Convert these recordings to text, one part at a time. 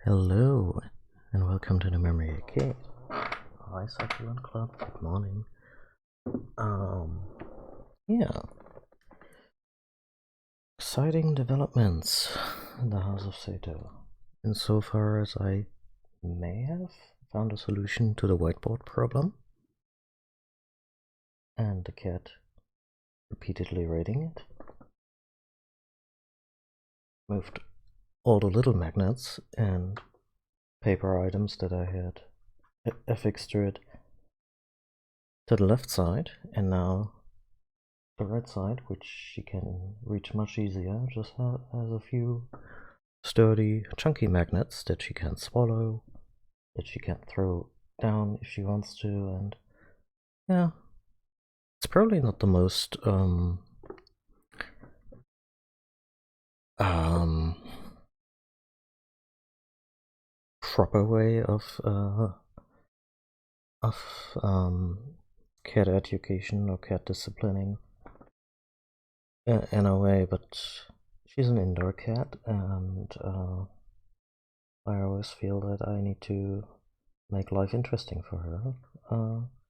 Hello, and welcome to the Memory Arcade. Hi, Succulent Club. Good morning. Yeah. Exciting developments in the House of Sato. Insofar as I may have found a solution to the whiteboard problem, and the cat repeatedly raiding it. Moved all the little magnets and paper items that I had affixed to it to the left side, and now the right side, which she can reach much easier, just has a few sturdy, chunky magnets that she can swallow, that she can throw down if she wants to, and yeah, it's probably not the most proper way of cat education or cat disciplining in a way, but she's an indoor cat, and I always feel that I need to make life interesting for her,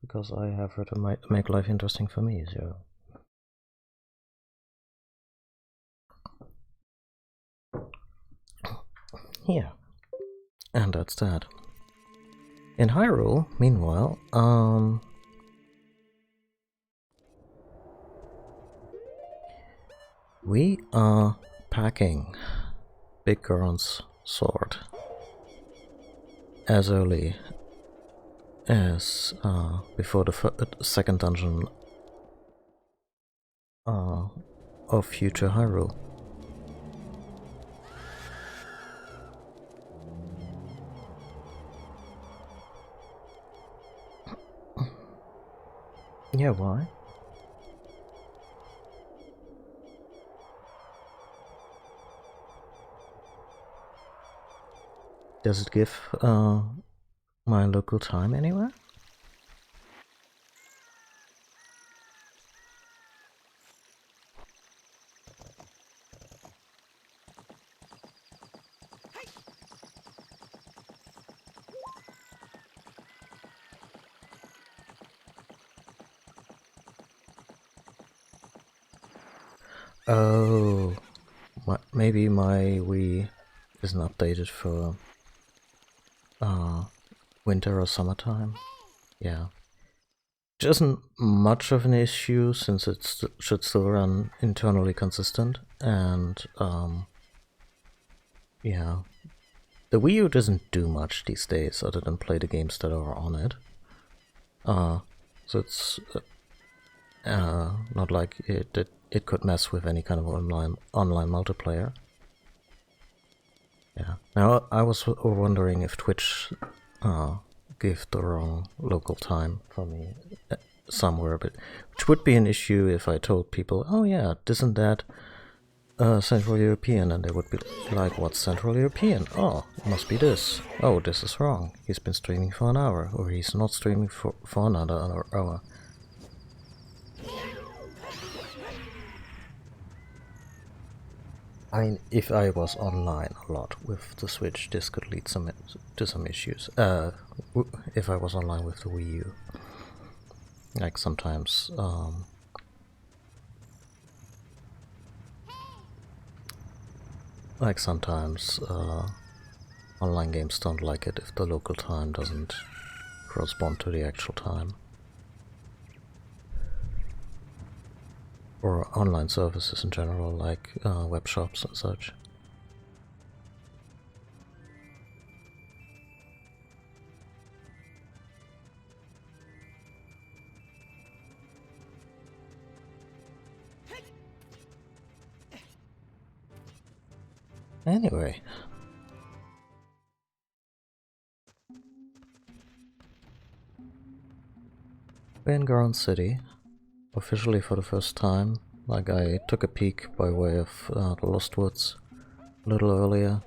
because I have her to make life interesting for me, so. Yeah, and that's that. In Hyrule, meanwhile, we are packing Big Goron's sword as early as before the second dungeon of future Hyrule. Yeah, why? Does it give my local time anywhere? Oh, maybe my Wii isn't updated for winter or summertime. Yeah. Which isn't much of an issue since it should still run internally consistent, and yeah. The Wii U doesn't do much these days other than play the games that are on it. So it's not like it could mess with any kind of online multiplayer. Yeah. Now I was wondering if Twitch gave the wrong local time for me somewhere, but which would be an issue if I told people, oh yeah, isn't that Central European, and they would be like, what's Central European? Oh, it must be this. Oh, this is wrong. He's been streaming for an hour, or he's not streaming for another hour. I mean, if I was online a lot with the Switch, this could lead to some issues. If I was online with the Wii U, like sometimes, online games don't like it if the local time doesn't correspond to the actual time. Or online services in general, like web shops and such. Anyway. We're in Goron City, officially for the first time. Like, I took a peek by way of the Lost Woods a little earlier.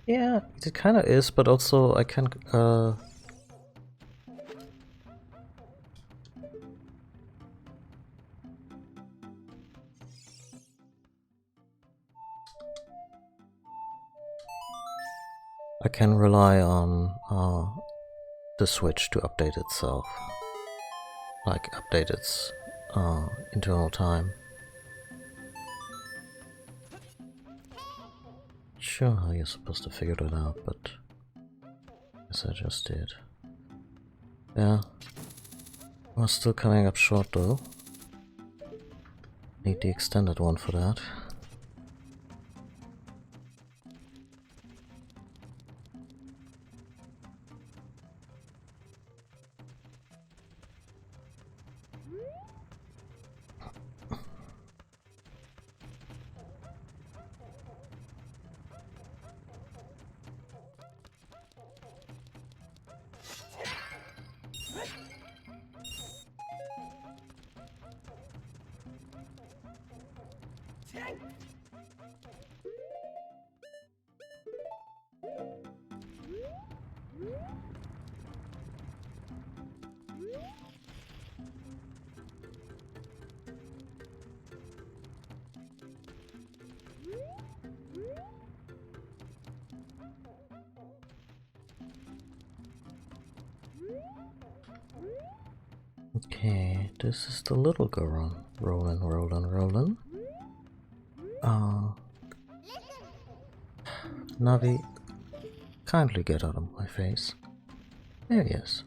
Yeah, it kind of is, but also I can I can rely on the Switch to update itself, like update its internal time. Sure how you're supposed to figure it out, but I guess I just did. Yeah, we're still coming up short though. Need the extended one for that. Okay, this is the little Goron. Rollin', rollin', rollin'. Navi, kindly get out of my face. There he is.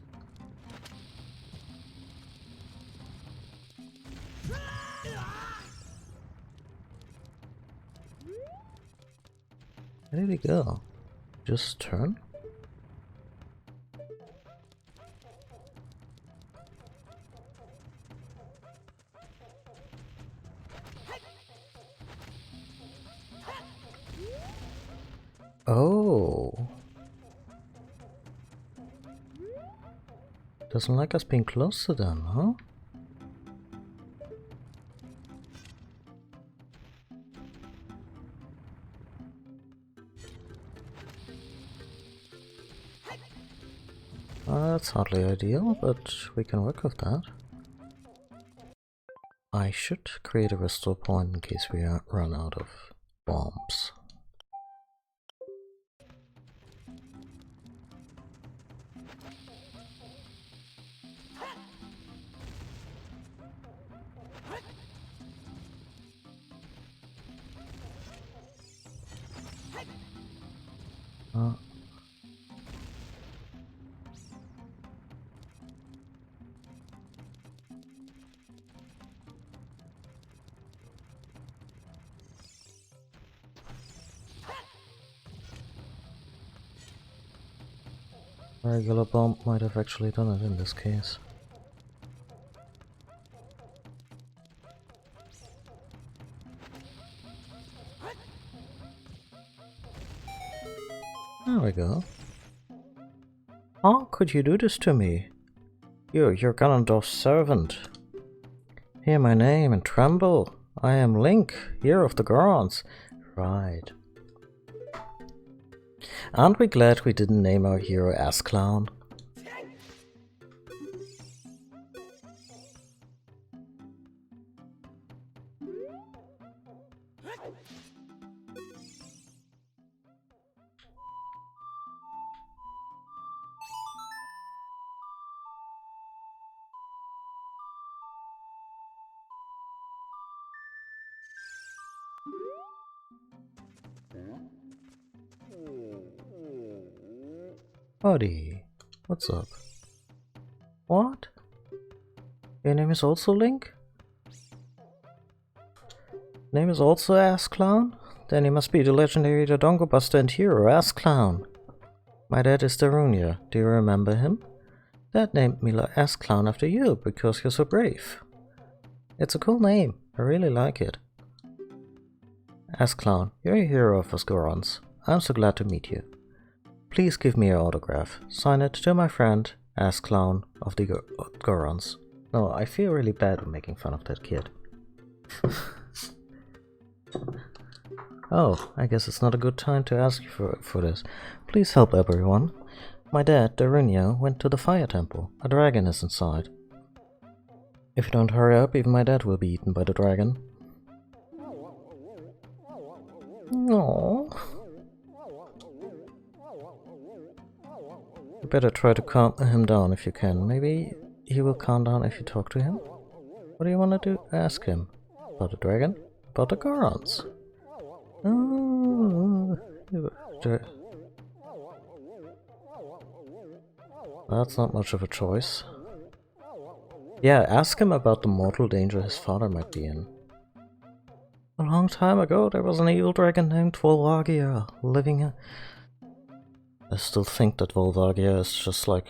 Where did he go? Just turn? Oh. Doesn't like us being close to them, huh? That's hardly ideal, but we can work with that. I should create a restore point in case we run out of bombs. A regular bomb might have actually done it in this case. There we go. How could you do this to me? You're Ganondorf's servant. Hear my name and tremble. I am Link, hero of the Gorons. Right. Aren't we glad we didn't name our hero Ass Clown? Buddy, what's up? What? Your name is also Link? Name is also Ass Clown? Then you must be the legendary Dodongo Buster and hero, Ass Clown. My dad is Darunia. Do you remember him? Dad named me Ass Clown after you, because you're so brave. It's a cool name. I really like it. Ass Clown, you're a hero of us Gorons. I'm so glad to meet you. Please give me your autograph. Sign it to my friend, Ass Clown of the Gorons. No, I feel really bad making fun of that kid. Oh, I guess it's not a good time to ask you for this. Please help everyone. My dad, Darunia, went to the Fire Temple. A dragon is inside. If you don't hurry up, even my dad will be eaten by the dragon. No. You better try to calm him down if you can. Maybe he will calm down if you talk to him? What do you want to do? Ask him. About the dragon? About the Gorons? Oh, that's not much of a choice. Yeah, ask him about the mortal danger his father might be in. A long time ago, there was an evil dragon named Volvagia living in... I still think that Volvagia is just like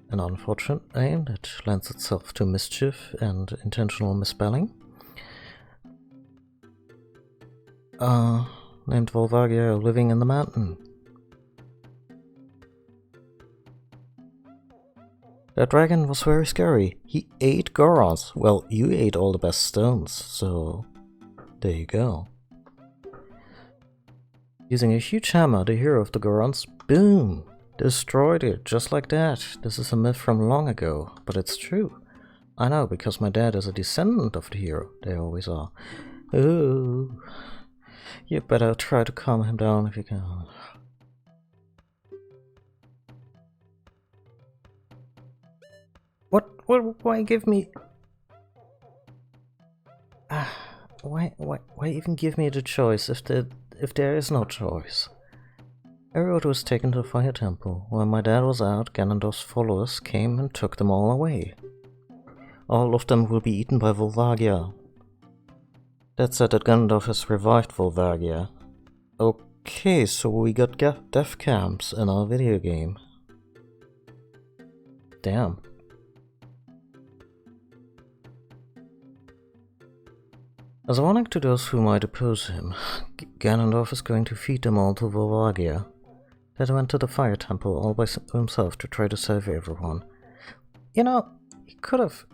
an unfortunate name that lends itself to mischief and intentional misspelling. Named Volvagia living in the mountain. That dragon was very scary. He ate Gorons. Well, you ate all the best stones, so there you go. Using a huge hammer, the hero of the Gorons, boom, destroyed it, just like that. This is a myth from long ago, but it's true. I know, because my dad is a descendant of the hero. They always are. Ooh. You better try to calm him down if you can. What? Why give me... Why even give me the choice if there is no choice? Everyone was taken to the fire temple. While my dad was out, Ganondorf's followers came and took them all away. All of them will be eaten by Volvagia. That said that Ganondorf has revived Volvagia. Okay, so we got death camps in our video game. Damn. As a warning to those who might oppose him, Ganondorf is going to feed them all to Volvagia. That went to the fire temple all by himself to try to save everyone. You know, he could have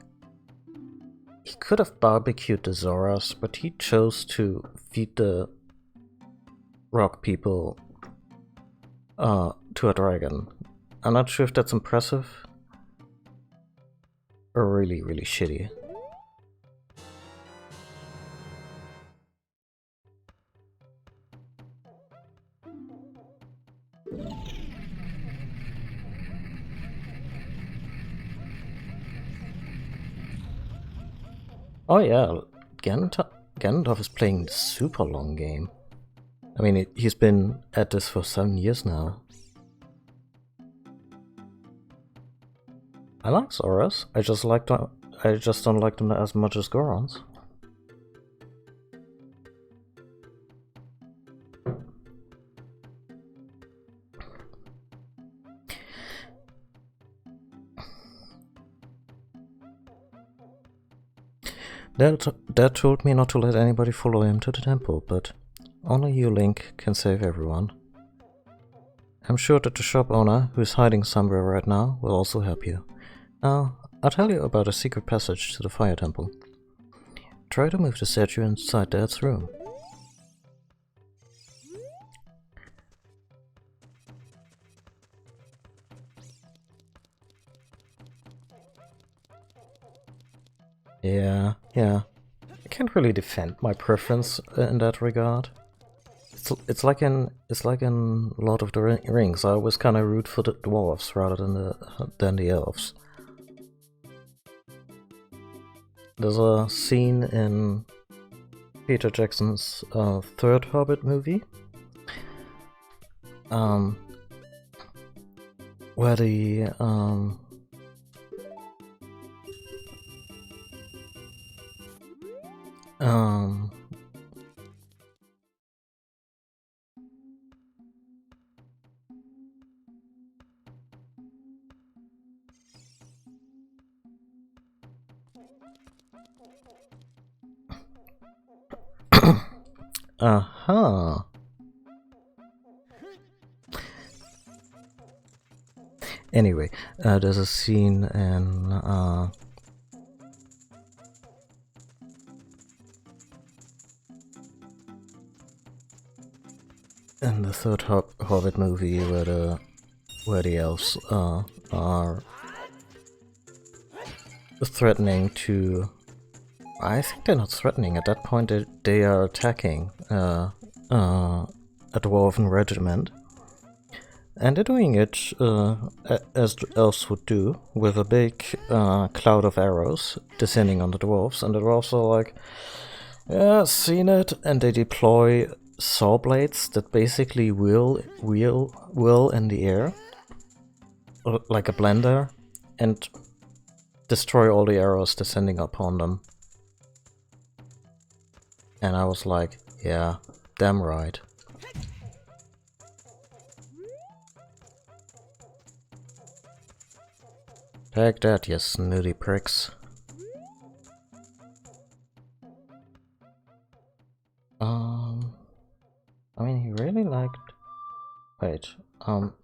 barbecued the Zoras, but he chose to feed the rock people to a dragon. I'm not sure if that's impressive or really, really shitty. Oh yeah, Ganondorf is playing the super long game. I mean, he's been at this for 7 years now. I like Zoras. I just don't like them as much as Gorons. Dad told me not to let anybody follow him to the temple, but only you, Link, can save everyone. I'm sure that the shop owner, who's hiding somewhere right now, will also help you. Now, I'll tell you about a secret passage to the fire temple. Try to move the statue inside Dad's room. Yeah. I can't really defend my preference in that regard. It's like in Lord of the Rings. I always kind of root for the dwarves rather than the elves. There's a scene in Peter Jackson's third Hobbit movie, where the Aha. Anyway, there's a scene in the third Hobbit movie where the elves are threatening to... I think they're not threatening. At that point, they are attacking a dwarven regiment, And they're doing it as elves would do, with a big cloud of arrows descending on the dwarves, and the dwarves are like, yeah, seen it, and they deploy saw blades that basically whirl in the air, like a blender, and destroy all the arrows descending upon them. And I was like, yeah, damn right. Take that, you snooty pricks. I mean, he really liked... Wait,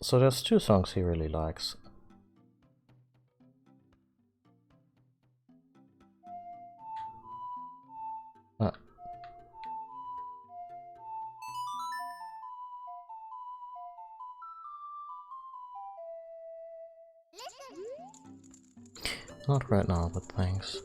so there's 2 songs he really likes. Not right now, but thanks.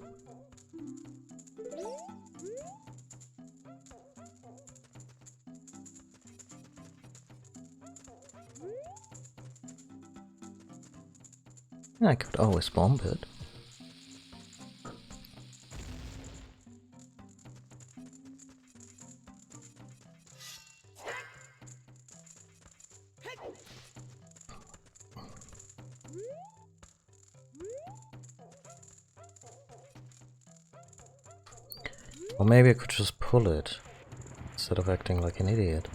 I could always bomb it. Or maybe I could just pull it, instead of acting like an idiot.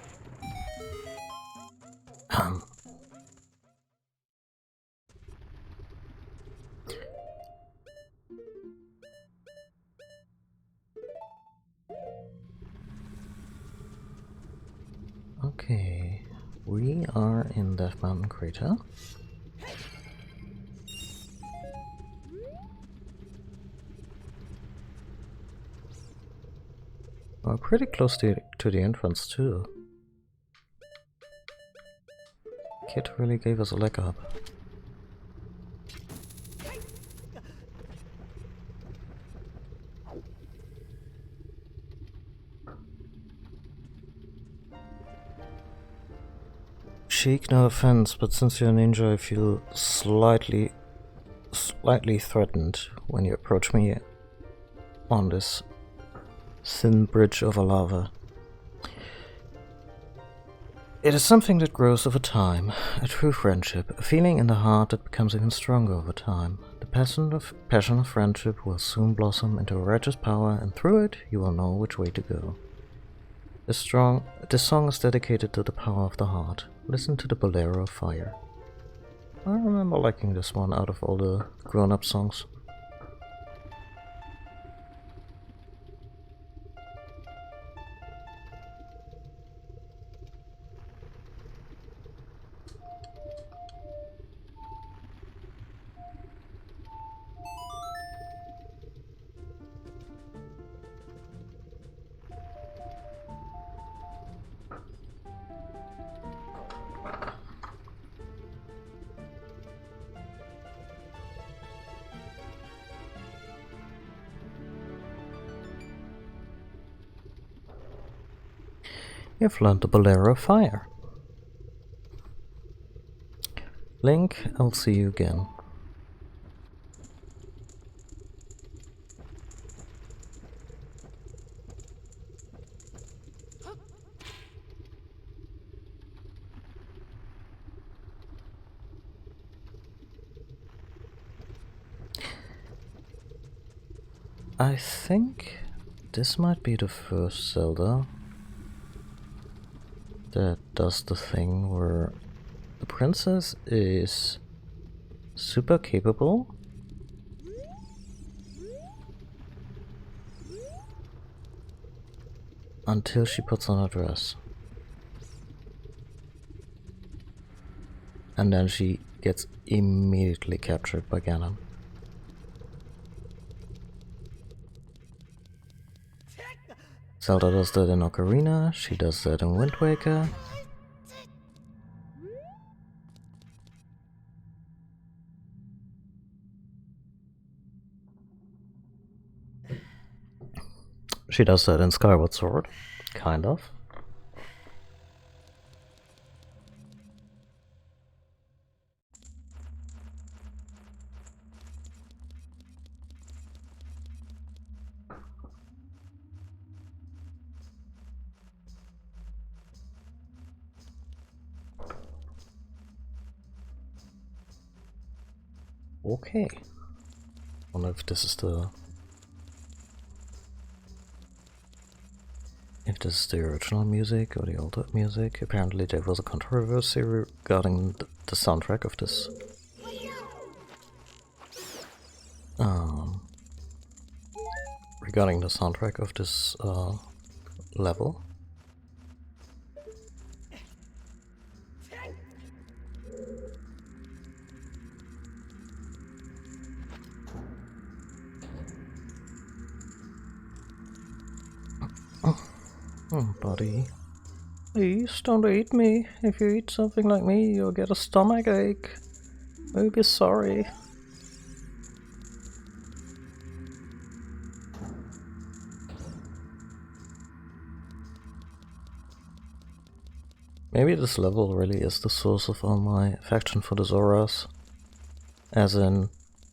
Okay, we are in Death Mountain Crater. We're pretty close to the entrance too. Kid really gave us a leg up. Sheik, no offense, but since you're a ninja, I feel slightly threatened when you approach me on this thin bridge over lava. It is something that grows over time, a true friendship, a feeling in the heart that becomes even stronger over time. The passion of friendship will soon blossom into a righteous power, and through it you will know which way to go. This song is dedicated to the power of the heart. Listen to the Bolero of Fire. I remember liking this one out of all the grown-up songs. You've learned the Bolero of Fire. Link, I'll see you again. I think this might be the first Zelda that does the thing where the princess is super capable until she puts on a dress. And then she gets immediately captured by Ganon. Zelda does that in Ocarina, she does that in Wind Waker. She does that in Skyward Sword, kind of. Okay. Wonder if this is the... if this is the original music or the altered music. Apparently there was a controversy regarding the soundtrack of this. Regarding the soundtrack of this level. Oh, buddy. Please don't eat me. If you eat something like me, you'll get a stomach ache. I'll be sorry. Maybe this level really is the source of all my affection for the Zoras. As in,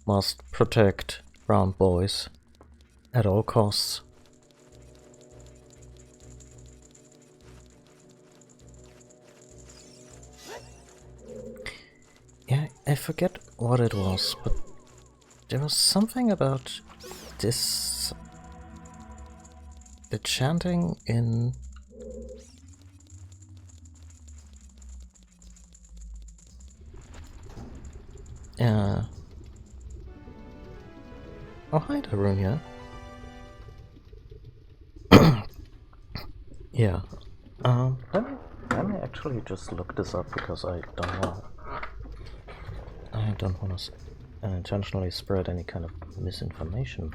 must protect brown boys at all costs. Yeah, I forget what it was, but there was something about this... the chanting in... oh, hi, Darunia. Yeah. Let me actually just look this up because I don't want to intentionally spread any kind of misinformation.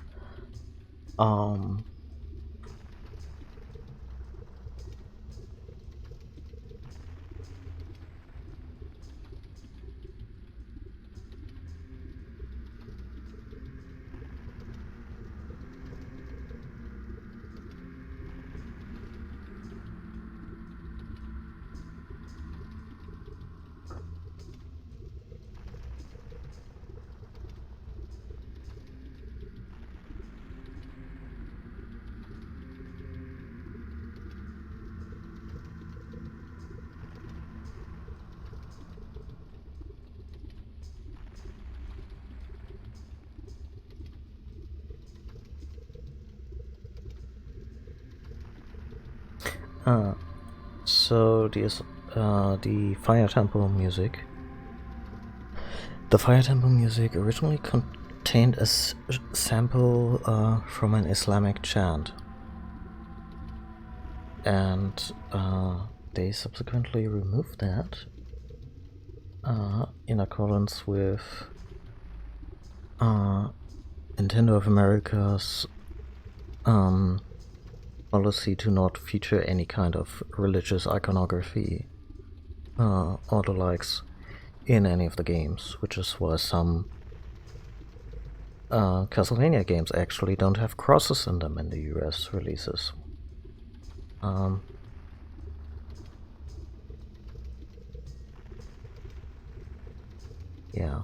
So the Fire Temple music. The Fire Temple music originally contained a sample from an Islamic chant, and they subsequently removed that in accordance with Nintendo of America's policy to not feature any kind of religious iconography or the likes in any of the games, which is why some Castlevania games actually don't have crosses in them in the US releases. Yeah.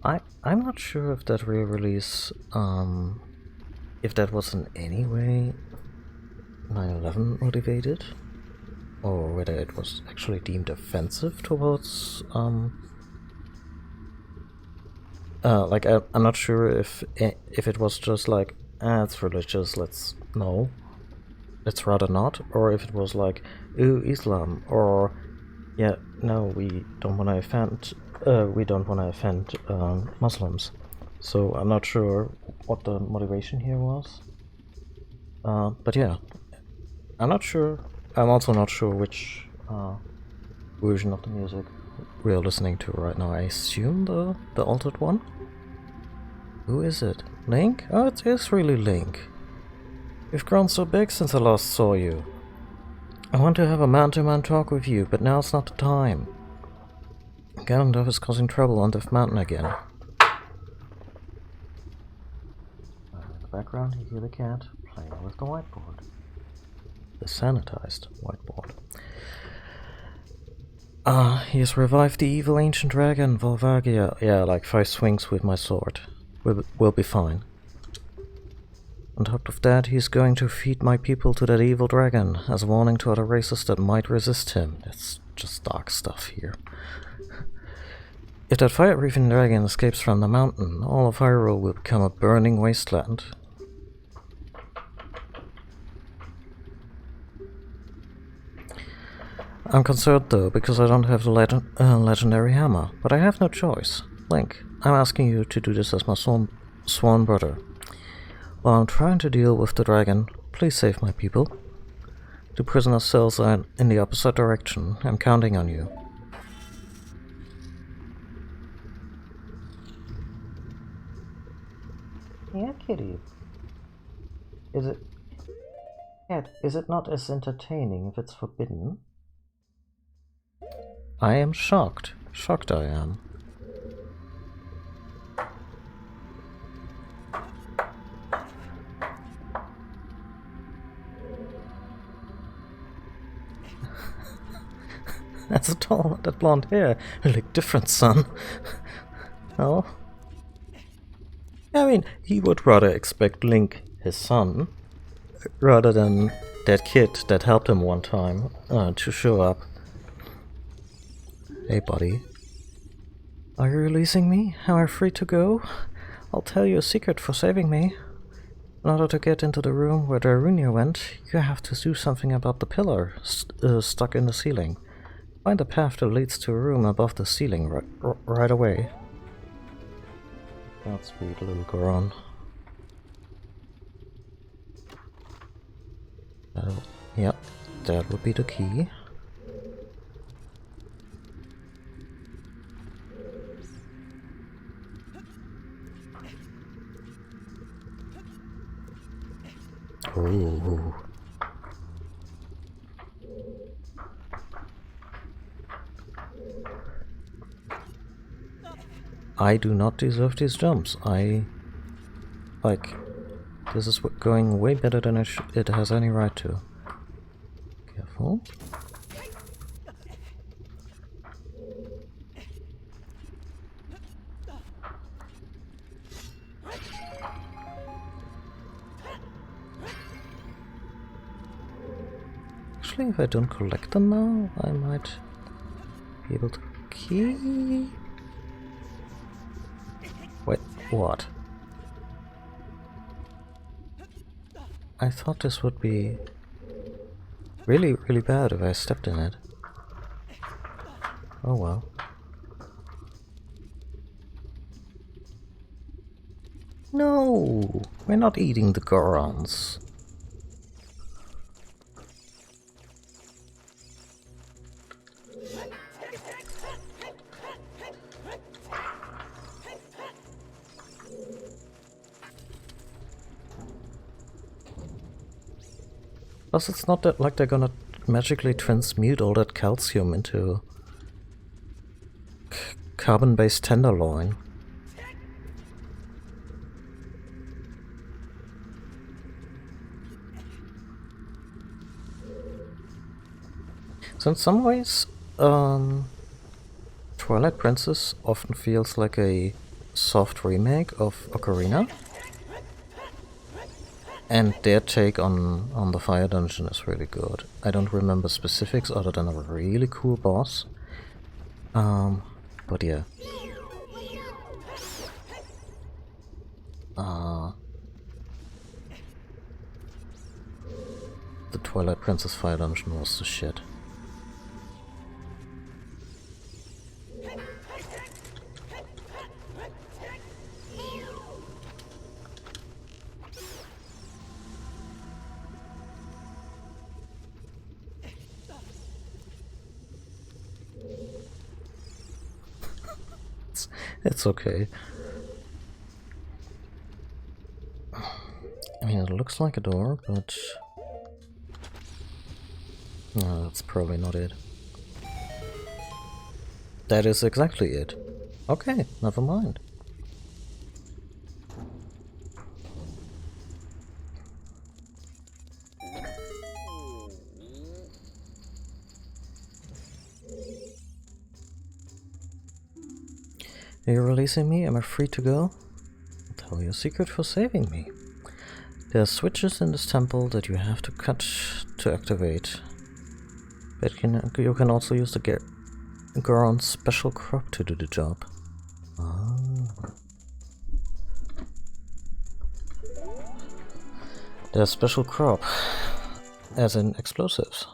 I'm not sure if that re-release, if that was in any way 9/11 motivated, or whether it was actually deemed offensive towards, like, I'm not sure if it was just like, it's religious, let's rather not, or if it was like, ooh, Islam, or, yeah, no, we don't want to offend, Muslims. So I'm not sure what the motivation here was. But yeah, I'm not sure. I'm also not sure which version of the music we're listening to right now. I assume the altered one? Who is it? Link? Oh, it is really Link. You've grown so big since I last saw you. I want to have a man-to-man talk with you, but now's not the time. Ganondorf is causing trouble on Death Mountain again. In the background, you hear the cat playing with the whiteboard. The sanitized whiteboard. He has revived the evil ancient dragon, Volvagia. Yeah, like 5 swings with my sword. We'll be fine. On top of that, he's going to feed my people to that evil dragon, as a warning to other races that might resist him. It's just dark stuff here. If that fire-breathing dragon escapes from the mountain, all of Hyrule will become a burning wasteland. I'm concerned though, because I don't have the legendary hammer, but I have no choice. Link, I'm asking you to do this as my sworn brother. While I'm trying to deal with the dragon, please save my people. The prisoner cells are in the opposite direction. I'm counting on you. Yeah, kitty. Cat, is it not as entertaining if it's forbidden? I am shocked. Shocked I am. That's tall, that blonde hair. You look different, son. Oh. I mean, he would rather expect Link, his son, rather than that kid that helped him one time to show up. Hey, buddy. Are you releasing me? Am I free to go? I'll tell you a secret for saving me. In order to get into the room where Darunia went, you have to do something about the pillar stuck in the ceiling. Find the path that leads to a room above the ceiling right away. Godspeed, little Goron. Yep, that would be the key. Ooh. I do not deserve these jumps. This is going way better than it has any right to. Careful. Actually, if I don't collect them now, I might be able to keep... Wait, what? I thought this would be really, really bad if I stepped in it. Oh well. No! We're not eating the Gorons. Plus, it's not that like they're gonna magically transmute all that calcium into carbon-based tenderloin. So in some ways, Twilight Princess often feels like a soft remake of Ocarina. And their take on the fire dungeon is really good. I don't remember specifics other than a really cool boss. But yeah. The Twilight Princess fire dungeon was the shit. It's okay. I mean, it looks like a door, but... no, that's probably not it. That is exactly it. Okay, never mind. Are you releasing me? Am I free to go? I'll tell you a secret for saving me. There are switches in this temple that you have to cut to activate. But you can also use the Goron's special crop to do the job. There's special crop, as in explosives.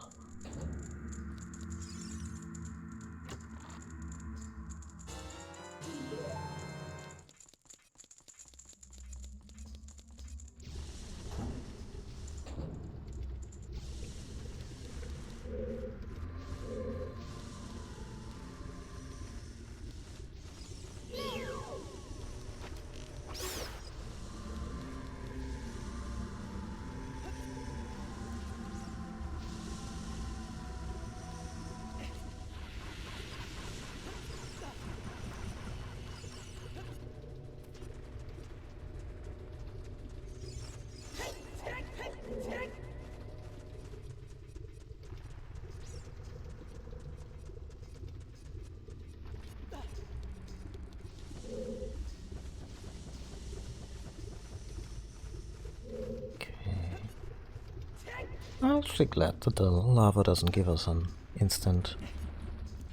I'm actually glad that the lava doesn't give us an instant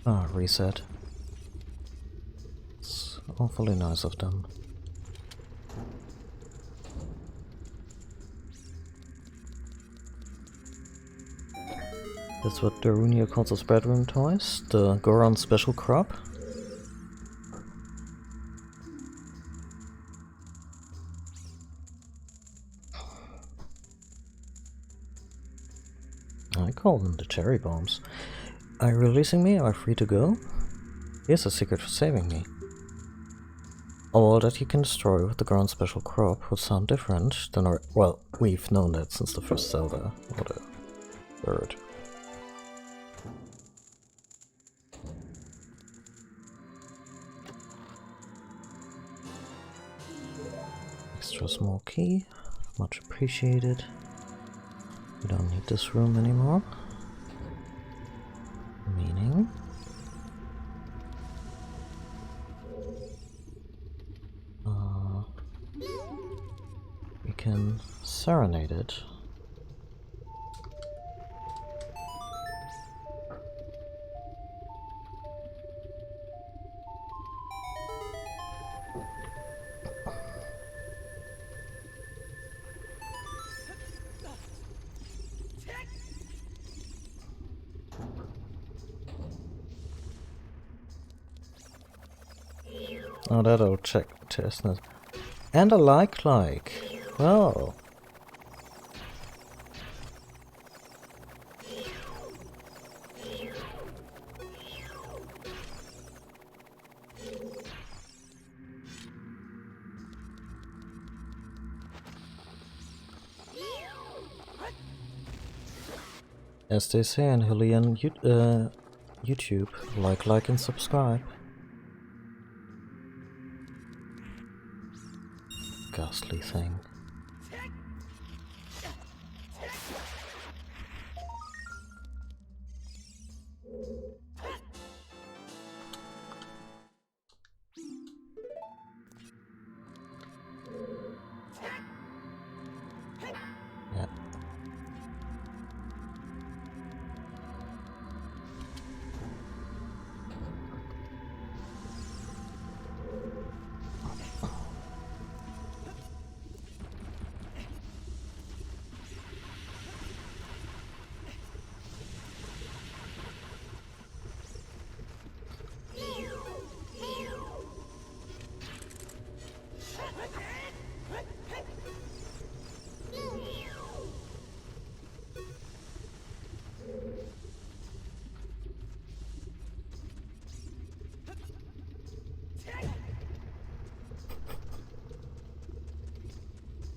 reset. It's awfully nice of them. That's what Darunia calls his bedroom toys, the Goron special crop. I call them the cherry bombs. Are you releasing me? Are you free to go? Here's a secret for saving me. All that you can destroy with the Goron special crop would sound different than our— well, we've known that since the first Zelda. What a bird. Extra small key, much appreciated. We don't need this room anymore. Meaning... we can serenade it. Oh, that old chestnut. And a like. Well. As they say in Hylian YouTube, like and subscribe. Ghastly thing. Yeah.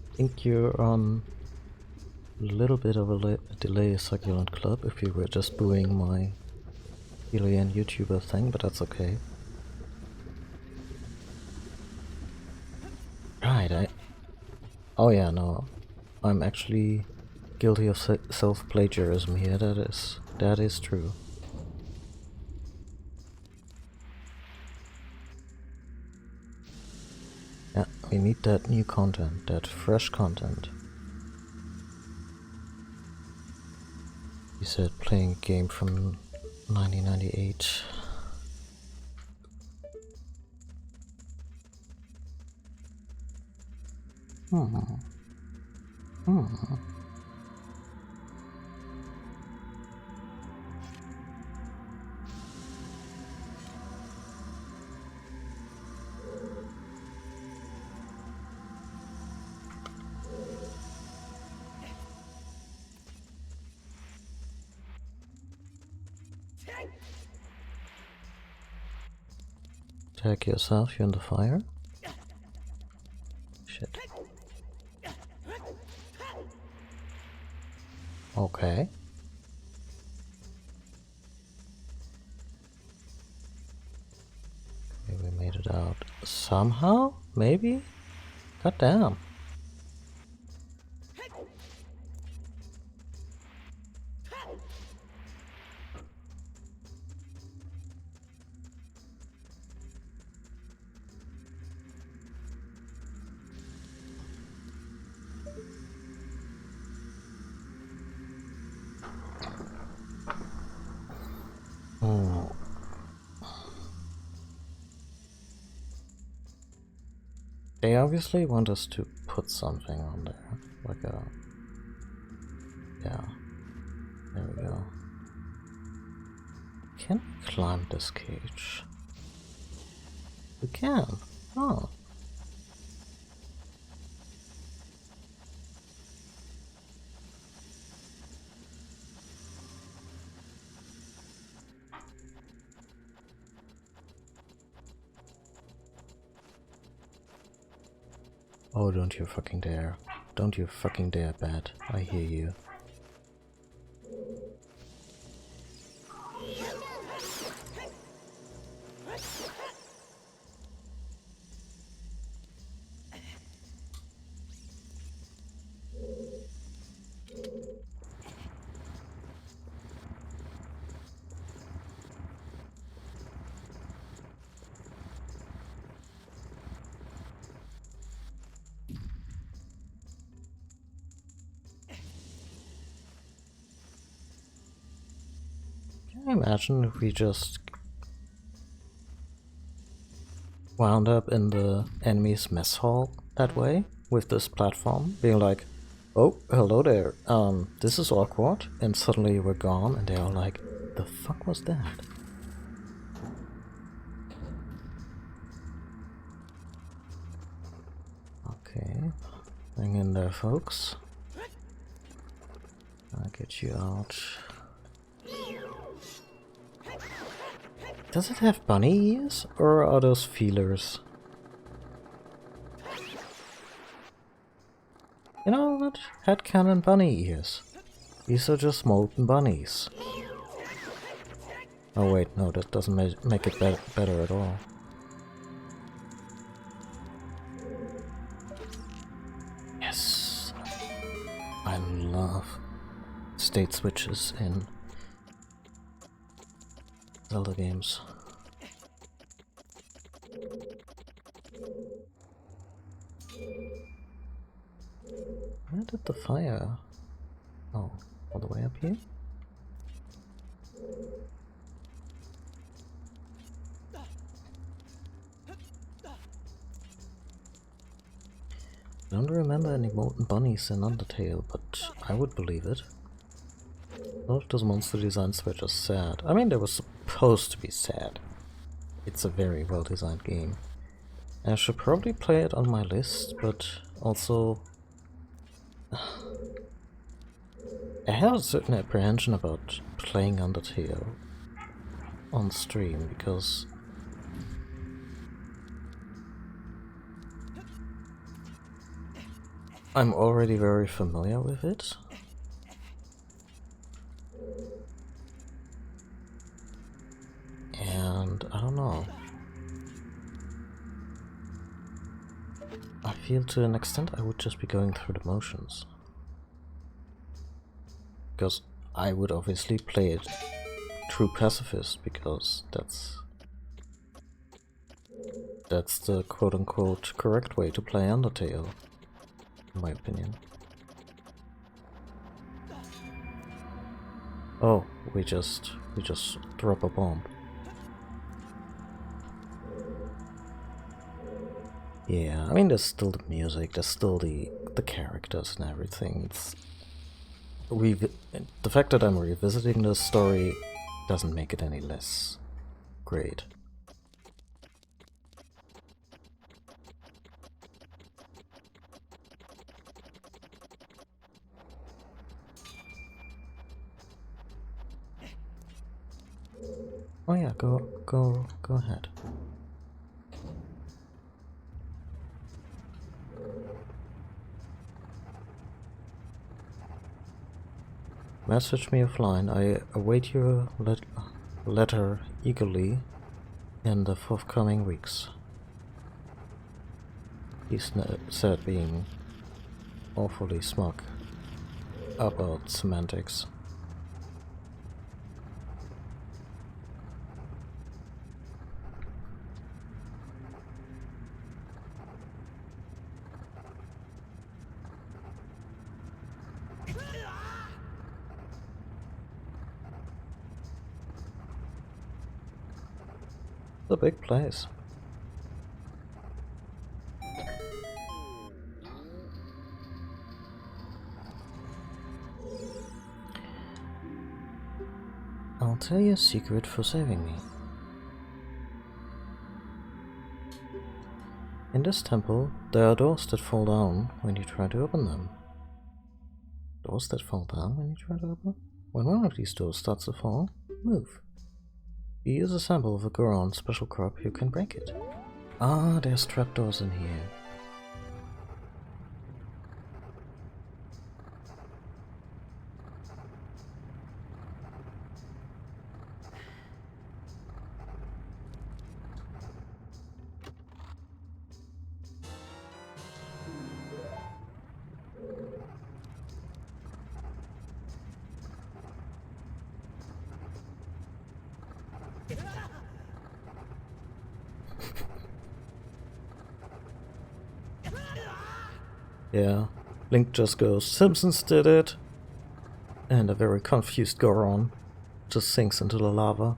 I think you're on a little bit of a delay, Succulent Club, if you were just booing my Hylian YouTuber thing, but that's okay. Right, oh yeah, no. I'm actually guilty of self-plagiarism here, that is true. Yeah, we need that new content, that fresh content. You said playing a game from 1998. Take yourself, you're in the fire. Shit. Okay. Okay, we made it out somehow, maybe? God damn. They obviously want us to put something on there, like a... yeah, there we go. Can we climb this cage? We can. Oh. Oh, don't you fucking dare. Don't you fucking dare, Bat. I hear you. Can you imagine if we just wound up in the enemy's mess hall that way, with this platform, being like, oh, hello there, this is awkward, and suddenly we're gone, and they are like, the fuck was that? Okay, hang in there, folks. I'll get you out. Does it have bunny ears, or are those feelers? You know what? Headcanon bunny ears. These are just molten bunnies. Oh wait, no, that doesn't make it better at all. Yes! I love state switches in Zelda games. Where did the fire... oh, all the way up here? I don't remember any molten bunnies in Undertale, but I would believe it. A lot of those monster designs were just sad. I mean, they were supposed to be sad. It's a very well designed game. I should probably play it on my list, but also... I have a certain apprehension about playing Undertale on stream, because I'm already very familiar with it. And I don't know. I feel to an extent I would just be going through the motions. Because I would obviously play it true pacifist, because that's the quote-unquote correct way to play Undertale, in my opinion. Oh, we just drop a bomb. Yeah, I mean, there's still the music, there's still the characters and everything. It's the fact that I'm revisiting the story doesn't make it any less great. Oh yeah, go ahead. Message me offline. I await your letter eagerly in the forthcoming weeks. He said, being awfully smug about semantics. It's a big place. I'll tell you a secret for saving me. In this temple, there are doors that fall down when you try to open them. Doors that fall down when you try to open them? When one of these doors starts to fall, move. You use a sample of a Goron special crop, you can break it. Ah, there's trapdoors in here. Yeah, Link just goes, Simpsons did it! And a very confused Goron just sinks into the lava.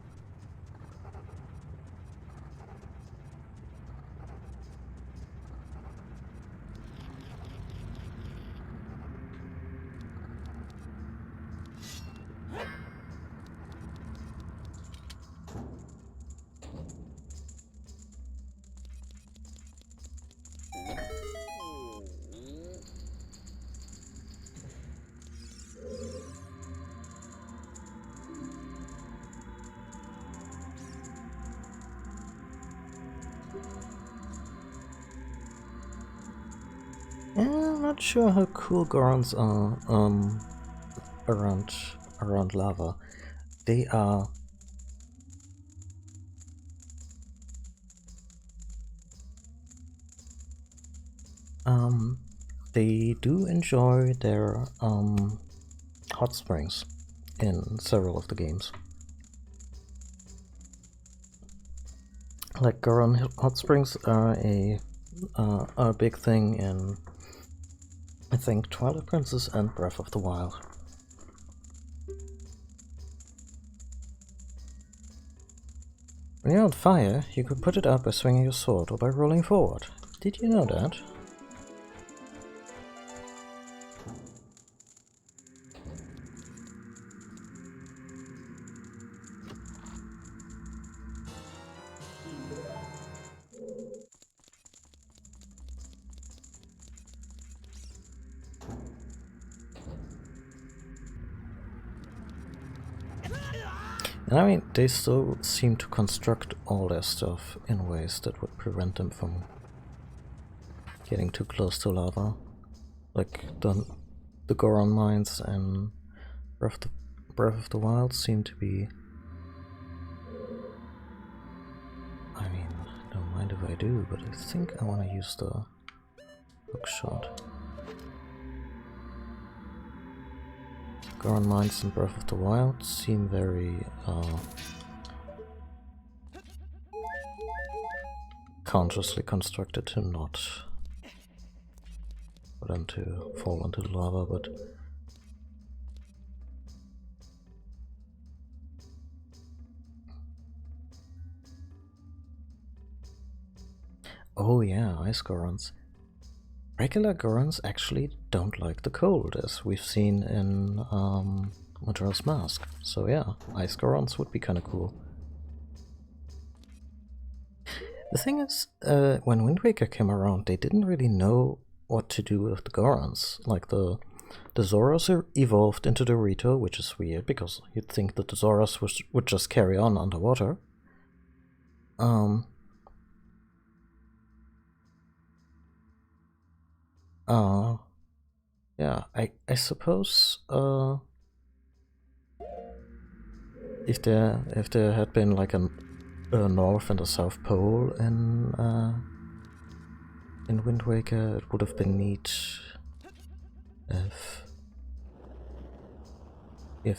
I'm not sure how cool Gorons are around lava. They are they do enjoy their hot springs in several of the games. Like Goron hot springs are a big thing in, I think, Twilight Princess and Breath of the Wild. When you're on fire, you can put it out by swinging your sword or by rolling forward. Did you know that? And I mean, they still seem to construct all their stuff in ways that would prevent them from getting too close to lava. Like the Goron mines and Breath of the Wild seem to be... I mean, don't mind if I do, but I think I want to use the hook shot. Goron mines in Breath of the Wild seem very consciously constructed to not for them to fall into the lava, but Oh yeah, ice Gorons. Regular Gorons actually don't like the cold, as we've seen in Majora's Mask. So yeah, ice Gorons would be kinda cool. The thing is, when Wind Waker came around, they didn't really know what to do with the Gorons. Like the Zoras evolved into the Rito, which is weird because you'd think that the Zoras would just carry on underwater. Yeah, I suppose if there had been like a North and a South Pole in Wind Waker, it would have been neat if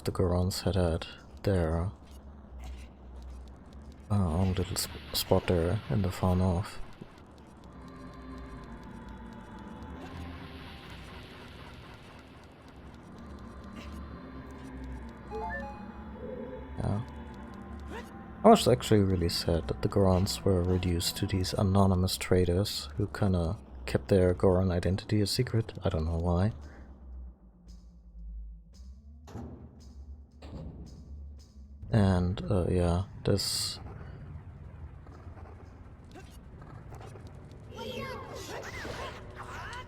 the Gorons had their own little spot there in the far north. Yeah. I was actually really sad that the Gorons were reduced to these anonymous traders who kinda kept their Goron identity a secret. I don't know why. And yeah, this...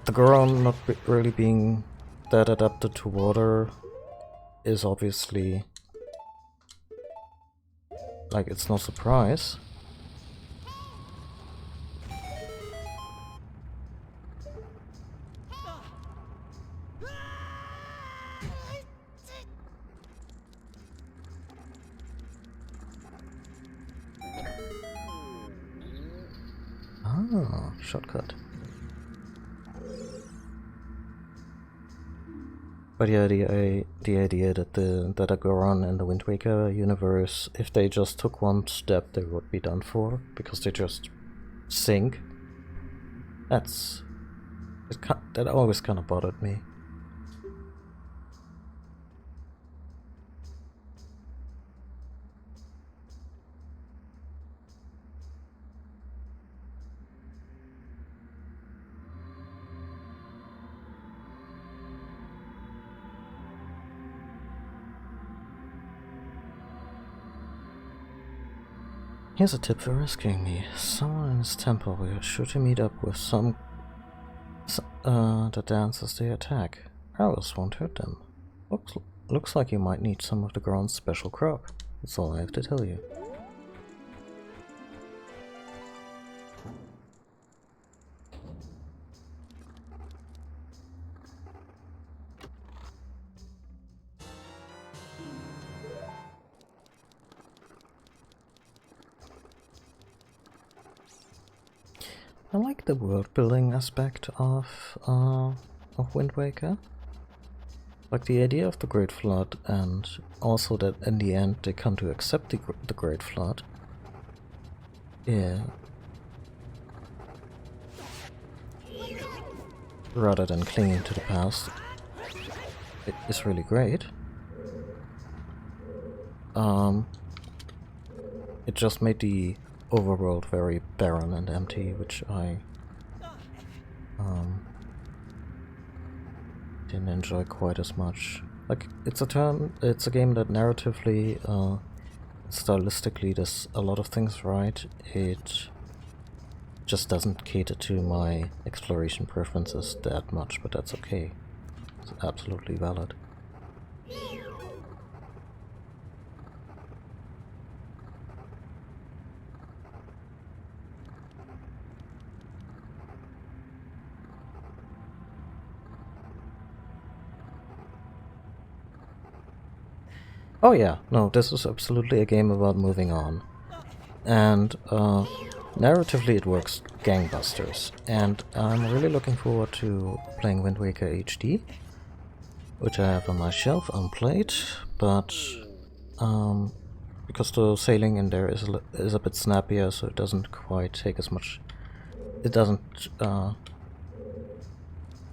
The Goron not really being that adapted to water is obviously... like, it's no surprise. Ah, shortcut. But yeah, the idea that a Goron in the Wind Waker universe, if they just took one step, they would be done for because they just sink. That always kind of bothered me. Here's a tip for rescuing me. Someone in this temple, we are sure to meet up with some that dance as they attack. Arrows won't hurt them. Looks like you might need some of the Goron's special crop. That's all I have to tell you. I like the world building aspect of Wind Waker. Like the idea of the Great Flood, and also that in the end they come to accept the Great Flood. Yeah. Rather than clinging to the past. It is really great. It just made the overworld very barren and empty, which I didn't enjoy quite as much. Like, it's a game that narratively, stylistically does a lot of things right. It just doesn't cater to my exploration preferences that much, but that's okay. It's absolutely valid. Oh yeah, no, this is absolutely a game about moving on. And narratively it works gangbusters. And I'm really looking forward to playing Wind Waker HD, which I have on my shelf unplayed, but because the sailing in there is a bit snappier, so it doesn't quite take as much... It doesn't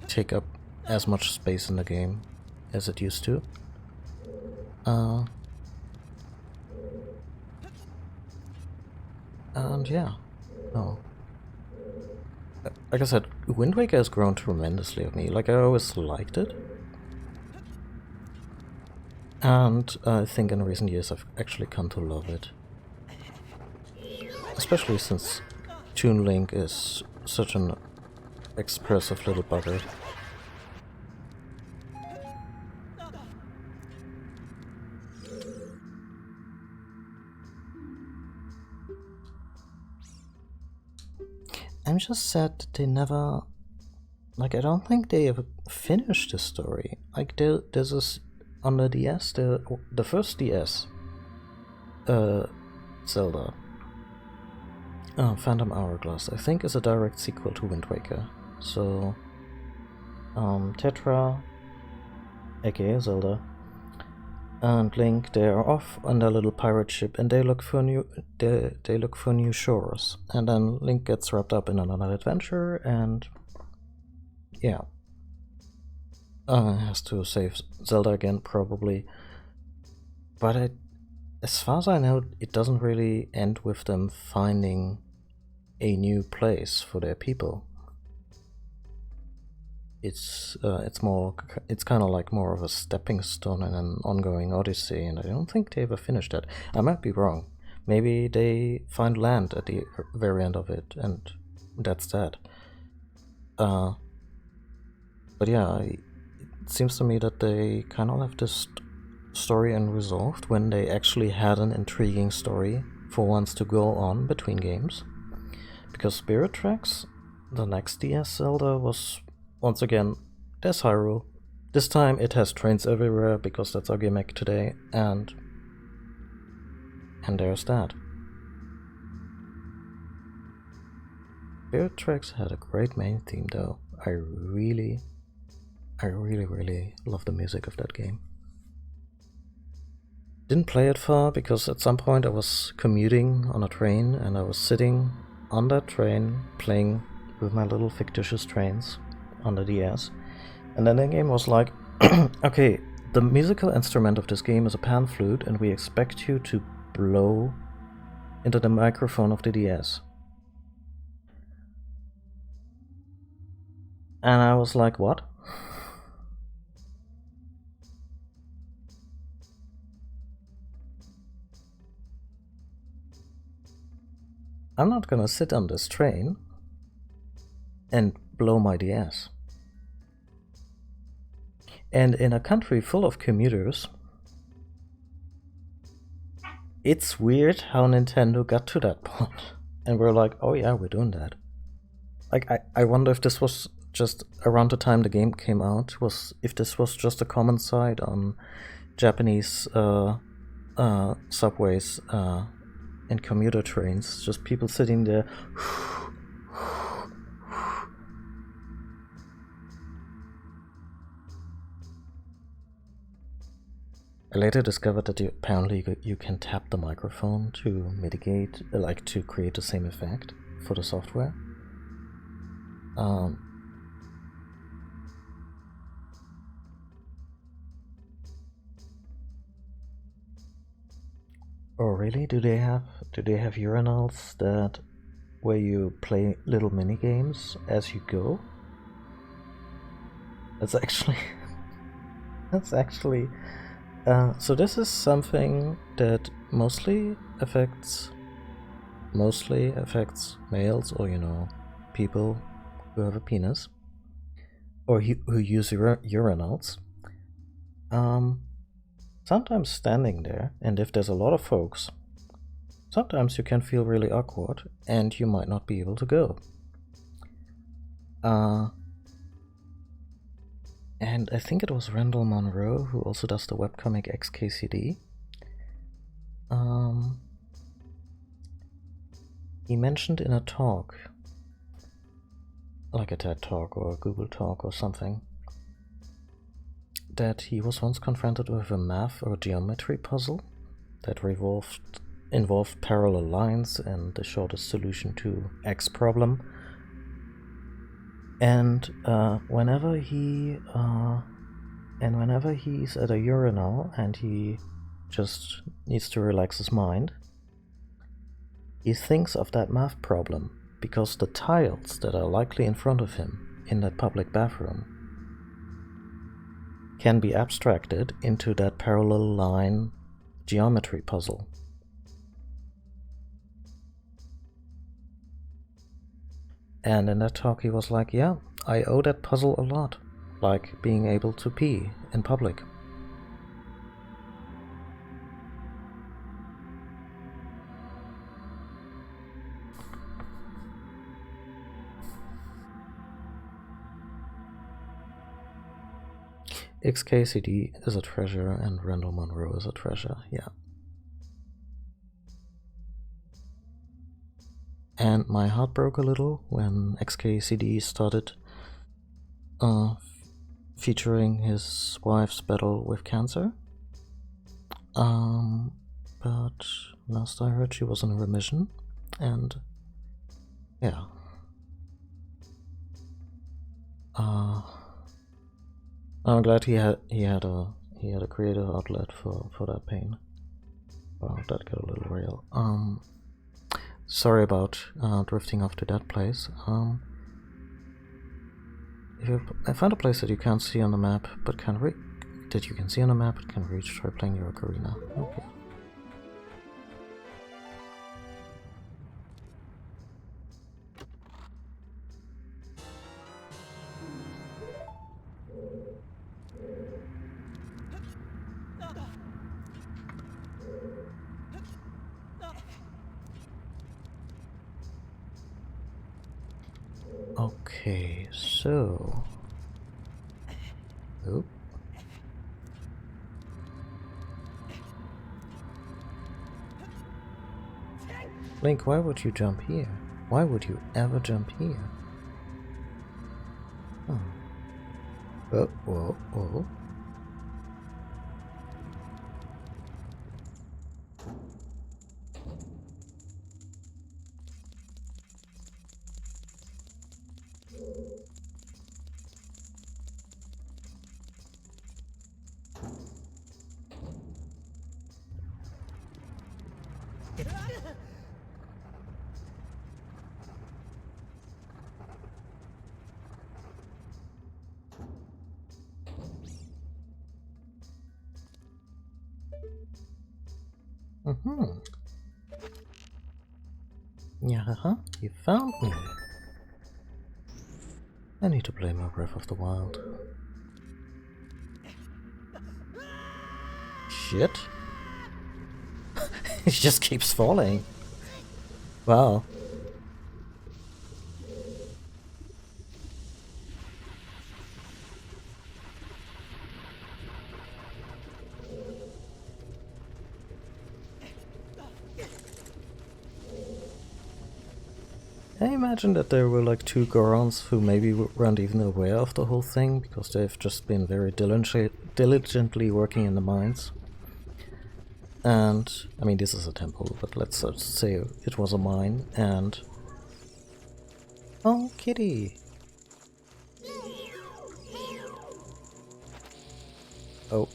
take up as much space in the game as it used to. And yeah, no. like I said, Wind Waker has grown tremendously on me. Like, I always liked it. And I think in recent years I've actually come to love it. Especially since Toon Link is such an expressive little bugger. I'm just sad that they never... Like, I don't think they ever finished the story. Like, there's this... On the DS, the first DS... Zelda... Phantom Hourglass, I think, is a direct sequel to Wind Waker. So... Tetra... aka Zelda... and Link, they are off on their little pirate ship, and they look for new shores. And then Link gets wrapped up in another adventure, and yeah, has to save Zelda again, probably. But as far as I know, it doesn't really end with them finding a new place for their people. It's kind of like more of a stepping stone in an ongoing odyssey, and I don't think they ever finished that. I might be wrong. Maybe they find land at the very end of it, and that's that. But yeah, it seems to me that they kind of left this story unresolved when they actually had an intriguing story for once to go on between games. Because Spirit Tracks, the next DS Zelda, was... Once again, there's Hyrule. This time it has trains everywhere, because that's our gimmick today, and there's that. Spirit Tracks had a great main theme though. I really love the music of that game. Didn't play it far, because at some point I was commuting on a train, and I was sitting on that train playing with my little fictitious trains on the DS, and then the game was like, okay, the musical instrument of this game is a pan flute, and we expect you to blow into the microphone of the DS. And I was like, what? I'm not gonna sit on this train and blow my DS. And in a country full of commuters, it's weird how Nintendo got to that point. And we're like, oh yeah, we're doing that. Like, I wonder if this was just around the time the game came out, if this was just a common sight on Japanese subways and commuter trains, just people sitting there. I later discovered that apparently you can tap the microphone to mitigate, like to create the same effect for the software. Oh really? Do they have urinals that where you play little mini games as you go? That's actually so this is something that mostly affects males, or people who have a penis, or who use urinals. Sometimes standing there, and if there's a lot of folks, sometimes you can feel really awkward, and you might not be able to go. And I think it was Randall Monroe, who also does the webcomic XKCD. He mentioned in a talk, like a TED Talk or a Google Talk or something, that he was once confronted with a math or geometry puzzle that involved parallel lines and the shortest solution to X problem. And whenever he's at a urinal and he just needs to relax his mind, he thinks of that math problem because the tiles that are likely in front of him in that public bathroom can be abstracted into that parallel line geometry puzzle. And in that talk he was like, yeah, I owe that puzzle a lot, like being able to pee in public. XKCD is a treasure and Randall Monroe is a treasure, yeah. And my heart broke a little when XKCD started featuring his wife's battle with cancer. But last I heard she was in remission, and yeah. I'm glad he had a creative outlet for that pain. Wow, that got a little real. Sorry about drifting off to that place. If you find a place that you can't see on the map, but can that you can see on the map but can reach, try playing your ocarina. Okay. Okay, so... Oh. Link, why would you jump here? Why would you ever jump here? Oh. Oh, whoa, whoa. Yeah, you found me. I need to play more Breath of the Wild. Shit. It just keeps falling. Wow. I imagine that there were like two Gorons who maybe weren't even aware of the whole thing because they've just been very diligently working in the mines. And, I mean, this is a temple, but let's say it was a mine, and... Oh, kitty! Oh,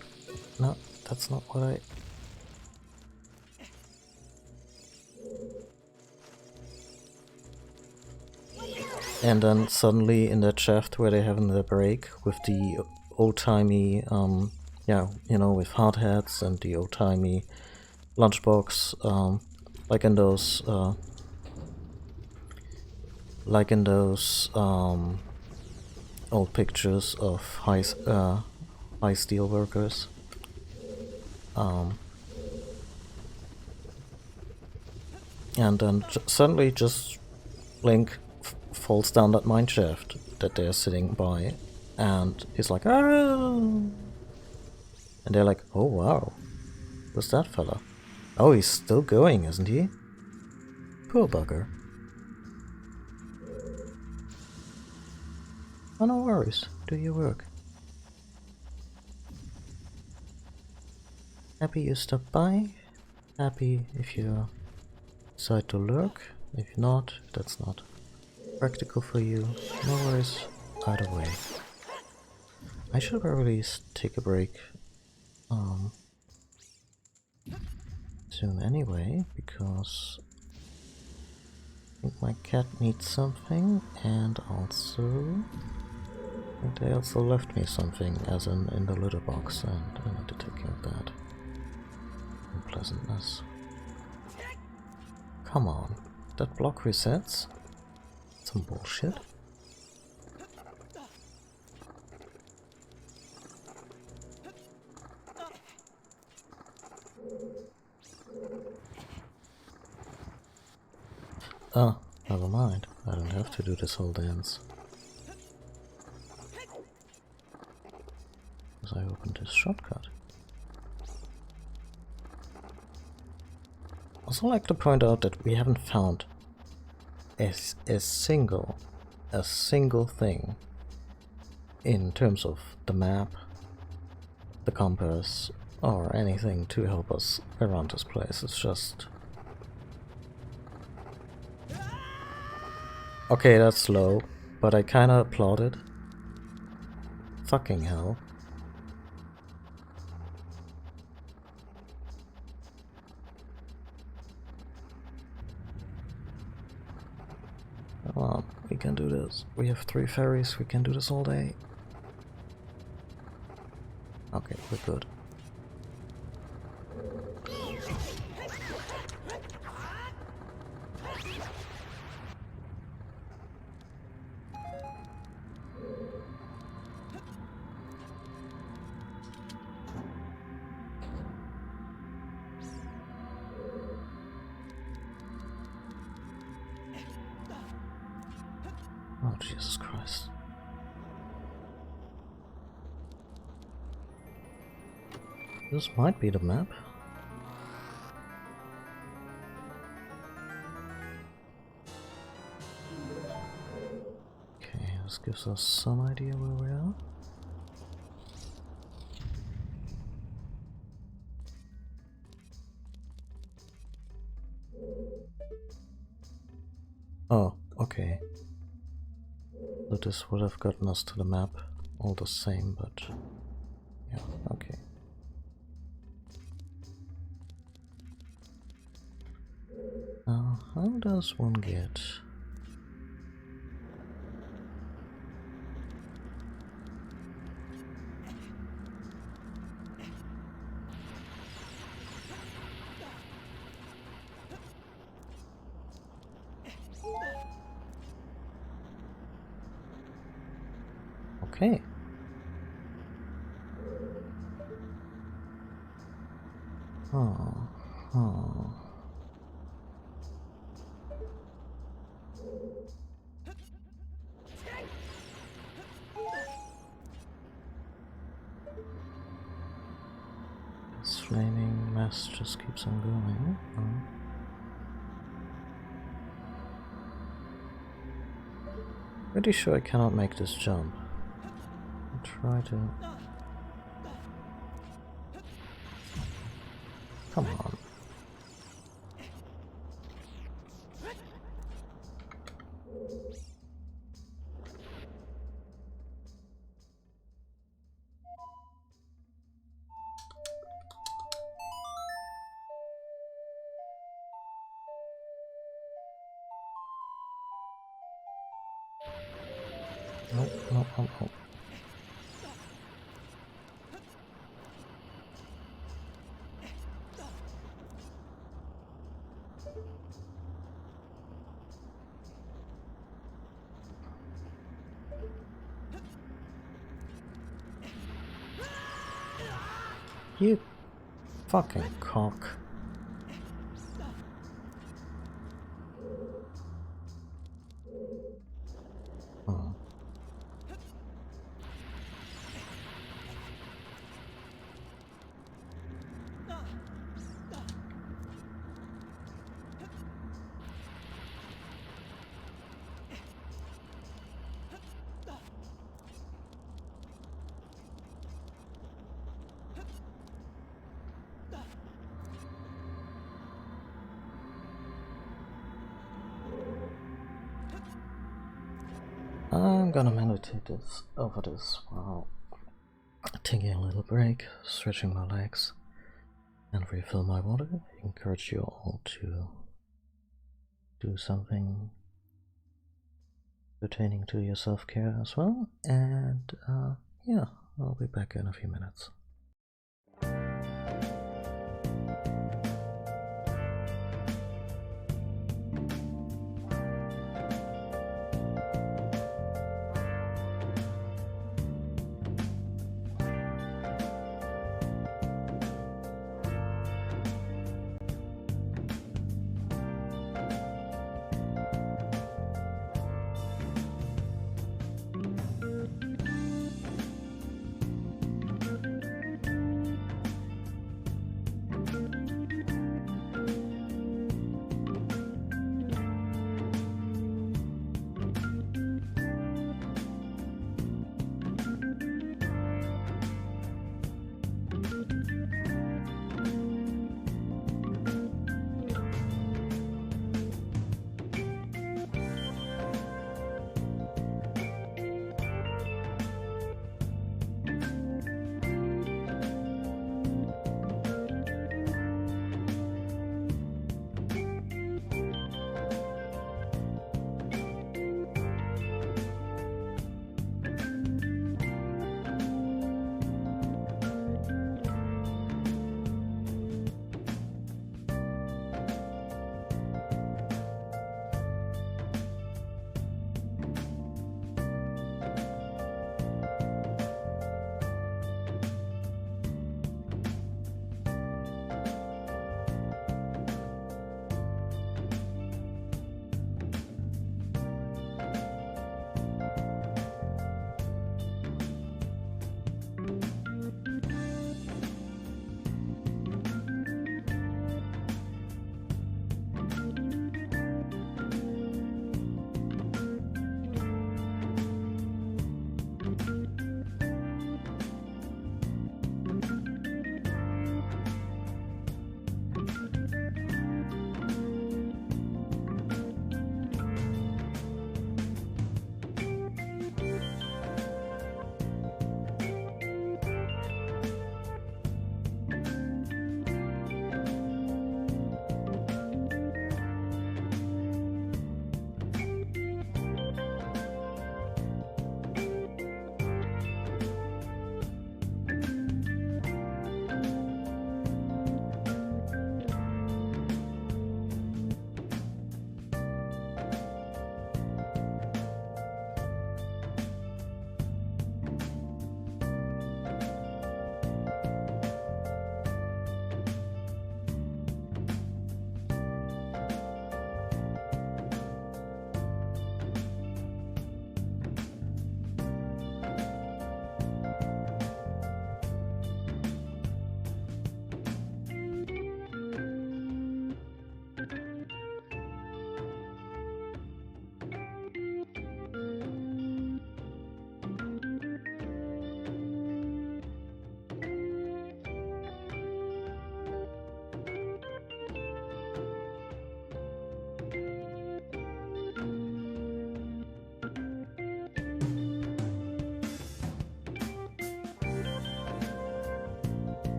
no, that's not what I... And then suddenly in that shaft where they're having the break with the old-timey, yeah, you know, with hard hats and the old-timey lunchbox, like in those old pictures of high steel workers. And then suddenly just Link falls down that mine shaft that they're sitting by, and he's like, "Ah!" And they're like, "Oh wow, who's that fella? Oh, he's still going, isn't he? Poor bugger." Oh, no worries. Do your work. Happy you stopped by. Happy if you decide to lurk. If not, that's not practical for you. No worries either way. I should probably take a break soon anyway, because I think my cat needs something, and also I think they also left me something, as in the litter box, and I need to take care of that. Unpleasantness. Come on, that block resets? Some bullshit. Oh, never mind. I don't have to do this whole dance. Because I opened this shortcut. Also like to point out that we haven't found a single thing in terms of the map, the compass, or anything to help us around this place. It's just... Okay, that's slow, but I kinda applaud it. Fucking hell. Come on, we can do this. We have 3 ferries, we can do this all day. Okay, we're good. Oh, Jesus Christ. This might be the map. Okay, this gives us some idea where we are. Oh, okay. So this would have gotten us to the map all the same, but yeah, okay. Now, how does one get... Okay. Oh, oh. This flaming mess just keeps on going. Oh. Pretty sure I cannot make this jump. I'll try to... Come on. Nope, nope, nope, nope. You fucking cock. Oh. I'm gonna meditate over this while taking a little break, stretching my legs, and refill my water. I encourage you all to do something pertaining to your self-care as well. And yeah, I'll be back in a few minutes.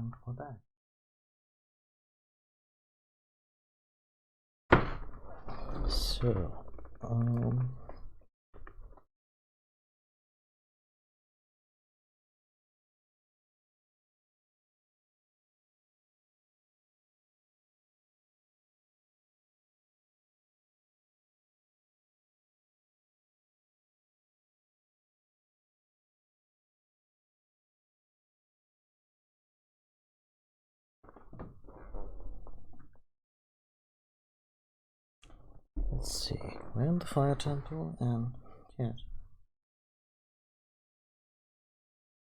and we're back. So, let's see, we're in the fire temple and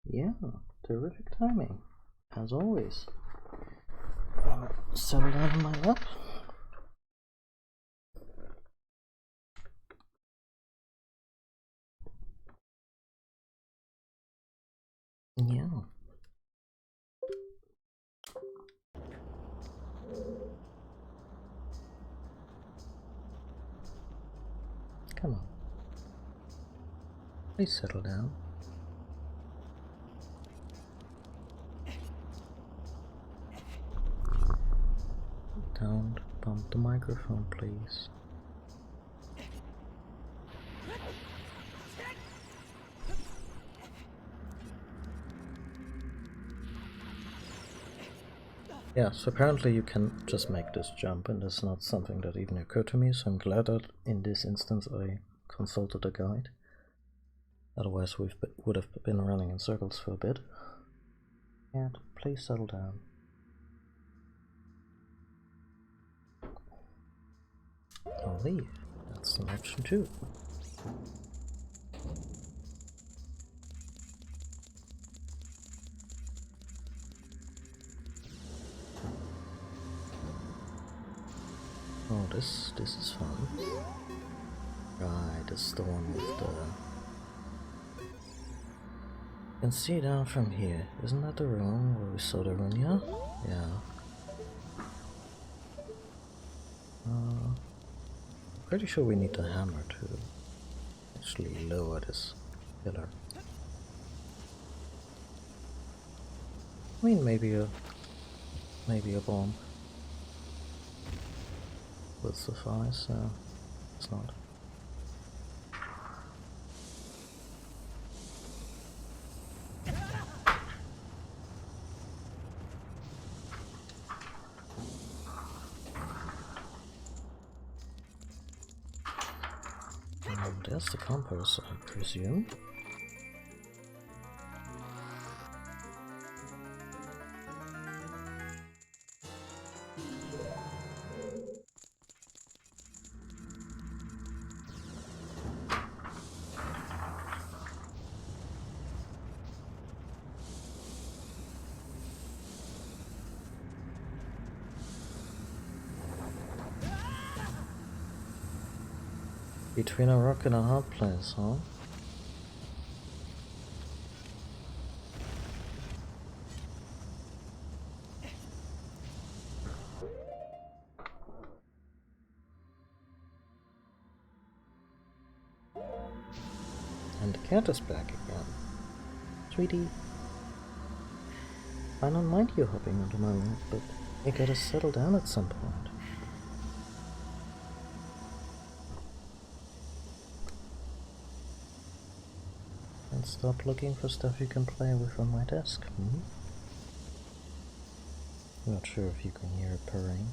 yeah, terrific timing, as always. Gonna settle down on my lap. Yeah. Come on. Please settle down. Don't bump the microphone, please. Yeah, so apparently you can just make this jump, and that's not something that even occurred to me, so I'm glad that in this instance I consulted a guide. Otherwise we would have been running in circles for a bit. And please settle down. I'll leave. That's an option too. Oh, this is fun. Right, this is the one with the... You can see down from here. Isn't that the room where we saw the Runya? Yeah. Pretty sure we need the hammer to actually lower this pillar. I mean, maybe a bomb would suffice. It's not. There's the compass, I presume. Between a rock and a hard place, huh? And the cat is back again. Sweetie. I don't mind you hopping onto my lap, but you gotta settle down at some point. And stop looking for stuff you can play with on my desk, hmm? Not sure if you can hear it purring.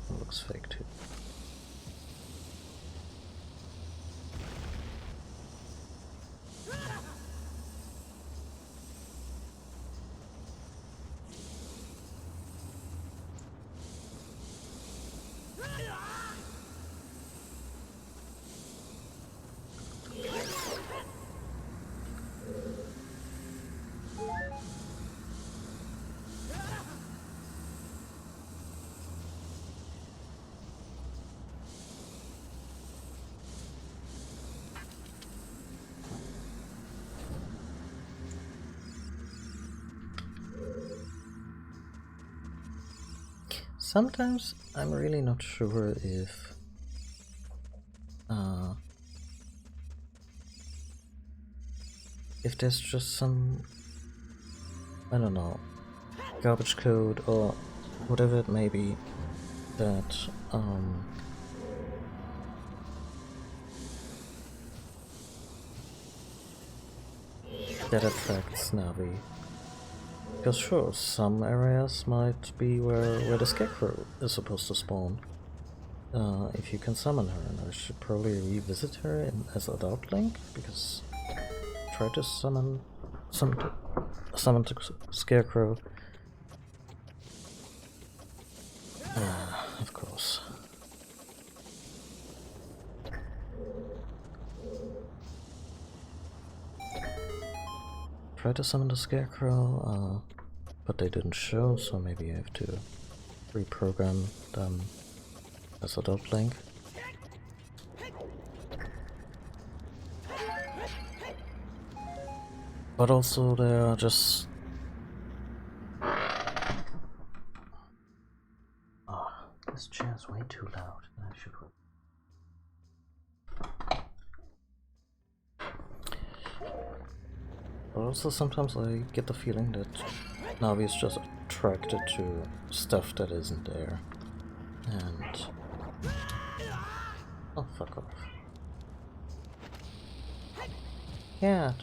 It looks fake too. Sometimes I'm really not sure if there's just some, I don't know, garbage code or whatever it may be that that attracts Navi. Because sure, some areas might be where the Scarecrow is supposed to spawn. If you can summon her, and I should probably revisit her as Adult Link, because try to summon the Scarecrow. Of course. Try to summon the Scarecrow, but they didn't show, so maybe I have to reprogram them as Adult Link. But also there are just... Oh, this chair's way too loud. I should... But also sometimes I get the feeling that Navi is just attracted to stuff that isn't there. And... Oh, fuck off. Cat!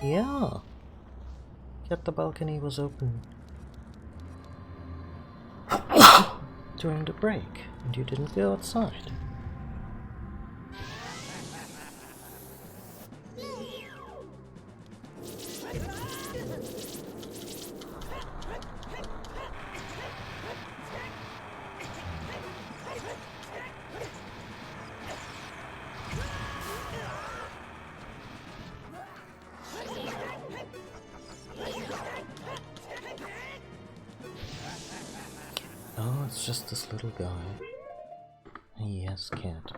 Yeah! Cat, the balcony was open during the break, and you didn't go outside. Oh, it's just this little guy. Yes, cat.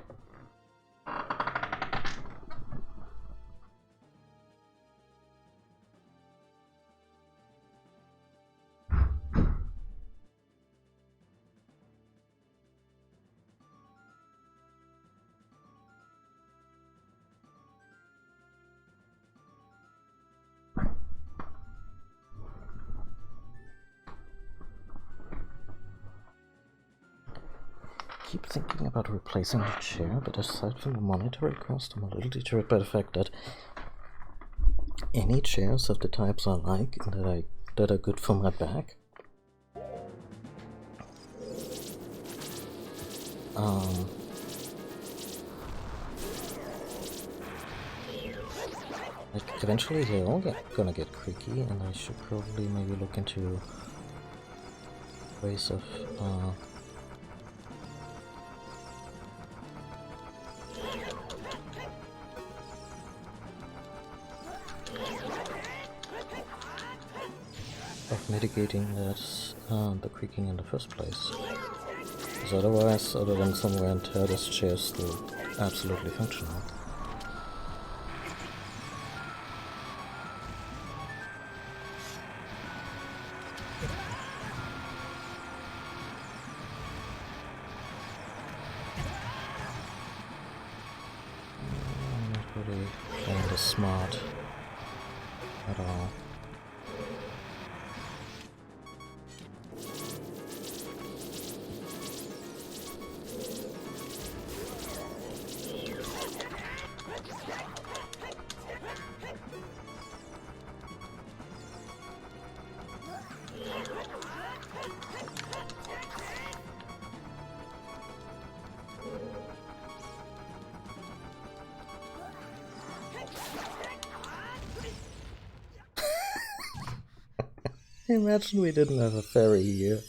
Keep thinking about replacing the chair, but aside from the monetary cost, I'm a little deterred by the fact that any chairs of the types I like and that are good for my back, like eventually they're all gonna get creaky, and I should probably maybe look into ways of mitigating that, the creaking in the first place. Because otherwise, other than some wear and tear, this chair is still absolutely functional. I'm not really playing this smart at all. Imagine we didn't have a ferry here.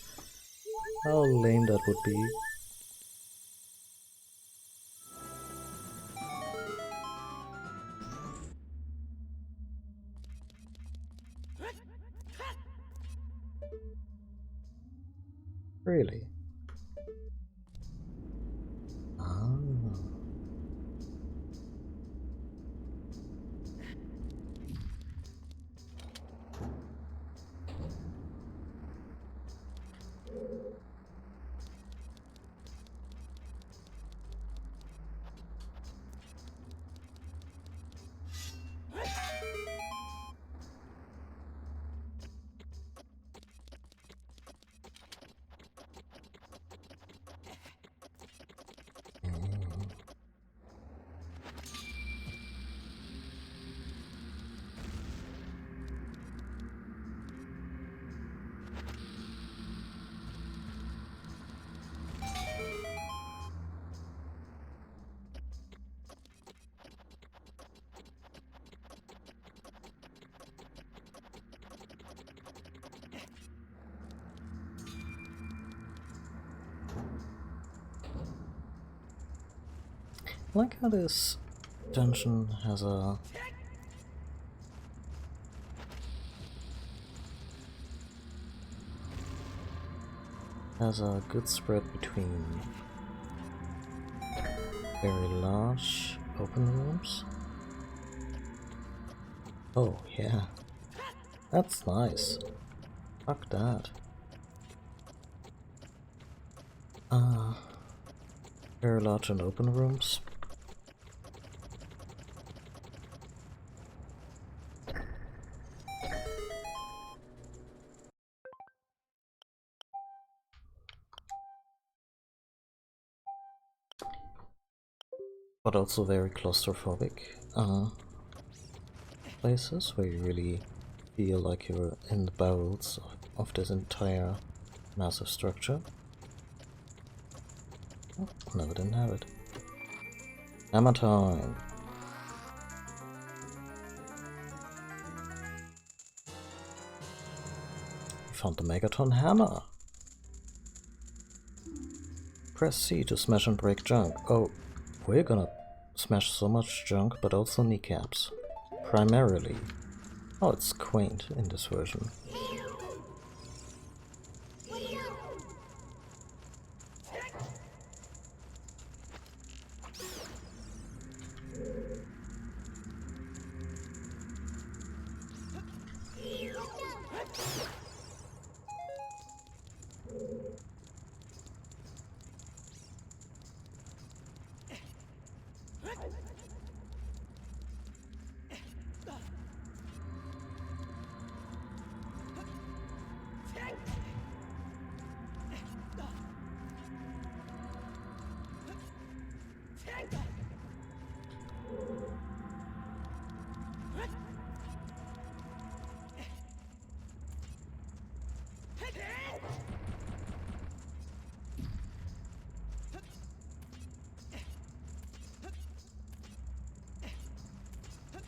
How lame that would be. Really? Ah. like how this dungeon has a good spread between very large open rooms. Oh yeah, that's nice. Fuck that. Very large and open rooms. But also very claustrophobic places where you really feel like you're in the bowels of this entire massive structure. Oh, no, I didn't have it. Hammer time! We found the Megaton hammer! Press C to smash and break junk. Oh, we're gonna smash so much junk, but also kneecaps. Primarily. Oh, it's quaint in this version.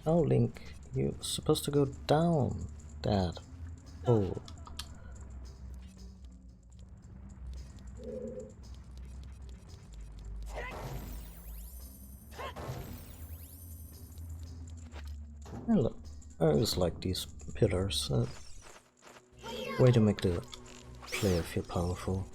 Oh, Link, you're supposed to go down, Dad. Oh. I always like these pillars. Way to make the player feel powerful.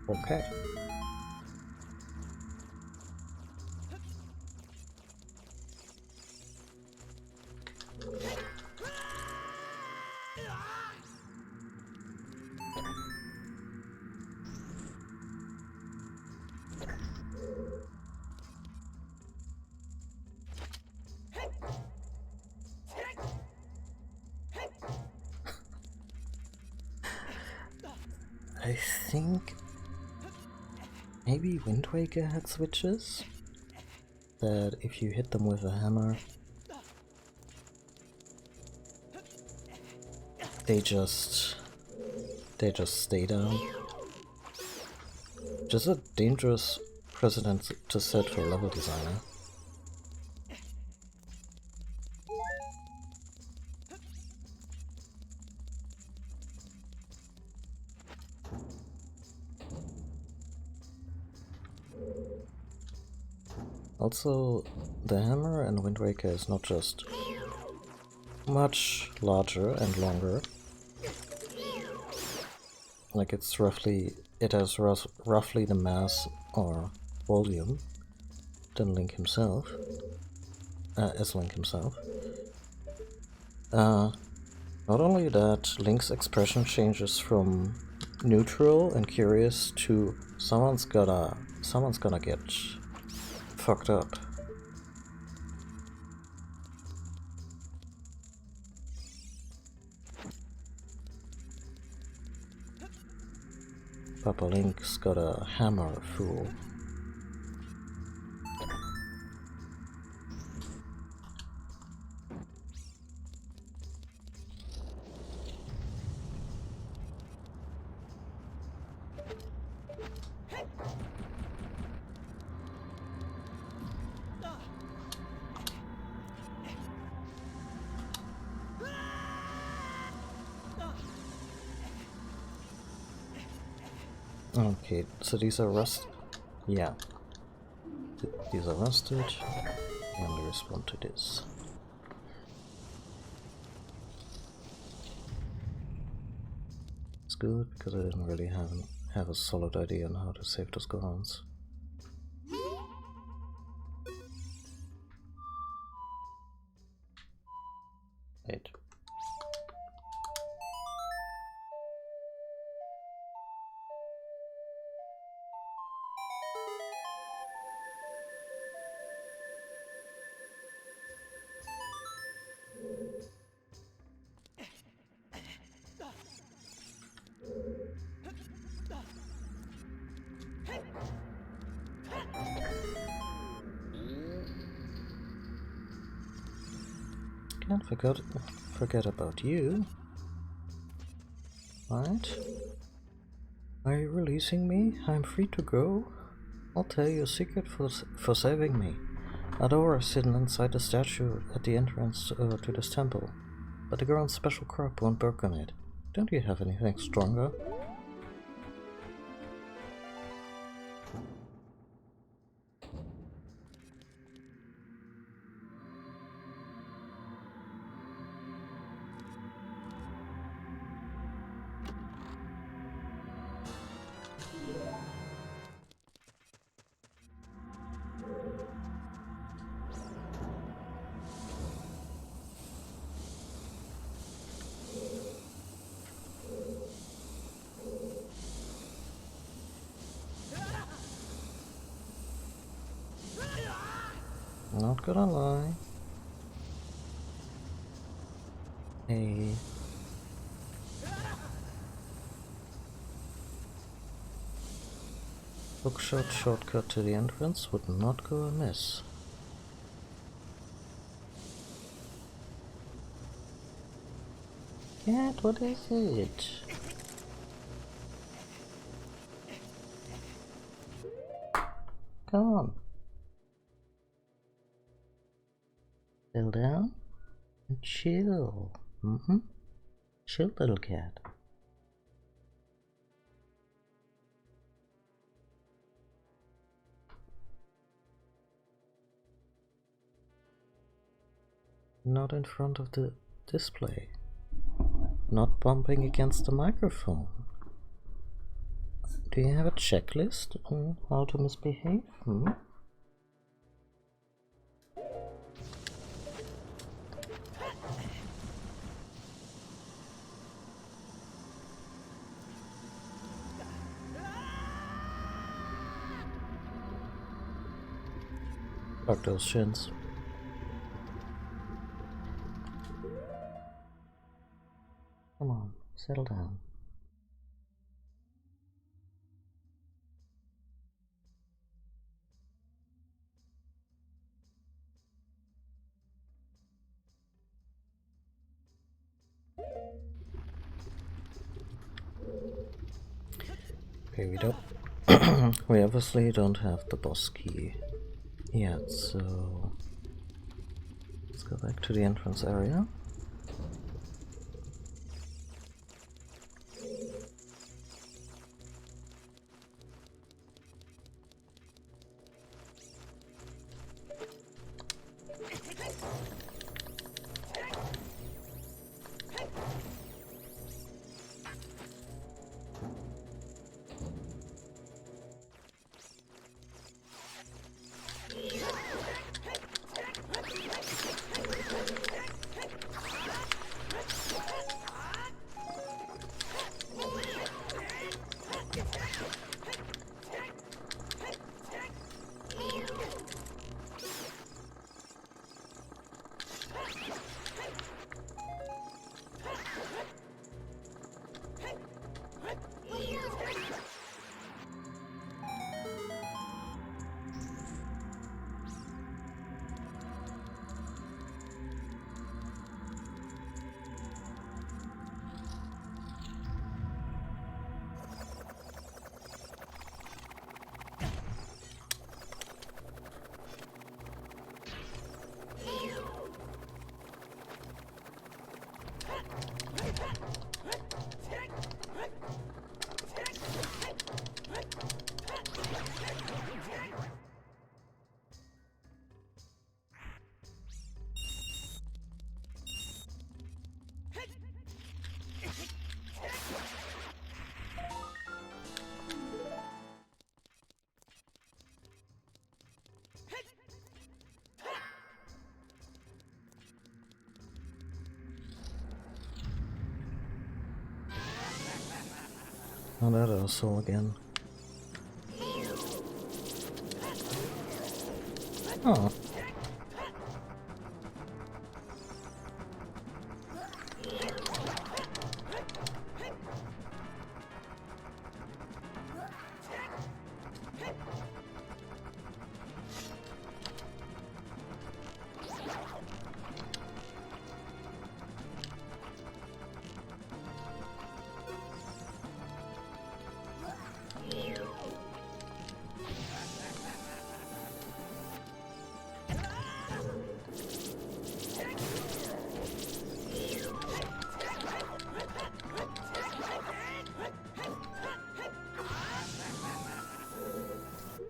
Okay. I think maybe Wind Waker had switches that if you hit them with a hammer, they just stay down. Which is a dangerous precedent to set for a level designer. Also, the hammer in Wind Waker is not just much larger and longer. Like it has roughly the mass or volume than Link himself, as Link himself. Not only that, Link's expression changes from neutral and curious to someone's gonna get fucked up. Papa Link's got a hammer, fool. Okay, so these are rust. Yeah. These are rusted. And respond to this. It's good because I didn't really have a solid idea on how to save those Gorons. Wait. Can't forget about you. Right? Are you releasing me? I'm free to go? I'll tell you a secret for saving me. A door is hidden inside the statue at the entrance to this temple, but the Goron's special crop won't work on it. Don't you have anything stronger? Not gonna lie. A hookshot shortcut to the entrance would not go amiss. Cat, what is it? Come on. Settle down and chill. Chill, little cat. Not in front of the display. Not bumping against the microphone. Do you have a checklist on how to misbehave? Fuck those shins. Come on, settle down. Okay, we don't. We obviously don't have the boss key yet, so let's go back to the entrance area. Oh, that asshole again. Oh.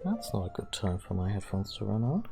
That's not a good time for my headphones to run out.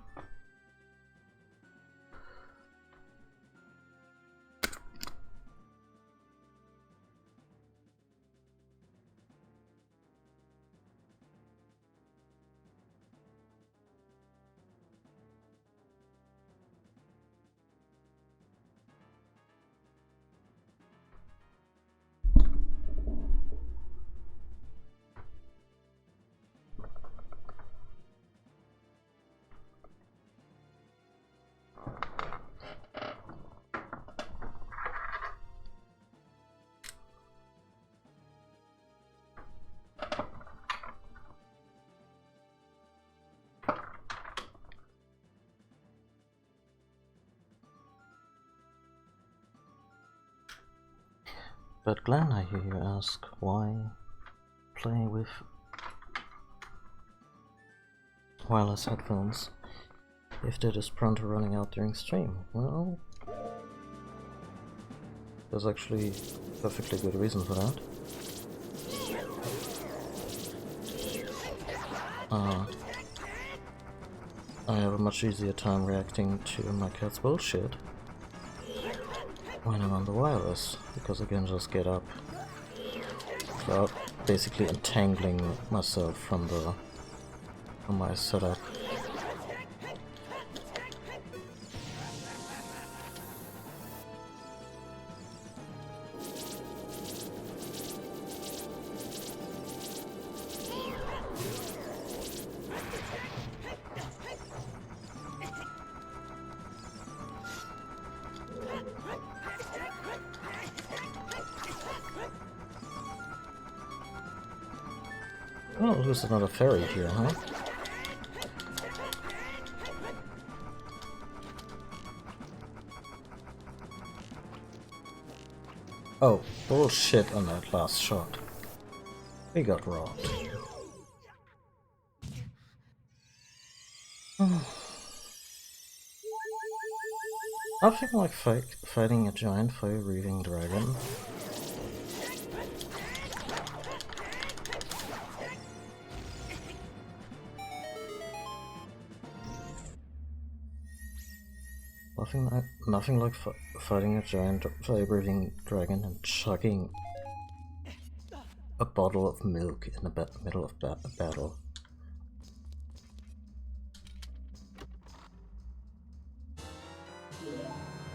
But Glenn, I hear you ask, why play with wireless headphones if they're just prone to running out during stream? Well, there's actually a perfectly good reason for that. I have a much easier time reacting to my cat's bullshit when I'm on the wireless, because I can just get up without basically entangling myself from my setup. Oh, there's another ferry here, huh? Oh, bullshit on that last shot. We got robbed. Nothing like fighting a giant fire-breathing dragon. Nothing like fighting a giant fire-breathing dragon and chugging a bottle of milk in the middle of a battle.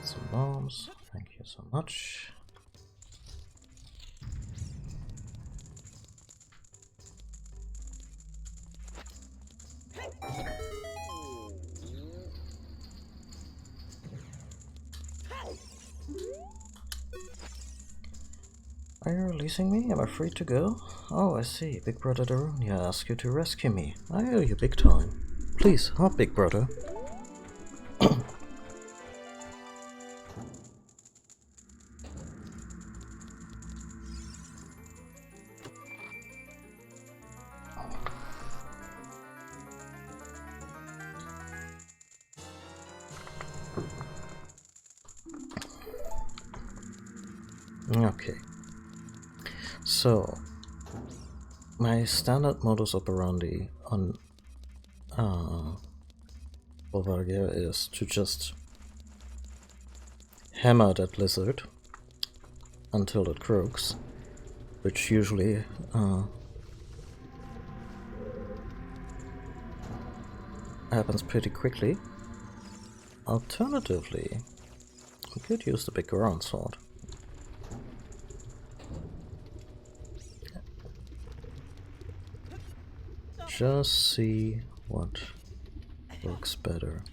Some bombs, thank you so much. Are you releasing me? Am I free to go? Oh, I see. Big Brother Darunia asked you to rescue me. I owe you big time. Please, hop, Big Brother. Okay. So, my standard modus operandi on Bulgaria is to just hammer that lizard until it croaks, which usually happens pretty quickly. Alternatively, we could use the big Goron sword. just see what works better.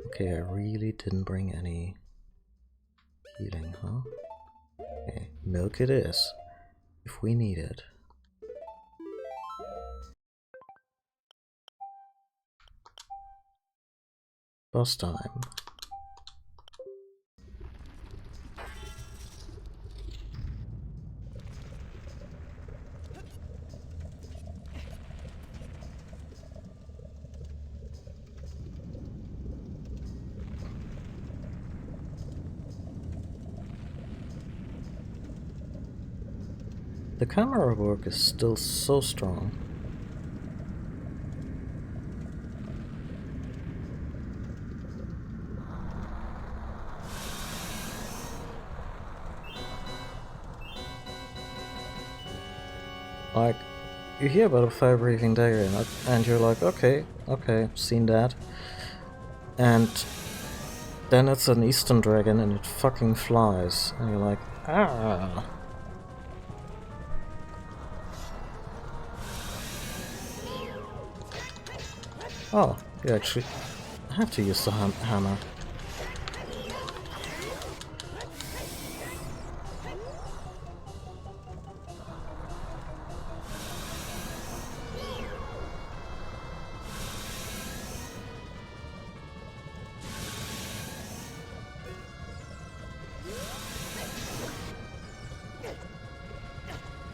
Okay, I really didn't bring any healing, huh? Okay, milk it is, if we need it. Boss time. The camera work is still so strong. Like, you hear about a fire-breathing dagger and you're like, okay, seen that. And then it's an Eastern dragon and it fucking flies. And you're like, ah. Oh, you actually have to use the hammer.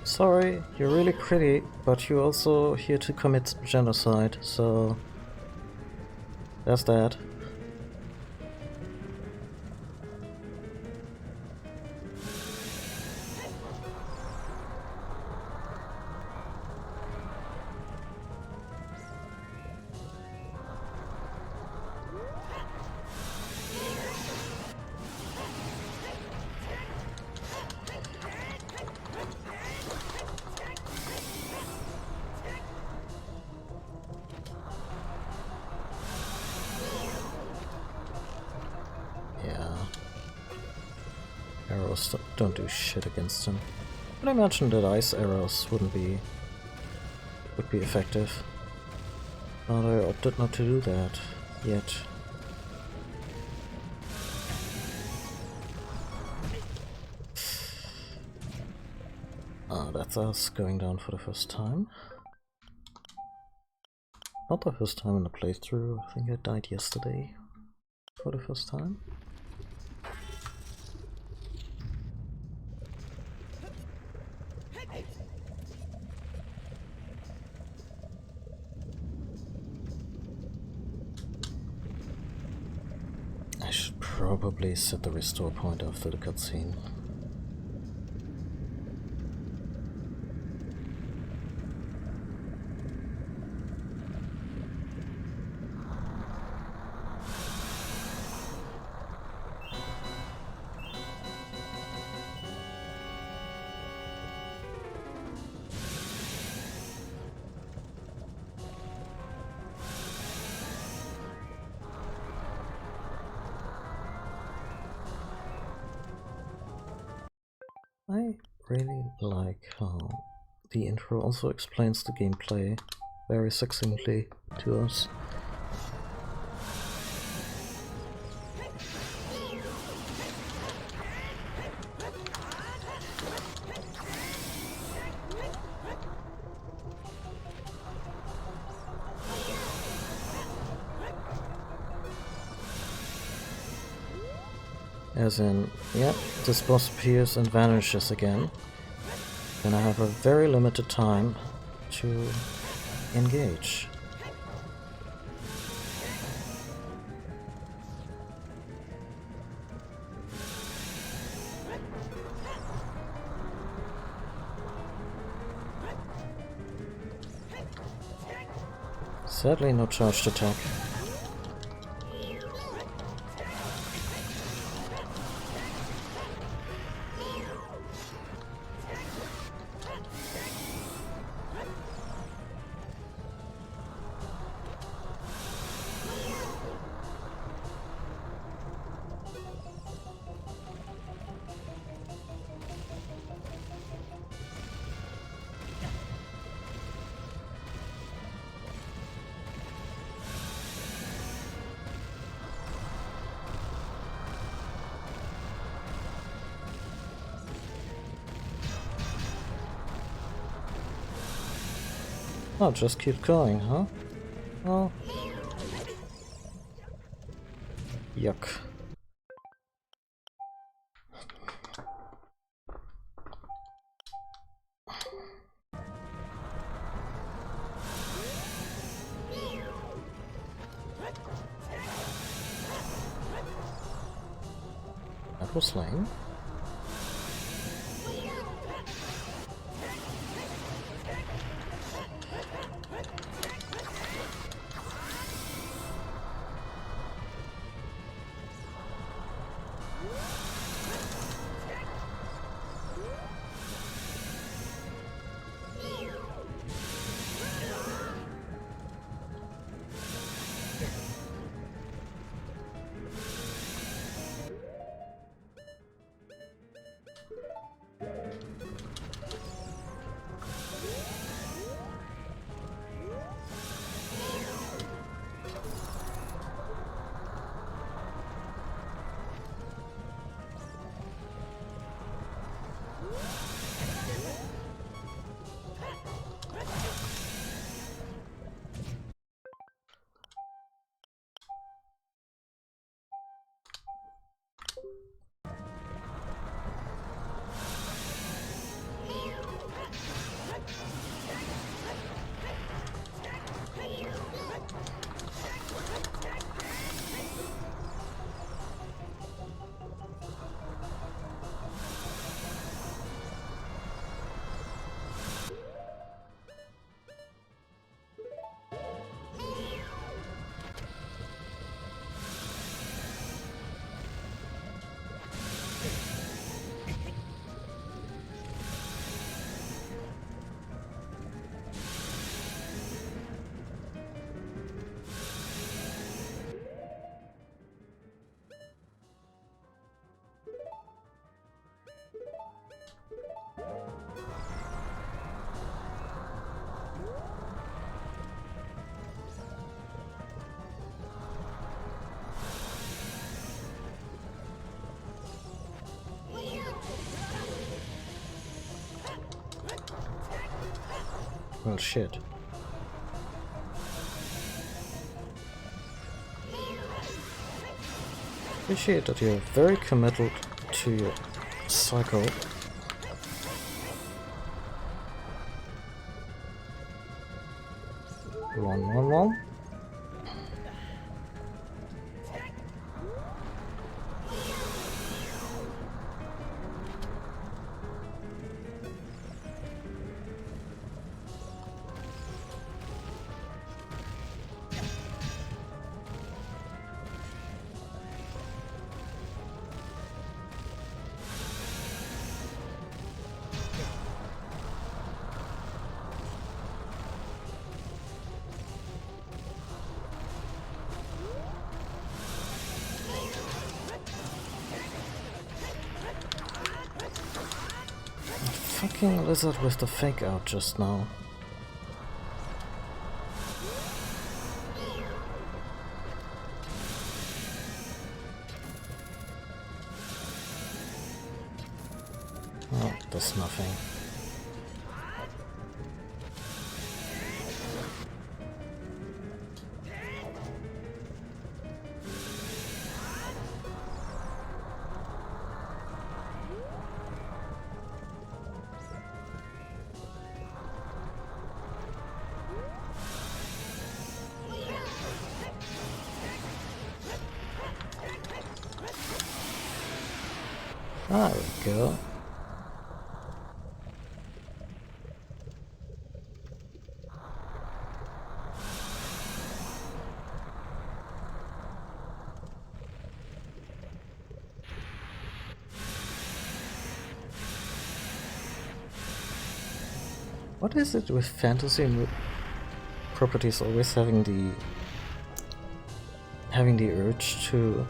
Sorry, you're really pretty, but you're also here to commit genocide, so that's that. Arrows don't do shit against him. But I imagine that ice arrows would be effective. But I opted not to do that yet. Ah, that's us going down for the first time. Not the first time in the playthrough. I think I died yesterday for the first time. I should probably set the restore point after the cutscene. I really like how the intro also explains the gameplay very succinctly to us. As in, yep, this boss appears and vanishes again. Then I have a very limited time to engage. Sadly, no charged attack. Oh, just keep going, huh? Oh. Yuck. That was lame. Well, shit. Appreciate that you're very committed to your cycle. Run. Fucking lizard with the fake out just now. Oh, does nothing. There we go. What is it with fantasy properties always having the urge to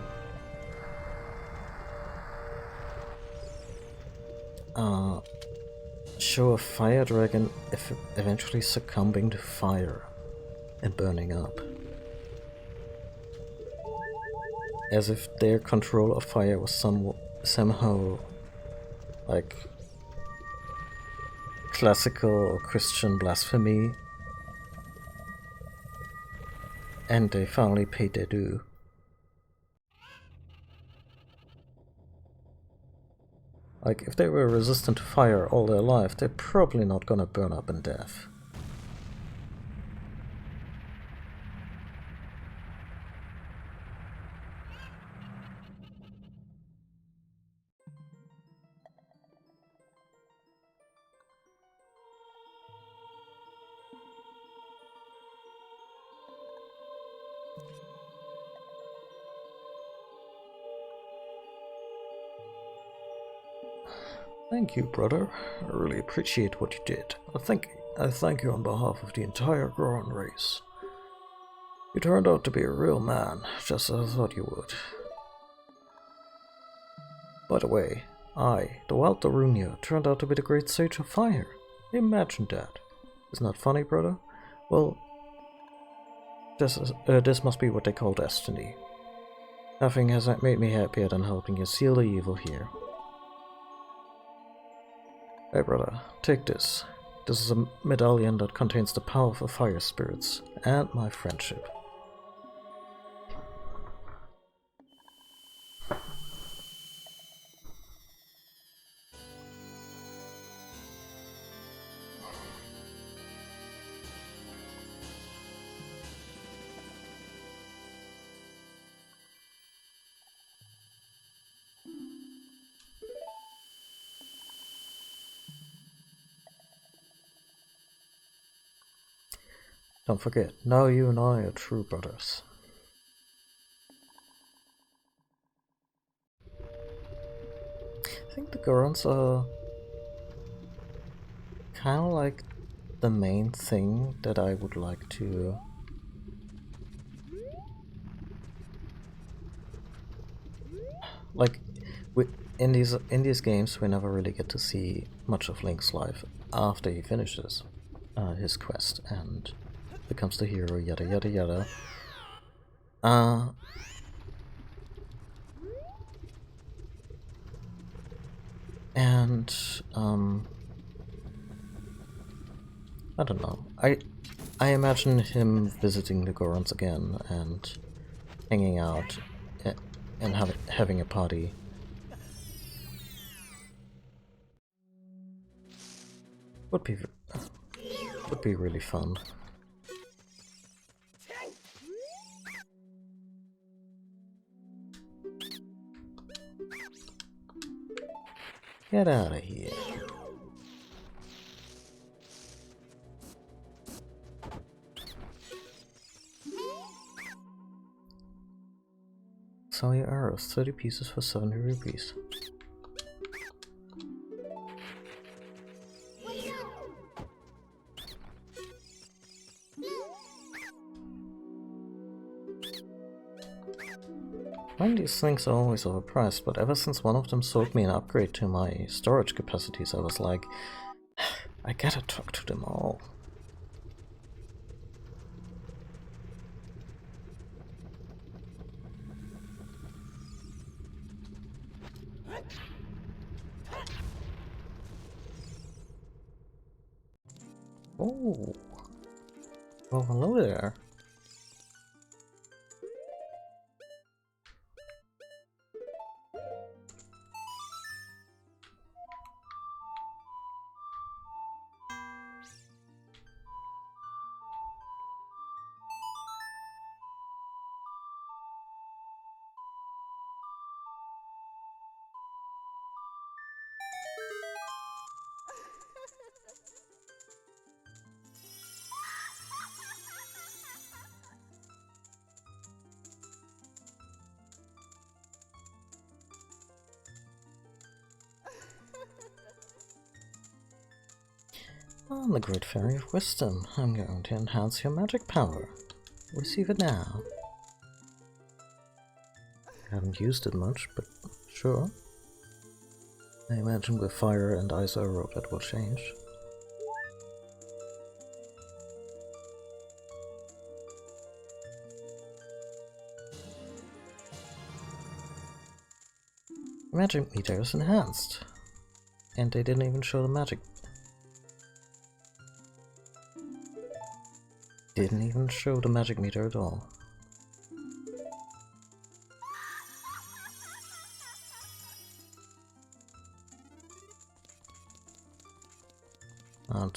show a fire dragon eventually succumbing to fire and burning up, as if their control of fire was somehow like classical or Christian blasphemy And they finally paid their due. Like, if they were resistant to fire all their life, they're probably not gonna burn up in death. Thank you, brother. I really appreciate what you did. I thank you on behalf of the entire Goron race. You turned out to be a real man, just as I thought you would. By the way, the Wild Darunia, turned out to be the Great Sage of Fire. Imagine that. Isn't that funny, brother? Well, this must be what they call destiny. Nothing has made me happier than helping you seal the evil here. Hey brother, take this. This is a medallion that contains the power of the fire spirits and my friendship. Don't forget, now you and I are true brothers. I think the Gorons are kind of like the main thing that I would like to like. In these games, we never really get to see much of Link's life after he finishes his quest and becomes the hero, yada yada yada. And I don't know. I imagine him visiting the Gorons again and hanging out and having a party. Would be really fun. Get out of here. Sell your arrows, 30 pieces for 70 rupees. Mind, these things are always overpriced, but ever since one of them sold me an upgrade to my storage capacities, I was like, I gotta talk to them all. Oh, well, hello there. I'm the Great Fairy of Wisdom. I'm going to enhance your magic power. Receive it now. I haven't used it much, but sure. I imagine with fire and ice arrow that will change. Magic meter is enhanced. And they didn't even show the magic. Didn't even show the magic meter at all.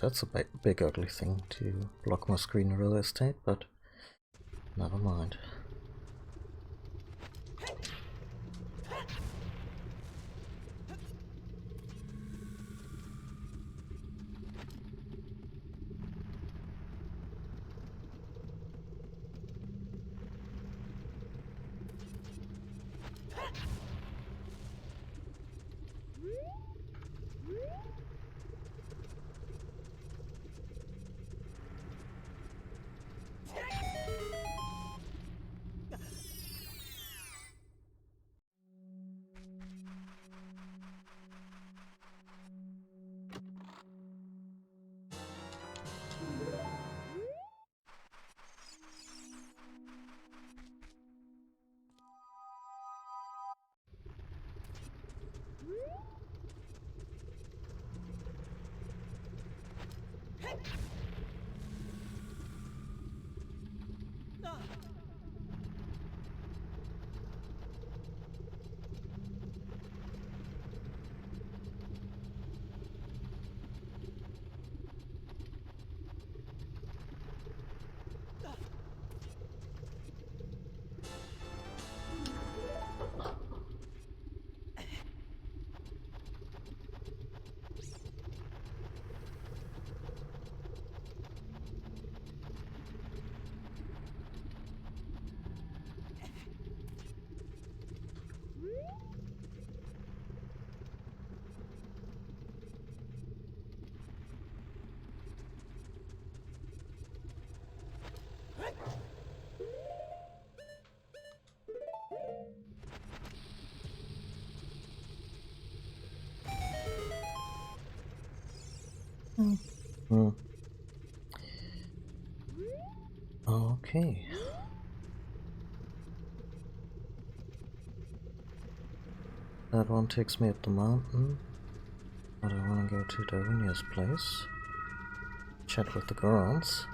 that's a big ugly thing to block my screen real estate, but never mind. Hmm. Okay. That one takes me up the mountain, but I want to go to Darinia's place, chat with the Gorons.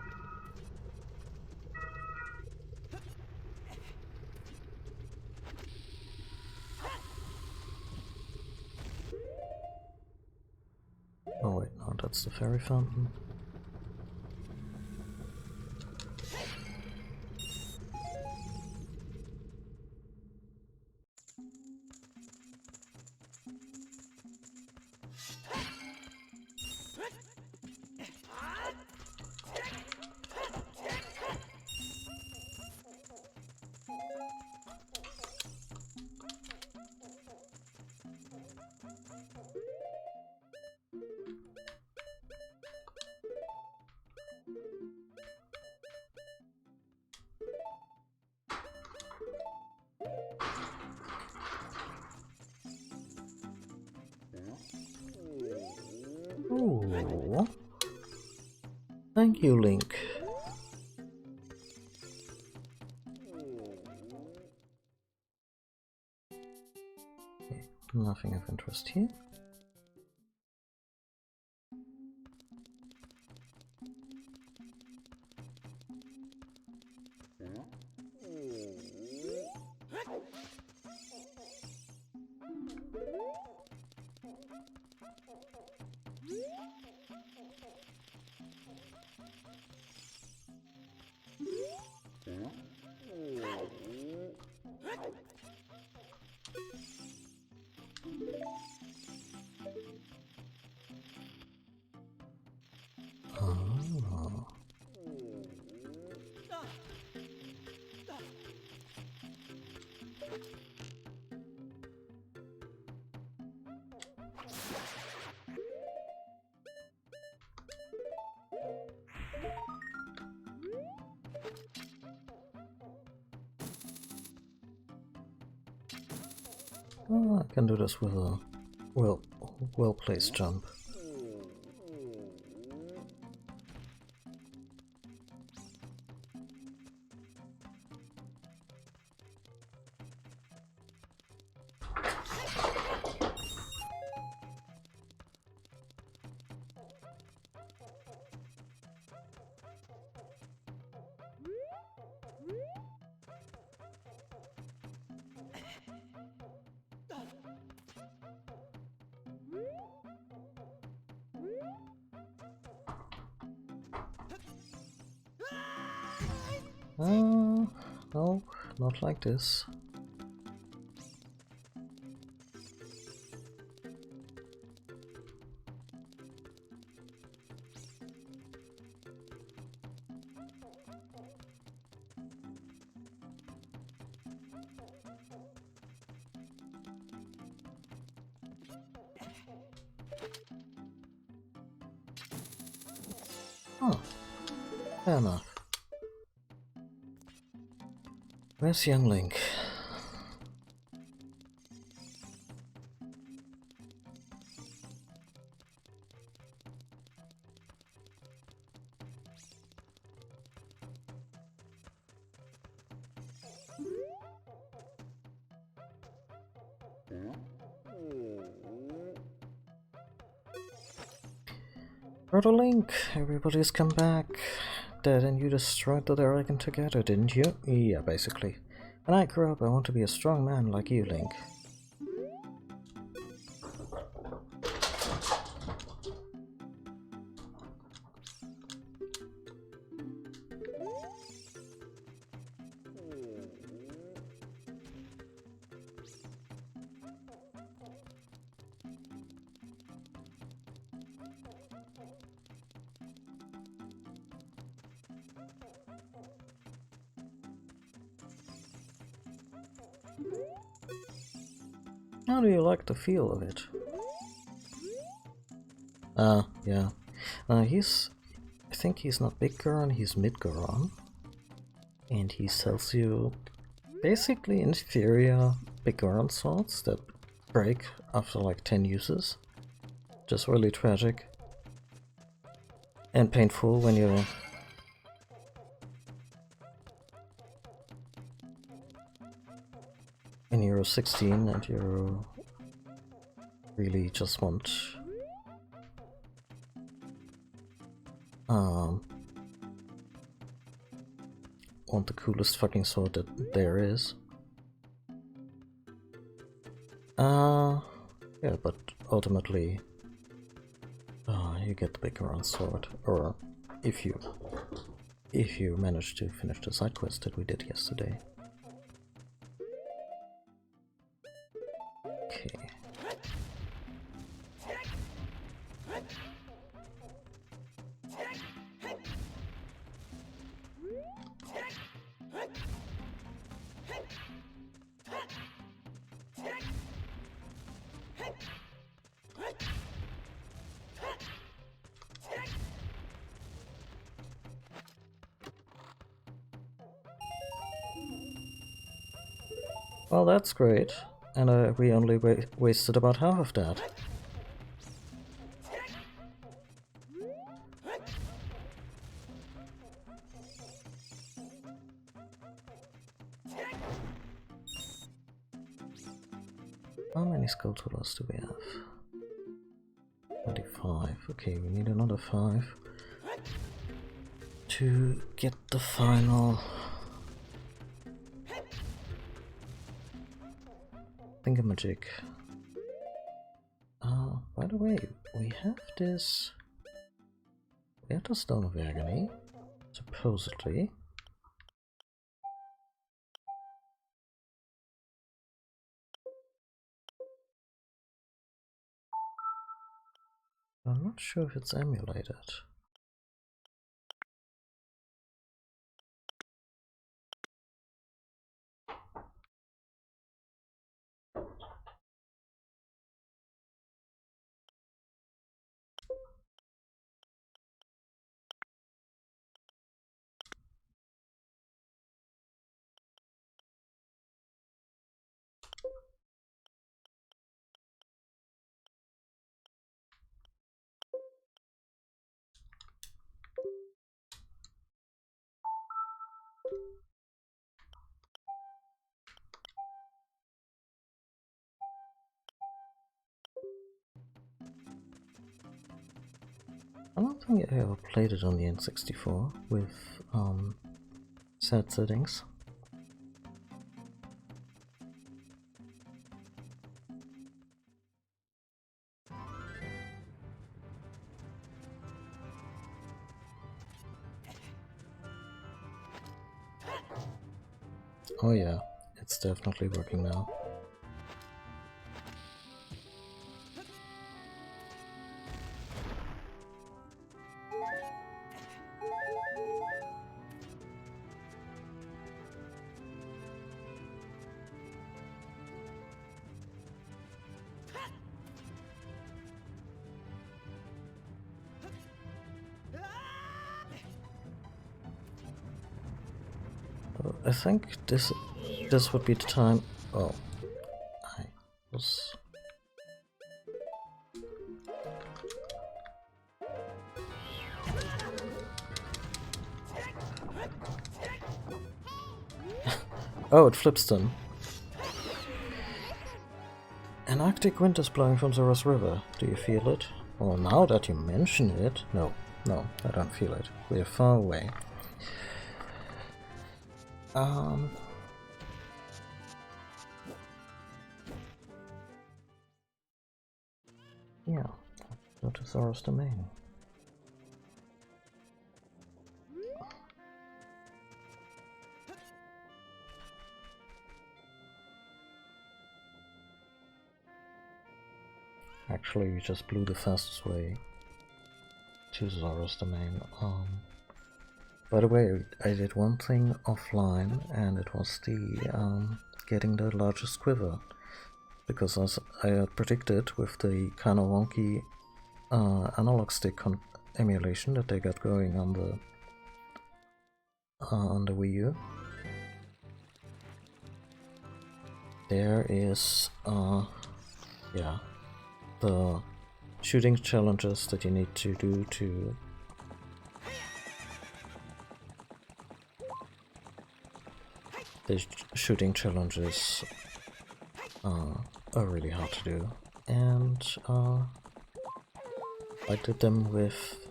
Oh wait, no, that's the fairy fountain. Ooh. Thank you, Link. Okay, nothing of interest here. Oh. Oh, I can do this with a well-placed jump. No, not like this. Oh, fair enough. Where's young Link? Brother Link, everybody's come back. Dad and you destroyed the dragon together, didn't you? Yeah, basically. When I grow up, I want to be a strong man like you, Link. How do you like the feel of it? Yeah. I think he's not big Goron, he's mid Goron. And he sells you basically inferior big Goron swords that break after like 10 uses. Just really tragic. And painful when you're when you're 16 and you really just want the coolest fucking sword that there is. Yeah, but ultimately you get the big Goron sword, or if you manage to finish the side quest that we did yesterday. Okay. Well, that's great, and we only wasted about half of that. How many Skulltulas do we have? 25. Okay, we need another 5 to get the final thingamajig. By the way, we have this. We have the Stone of Agony, supposedly. I'm not sure if it's emulated. I don't think I ever played it on the N64 with sad settings. Oh yeah, it's definitely working now. I think this would be the time. Oh, I was. Oh, it flips them. An Arctic wind is blowing from the Ross River. Do you feel it? Well, now that you mention it, no, I don't feel it. We're far away. Yeah, go to Thoros domain. Actually, we just blew the fastest way to Thoros domain. By the way, I did one thing offline, and it was the getting the largest quiver, because as I had predicted with the kind of wonky analog stick emulation that they got going on the Wii U, there is yeah, the shooting challenges that you need to do to the shooting challenges are really hard to do, and I did them with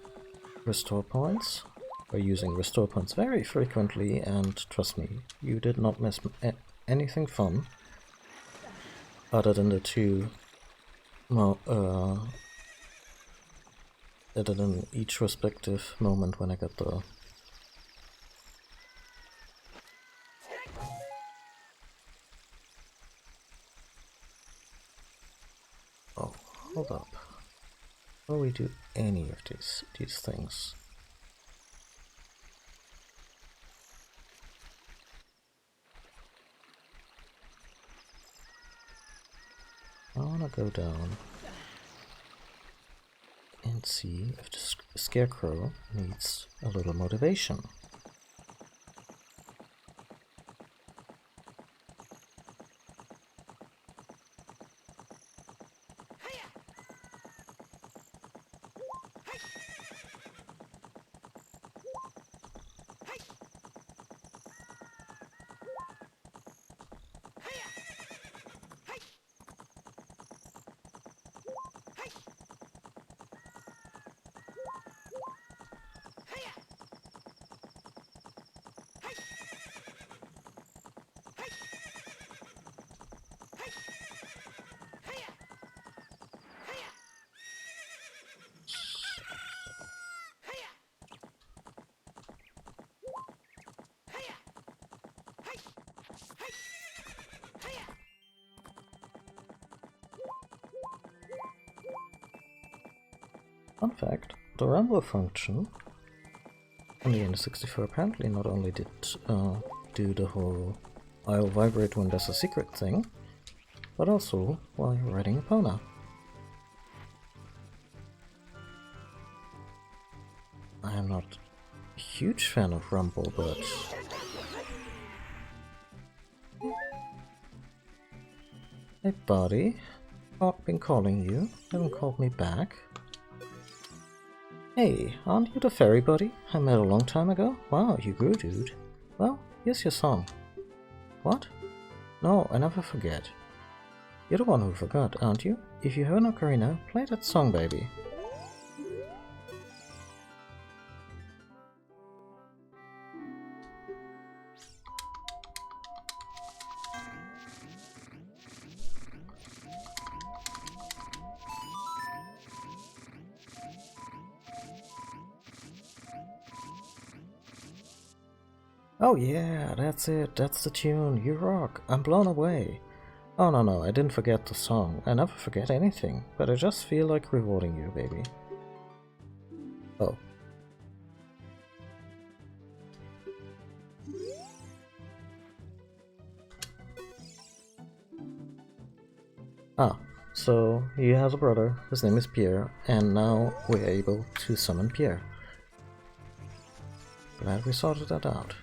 restore points, or using restore points very frequently, and trust me, you did not miss anything fun other than the two other than each respective moment when I got the oh, hold up. Before we do any of these things, I wanna go down and see if the scarecrow needs a little motivation. Fun fact, the rumble function on the N64 apparently not only did do the whole I'll vibrate when there's a secret thing, but also while you're riding Epona. I am not a huge fan of rumble, but hey buddy, I've been calling you, haven't called me back. Hey, aren't you the fairy buddy I met a long time ago? Wow, you grew, dude. Well, here's your song. What? No, I never forget. You're the one who forgot, aren't you? If you have an ocarina, play that song, baby. Oh yeah, that's it, that's the tune, you rock, I'm blown away. Oh no, I didn't forget the song, I never forget anything, but I just feel like rewarding you, baby. Oh. Ah, so he has a brother, his name is Pierre, and now we're able to summon Pierre. Glad we sorted that out.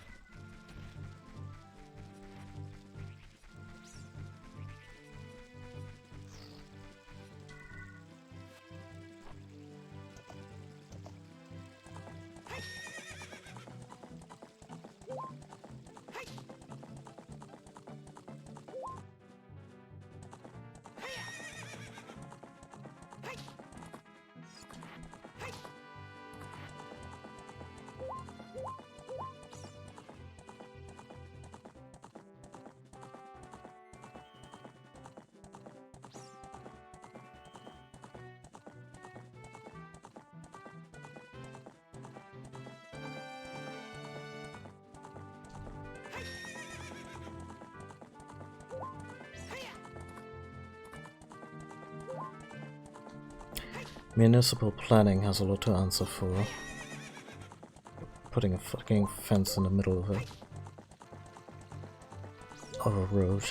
Municipal planning has a lot to answer for. Putting a fucking fence in the middle of it. Of a road.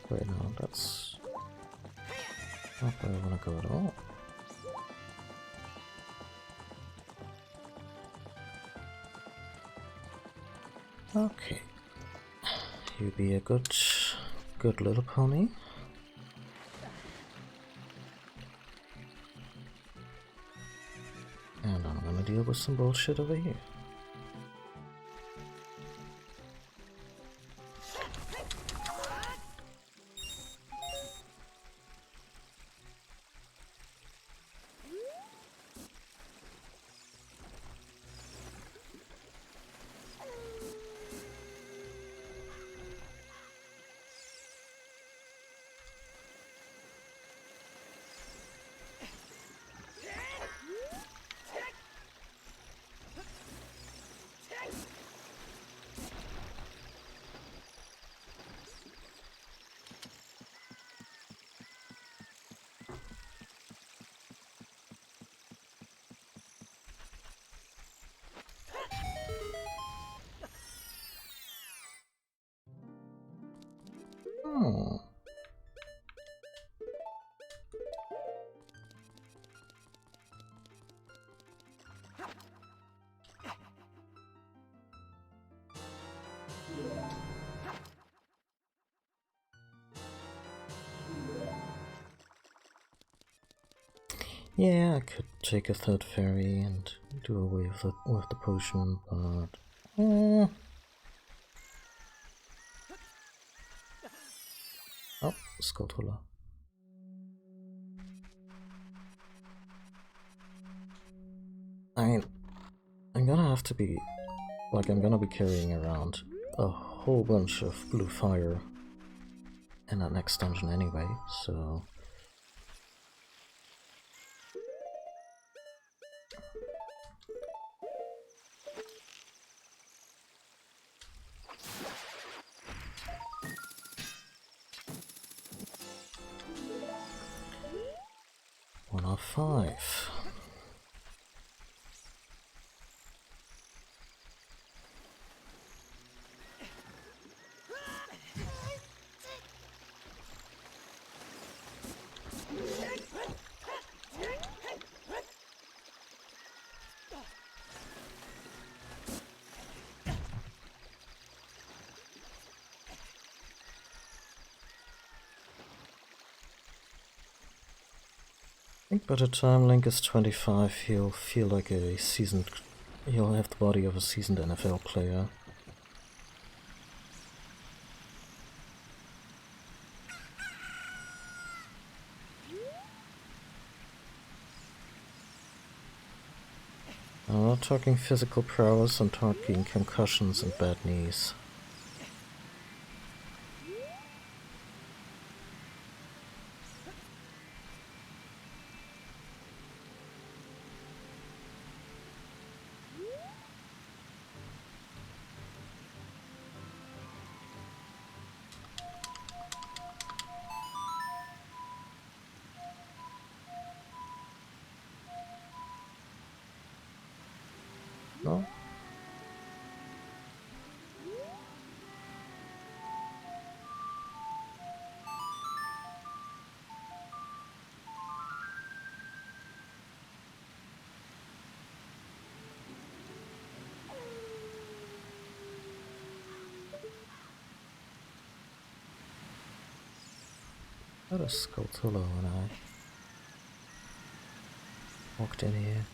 Wait, no, that's not where I want to go at all. Okay. You be a good little pony. And I'm gonna deal with some bullshit over here. Hmm. Yeah, I could take a third fairy and do away with the potion, but... Oh, Skulltula. I mean, I'm gonna have to be... Like, I'm gonna be carrying around a whole bunch of blue fire in that next dungeon anyway, so... One of 5. I think by the time Link is 25, he'll feel like a seasoned... He'll have the body of a seasoned NFL player. I'm not talking physical prowess, I'm talking concussions and bad knees. No? That is Skulltula when I walked in here.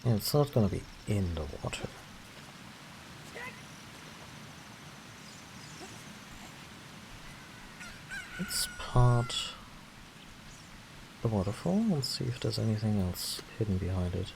Yeah, it's not gonna be in the water. Let's part the waterfall and see if there's anything else hidden behind it.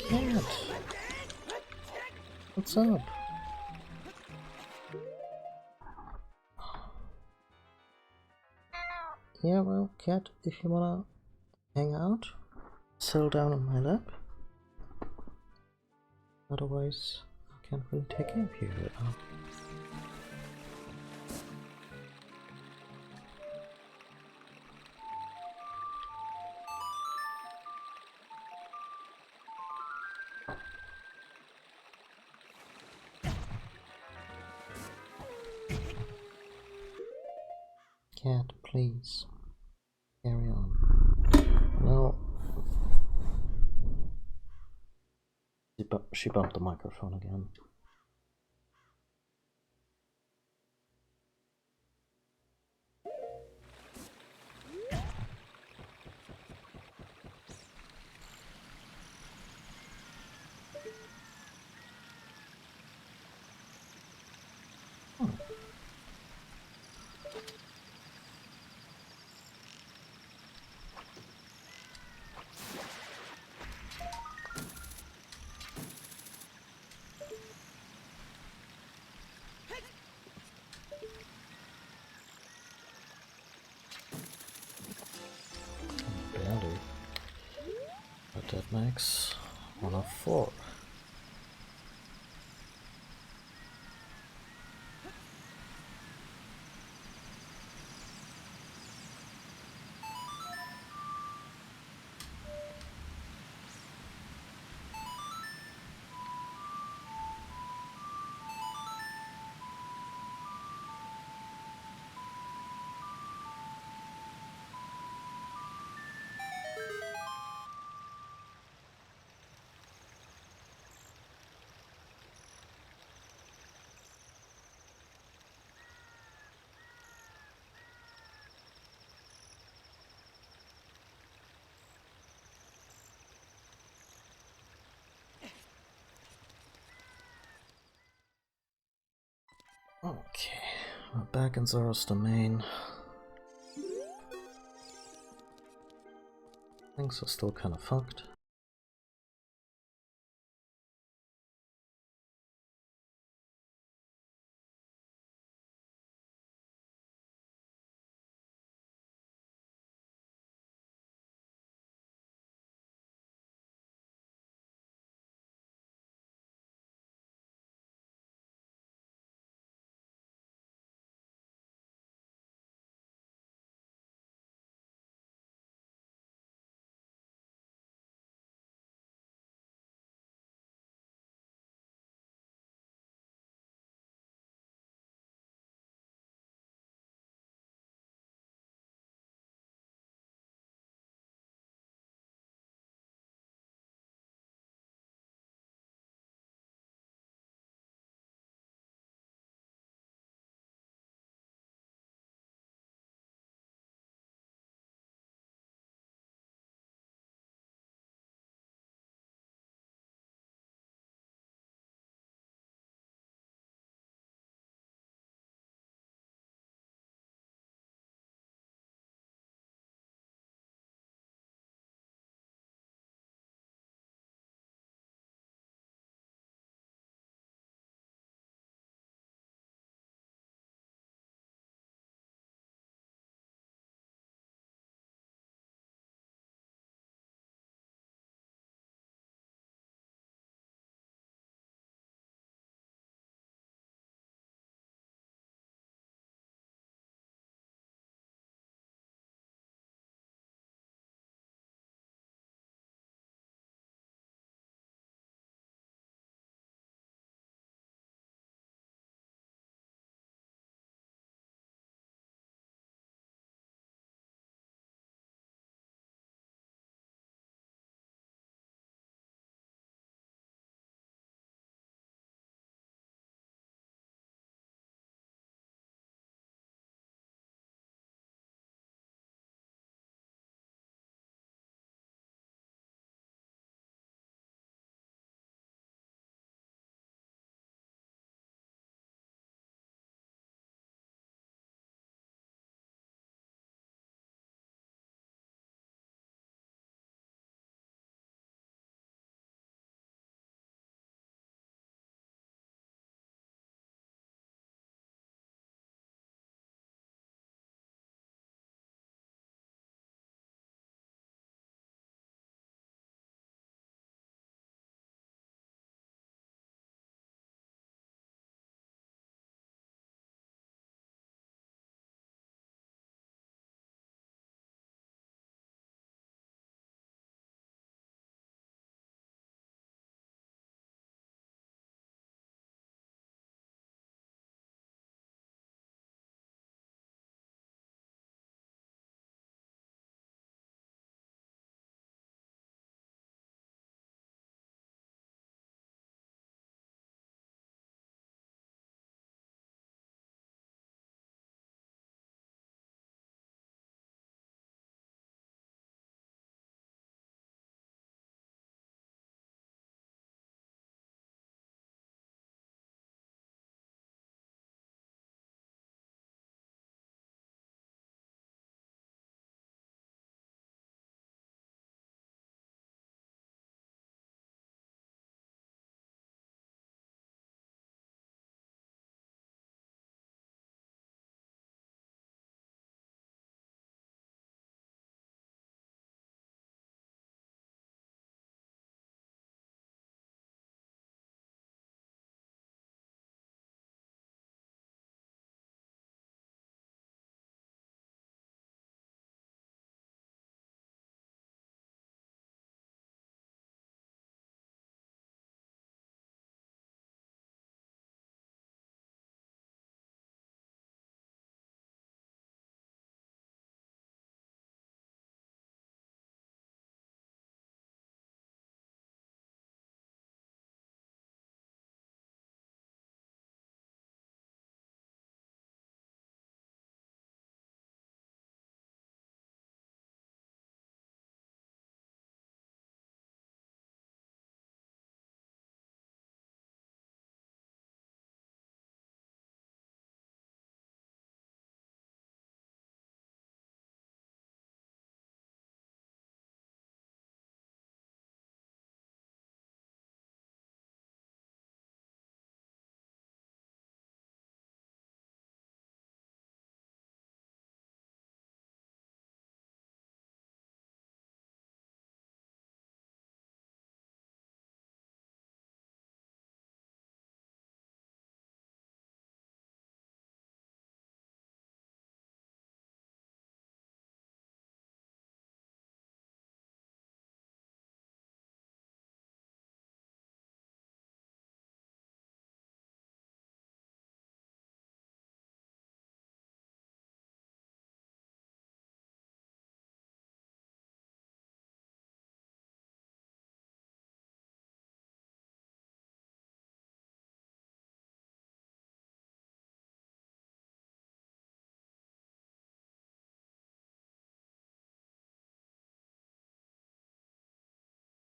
Cat! What's up? Yeah, well, cat, if you wanna hang out, settle down on my lap. Otherwise, I can't really take care of you right now. Cat, please. Carry on. No. She bumped the microphone again. Oh. Barely. But that makes 1 of 4. Okay, we're back in Zora's domain. Things are still kind of fucked.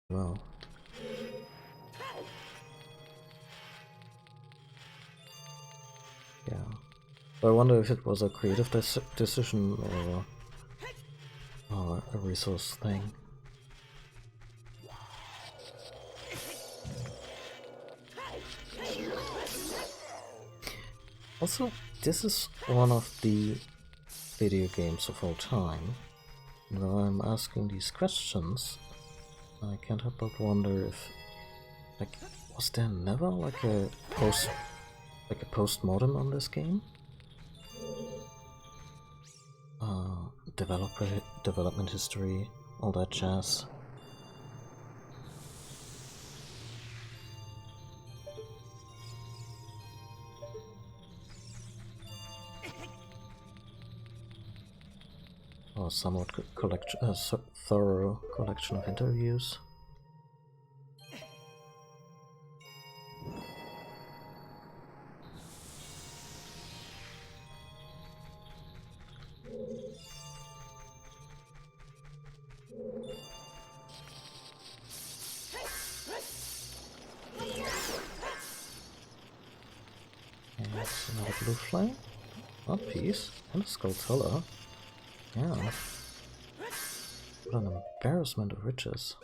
well. Yeah. But I wonder if it was a creative decision or a resource thing. Also, this is one of the video games of all time. While I'm asking these questions, I can't help but wonder if, like, was there never like a postmortem on this game? Development history, all that jazz. Or somewhat thorough collection of interviews. Yes, another blue flame, one piece, and a skulltula. Yeah. What an embarrassment of riches.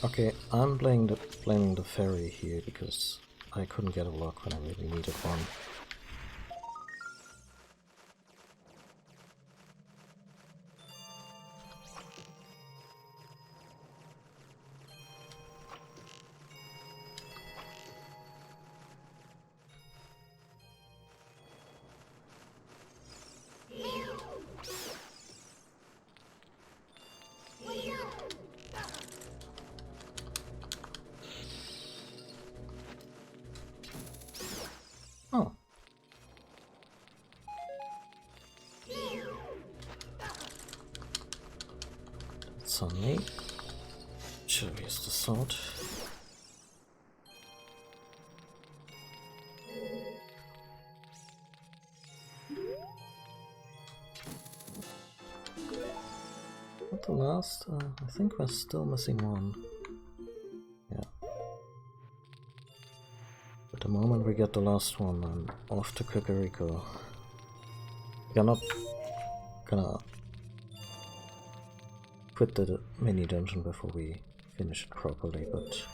Okay, I'm blaming the fairy here because I couldn't get a lock when I really needed one. Oh. That's on me. Should have used the sword. Until now, last? I think we're still missing one. Yeah. But the moment we get the last one, I'm off to Kakariko. We're not gonna quit the mini dungeon before we finish it properly, but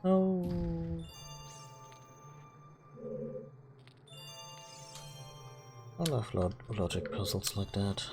oh, I love logic puzzles like that.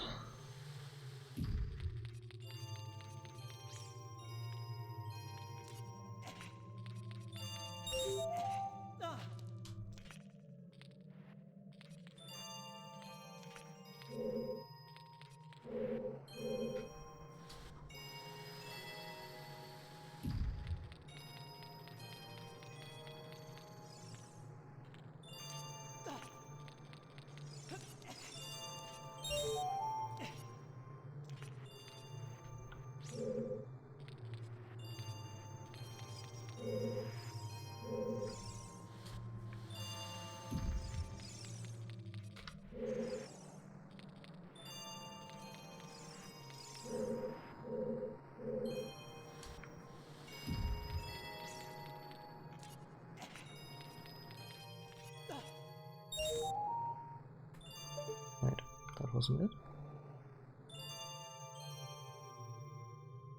Wait, that wasn't it?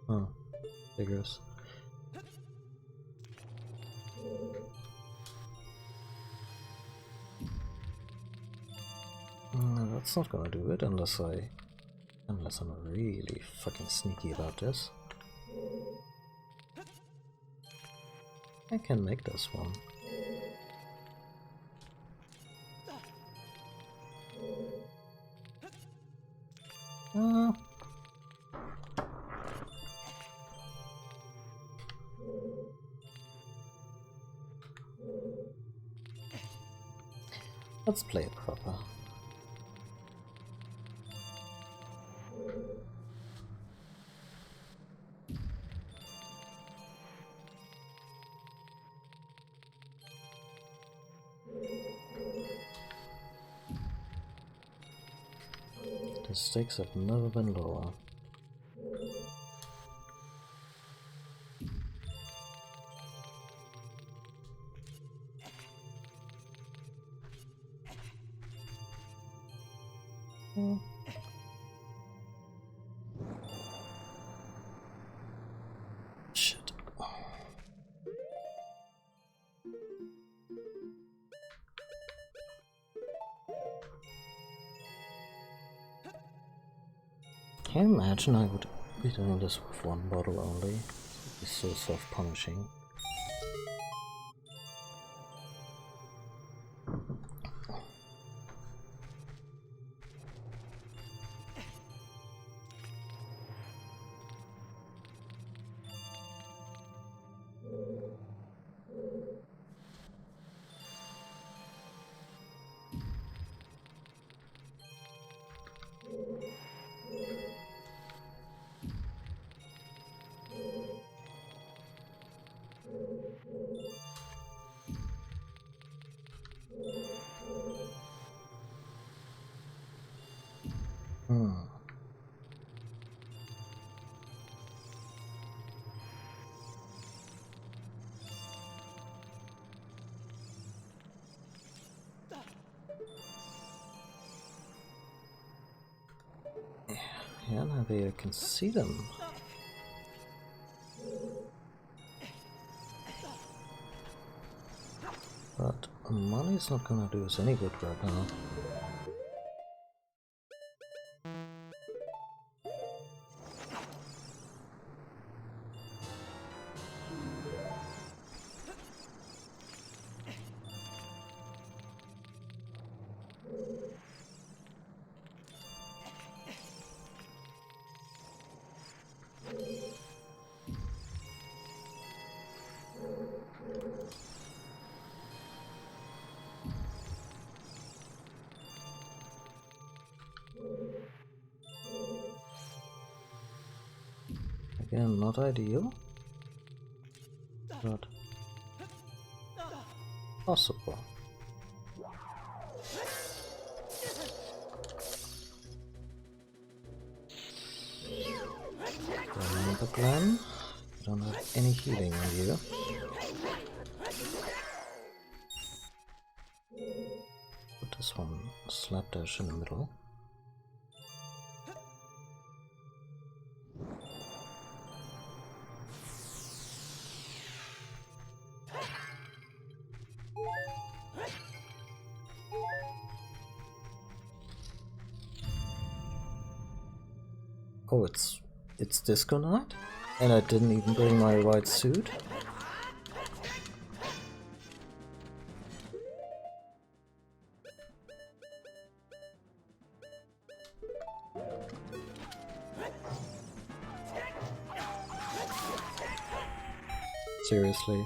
Oh, figures. That's not gonna do it unless I'm really fucking sneaky about this. I can make this one. Let's play it proper. The stakes have never been lower. Shit. Can you imagine I would be doing this with one bottle only? It'd be so self-punishing. Yeah, now there you can see them. But money's not gonna do us any good right now. Again, not ideal, but Possible. Remember, Glenn? You don't have any healing on you. Put this one slapdash in the middle. Oh, it's Disco Night? And I didn't even bring my white suit? Seriously?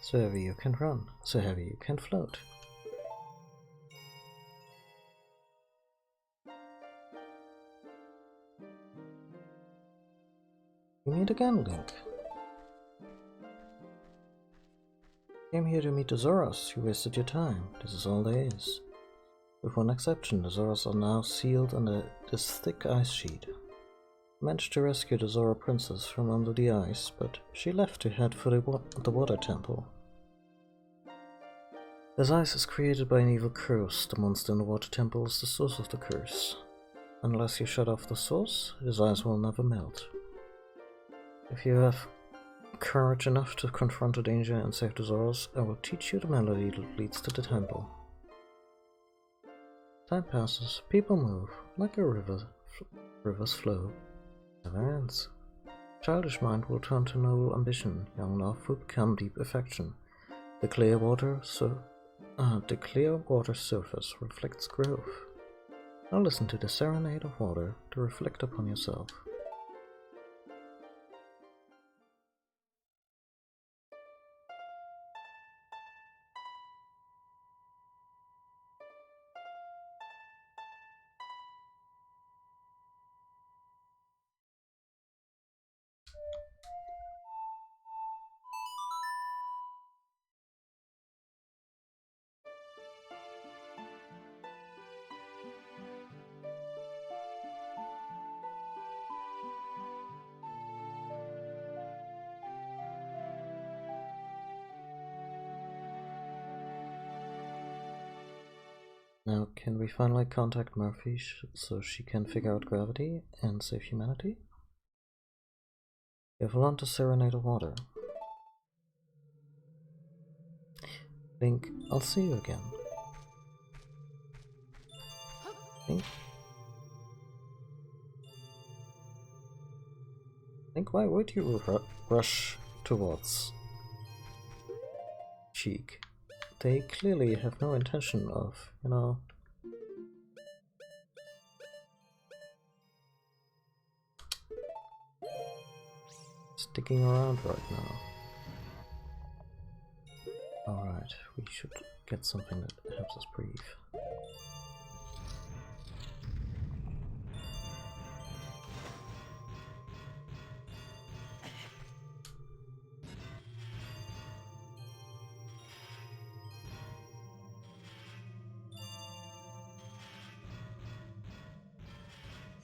So heavy you can run, so heavy you can float. We meet again, Link. Came here to meet the Zoras. You wasted your time. This is all there is. With one exception, the Zoras are now sealed under this thick ice sheet. I managed to rescue the Zora princess from under the ice, but she left to head for the water temple. This ice is created by an evil curse. The monster in the water temple is the source of the curse. Unless you shut off the source, his ice will never melt. If you have courage enough to confront the danger and save the Zoras, I will teach you the melody that leads to the temple. Time passes, people move, like a river's flow. Never ends. Childish mind will turn to noble ambition, young love will become deep affection. The clear water surface reflects growth. Now listen to the serenade of water to reflect upon yourself. Now, can we finally contact Murphy so she can figure out gravity and save humanity? You have learned to serenade of water. Link, I'll see you again. Link, why would you rush towards Cheek? They clearly have no intention of, sticking around right now. Alright, we should get something that helps us breathe.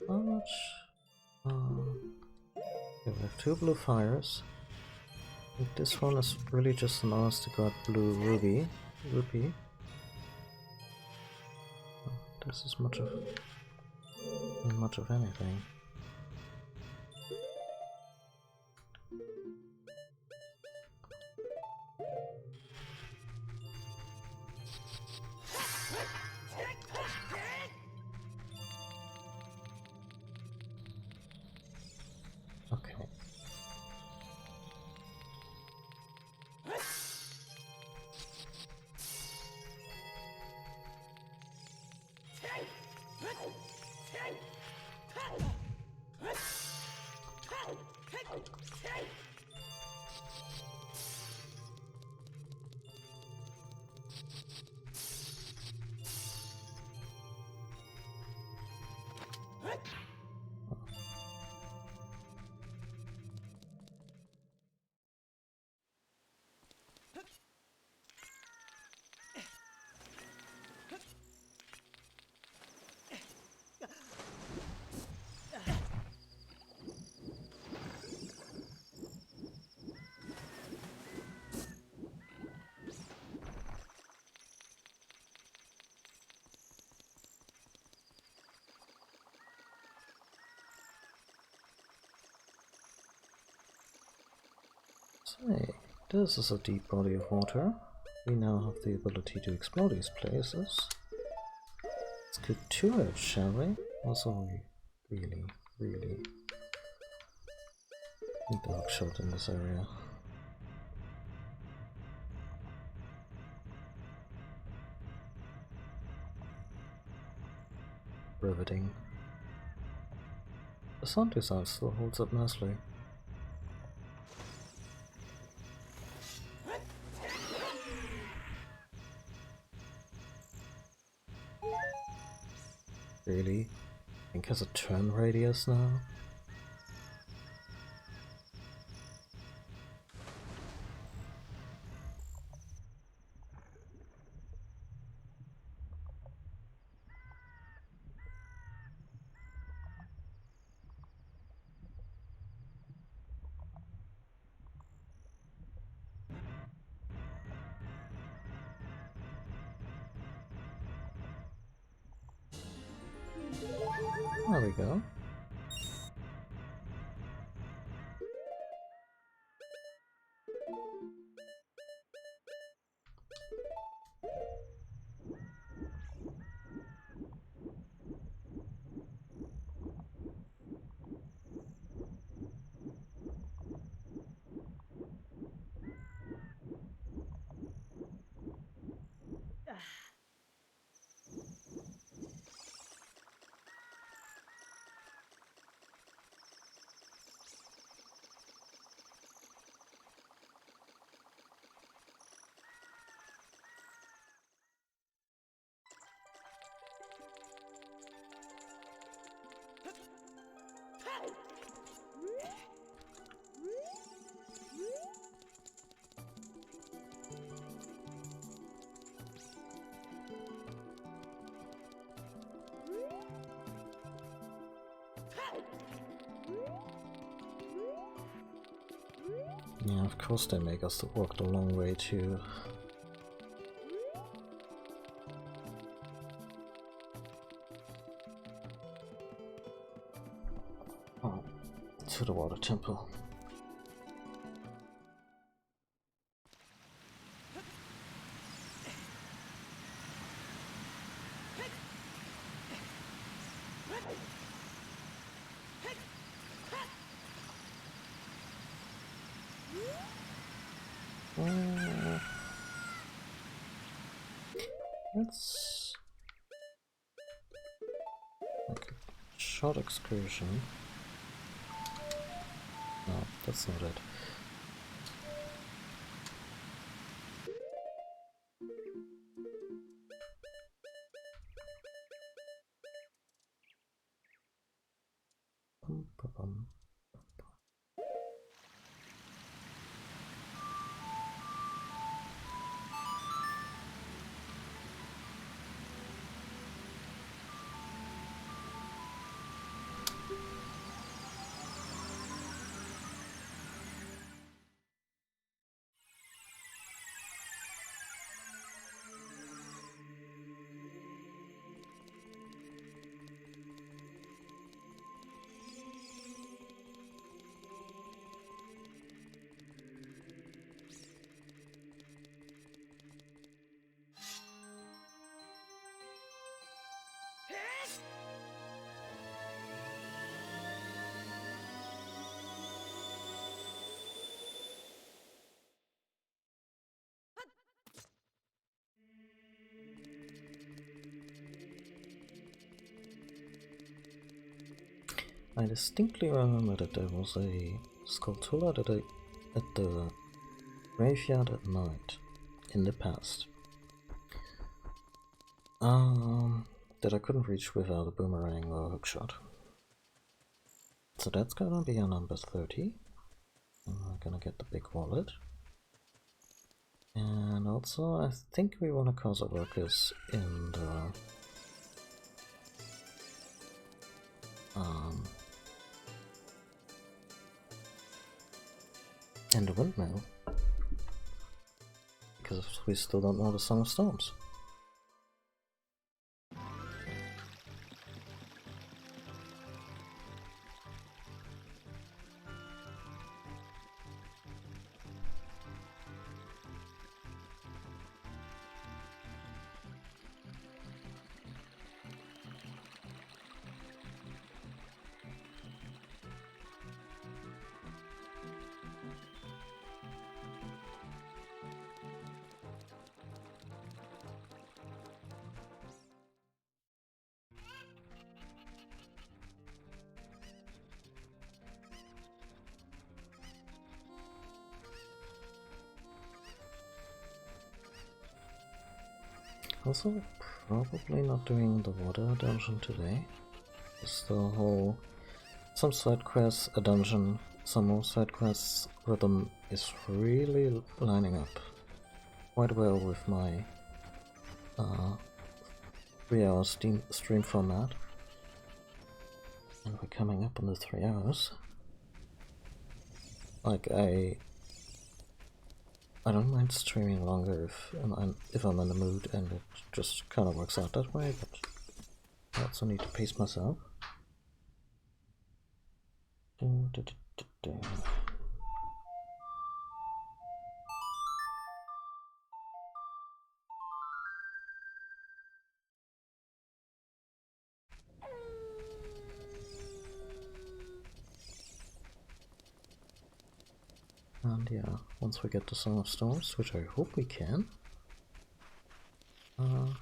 How much? Okay, we have 2 blue fires. I think this one is really just an honest to god blue rupee. This is much of anything. Okay. Say, this is a deep body of water. We now have the ability to explore these places. Let's get to it, shall we? Also, we really need the hookshot in this area. Riveting. The sound design still holds up nicely. Really? Think has a turn radius now? There we go. Yeah, of course they make us walk the long way too. Oh, to the water temple. Let's like a short excursion. No, that's not it. I distinctly remember that there was a Skulltula at the graveyard at night in the past. That I couldn't reach without a boomerang or a hookshot. So that's gonna be our number 30. And we're gonna get the big wallet. And also, I think we want to cause a ruckus in the windmill, because we still don't know the Song of Storms. Also, probably not doing the water dungeon today. Just the whole... Some side quests, a dungeon, some more side quests rhythm is really lining up quite well with my 3-hour stream format. And we're coming up on the 3 hours. Like, I don't mind streaming longer if I'm in the mood, and it just kind of works out that way, but I also need to pace myself. And yeah, once we get to Song of Storms, which I hope we can, I'm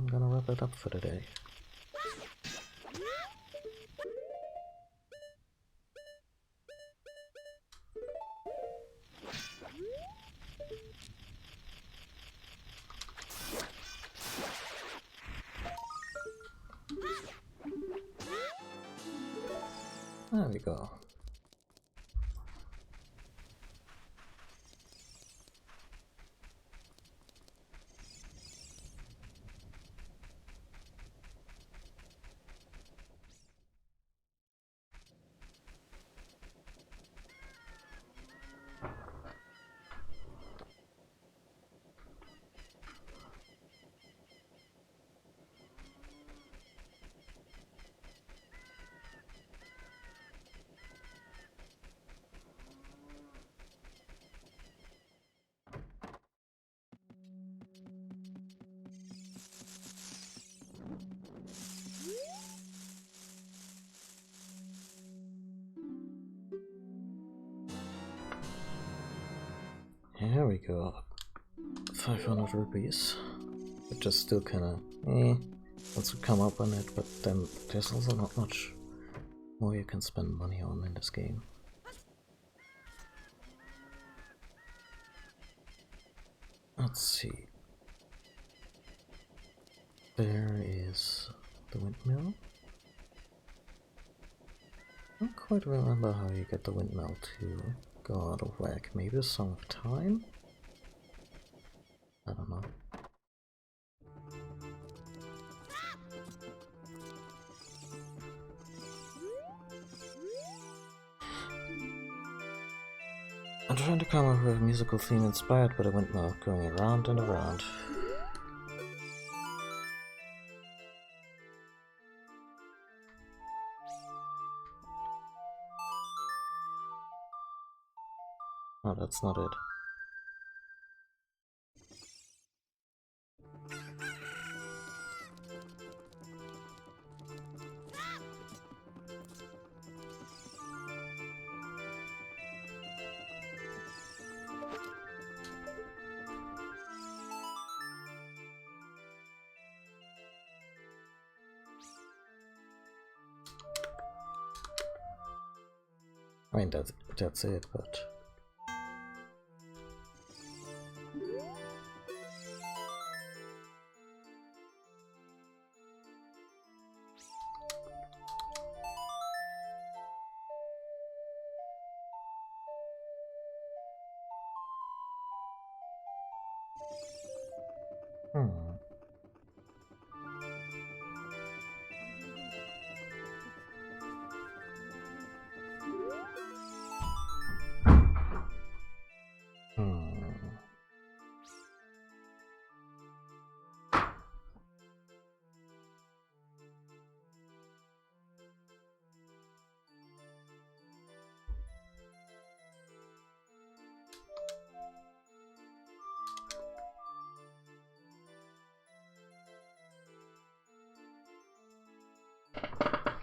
gonna wrap it up for today. There we go. Here we go. 500 rupees. It just still kinda wants to come up on it, but then there's also not much more you can spend money on in this game. Let's see. There is the windmill. I don't quite remember how you get the windmill to go out of whack. Maybe a Song of Time? I don't know. I'm trying to come up with a musical theme inspired by the windmill going around and around. Oh, that's not it. I mean, that's it, but...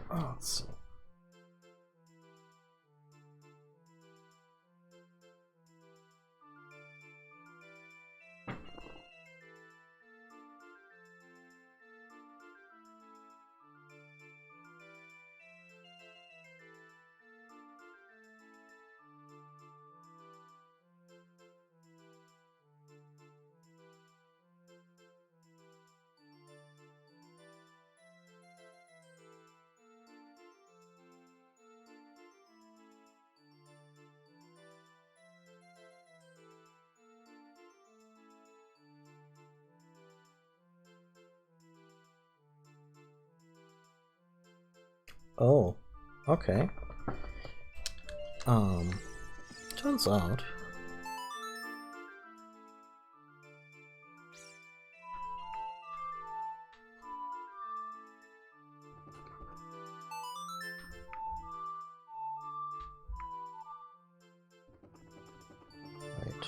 Oh, let's see. Oh, okay. Turns out... Wait.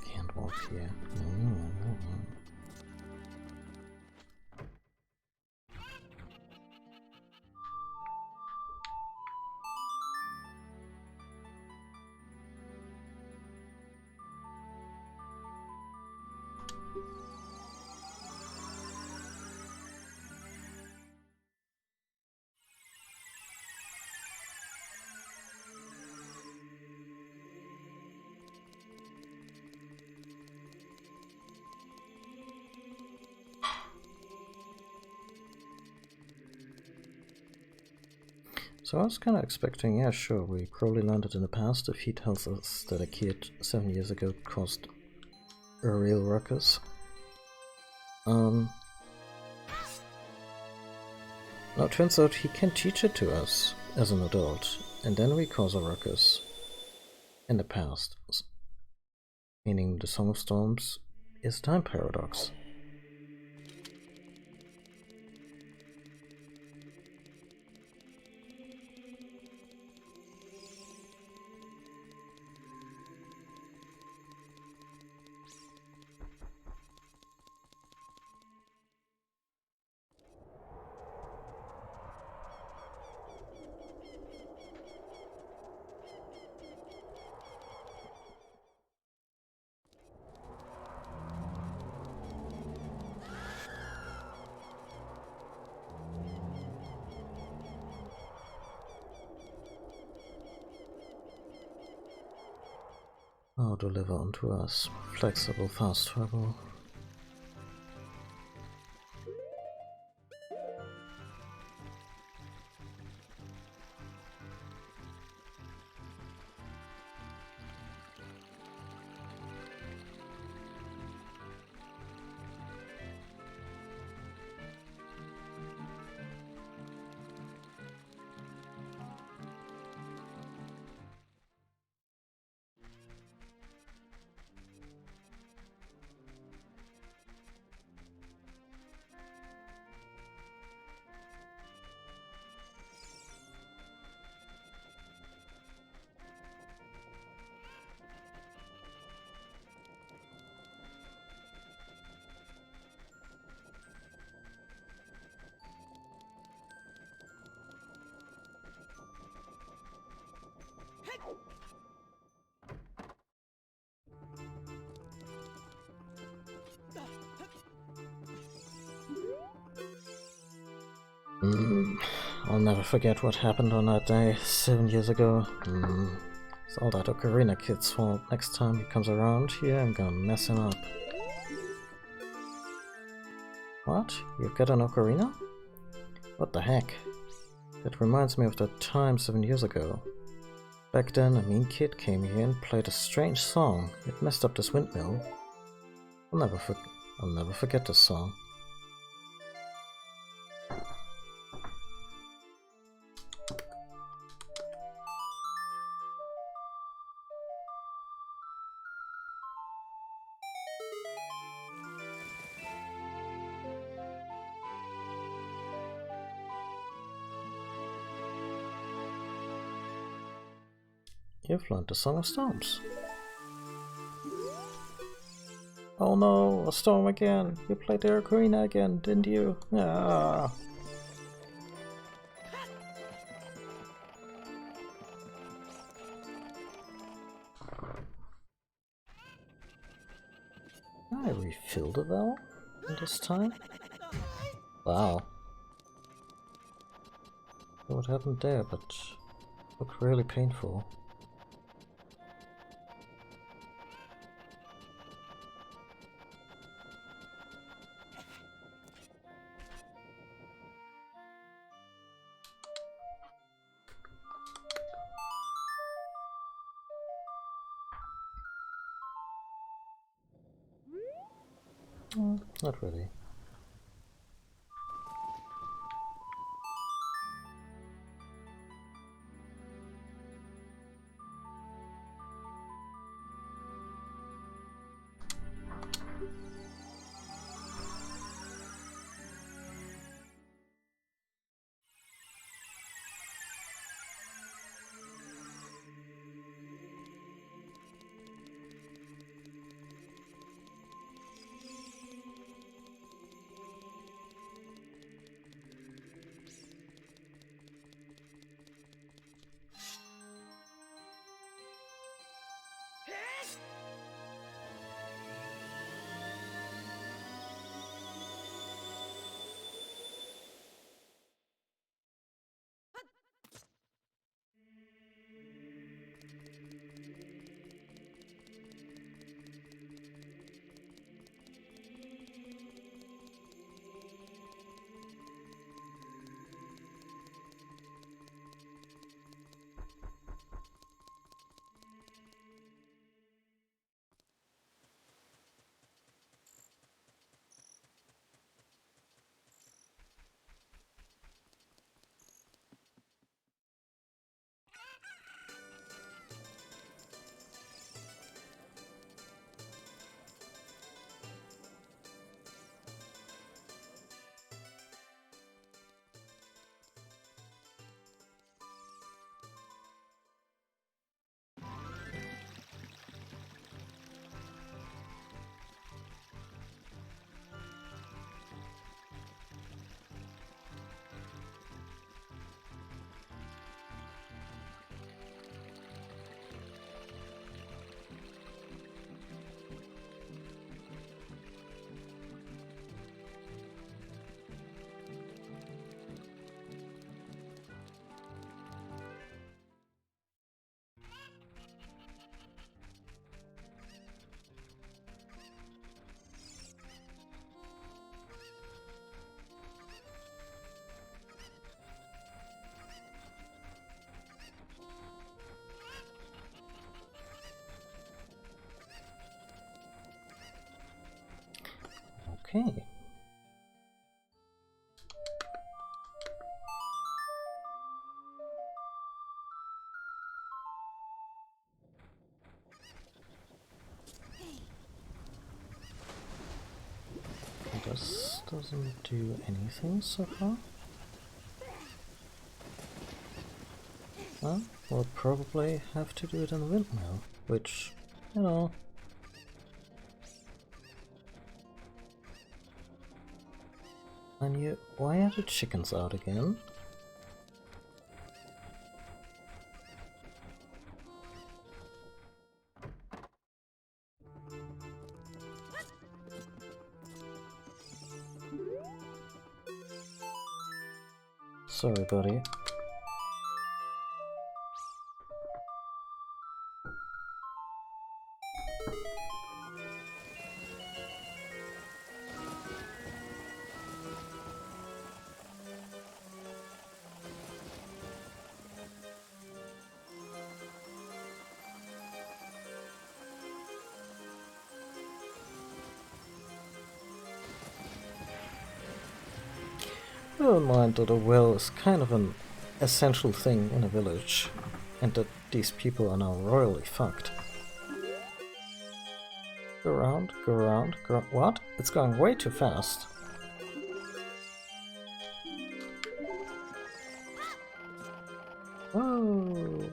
Can't walk here. So I was kind of expecting, yeah, sure, we probably learned it in the past if he tells us that a kid 7 years ago caused a real ruckus. Now it turns out he can teach it to us as an adult, and then we cause a ruckus in the past. Meaning the Song of Storms is time paradox. Oh, deliver unto us flexible fast travel. I'll never forget what happened on that day 7 years ago. It's all that Ocarina kid's fault. Next time he comes around here, I'm gonna mess him up. What? You've got an Ocarina? What the heck? That reminds me of that time 7 years ago. Back then, a mean kid came here and played a strange song. It messed up this windmill. I'll never forget this song. You've learned the Song of Storms. Oh no, a storm again! You played the Ocarina again, didn't you? Ah. I refilled the well this time? Wow. What happened there, but looked really painful. Not really. Okay. This doesn't do anything so far. Well, we'll probably have to do it in the windmill, which, you know... And you... why are the chickens out again? Sorry, buddy. Bear in mind that a well is kind of an essential thing in a village, and that these people are now royally fucked. Go around, go around, go... What? It's going way too fast. Whoa!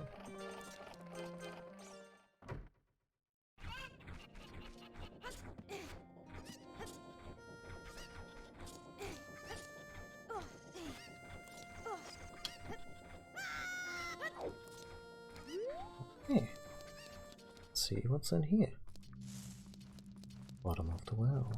Hey, let's see what's in here. Bottom of the well.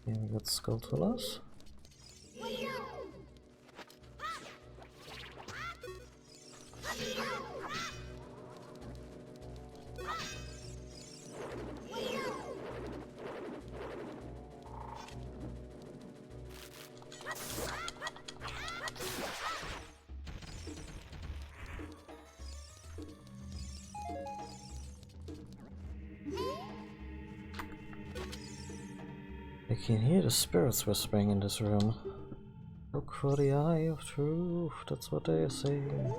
Here we got Skulltulas. I can hear the spirits whispering in this room. Look for the eye of truth, that's what they are saying.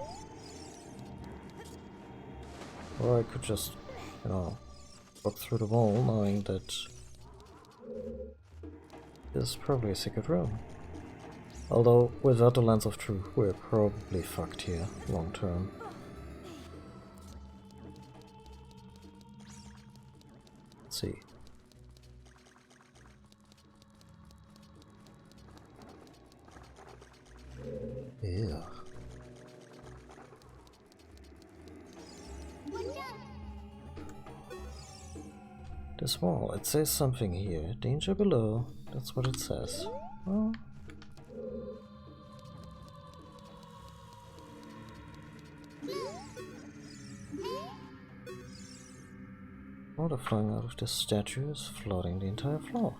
Or I could just, walk through the wall knowing that this is probably a secret room. Although, without the lens of truth, we're probably fucked here, long term. Let's see. Yeah. This wall, it says something here. Danger below. That's what it says. Well, water flowing out of this statue is flooding the entire floor.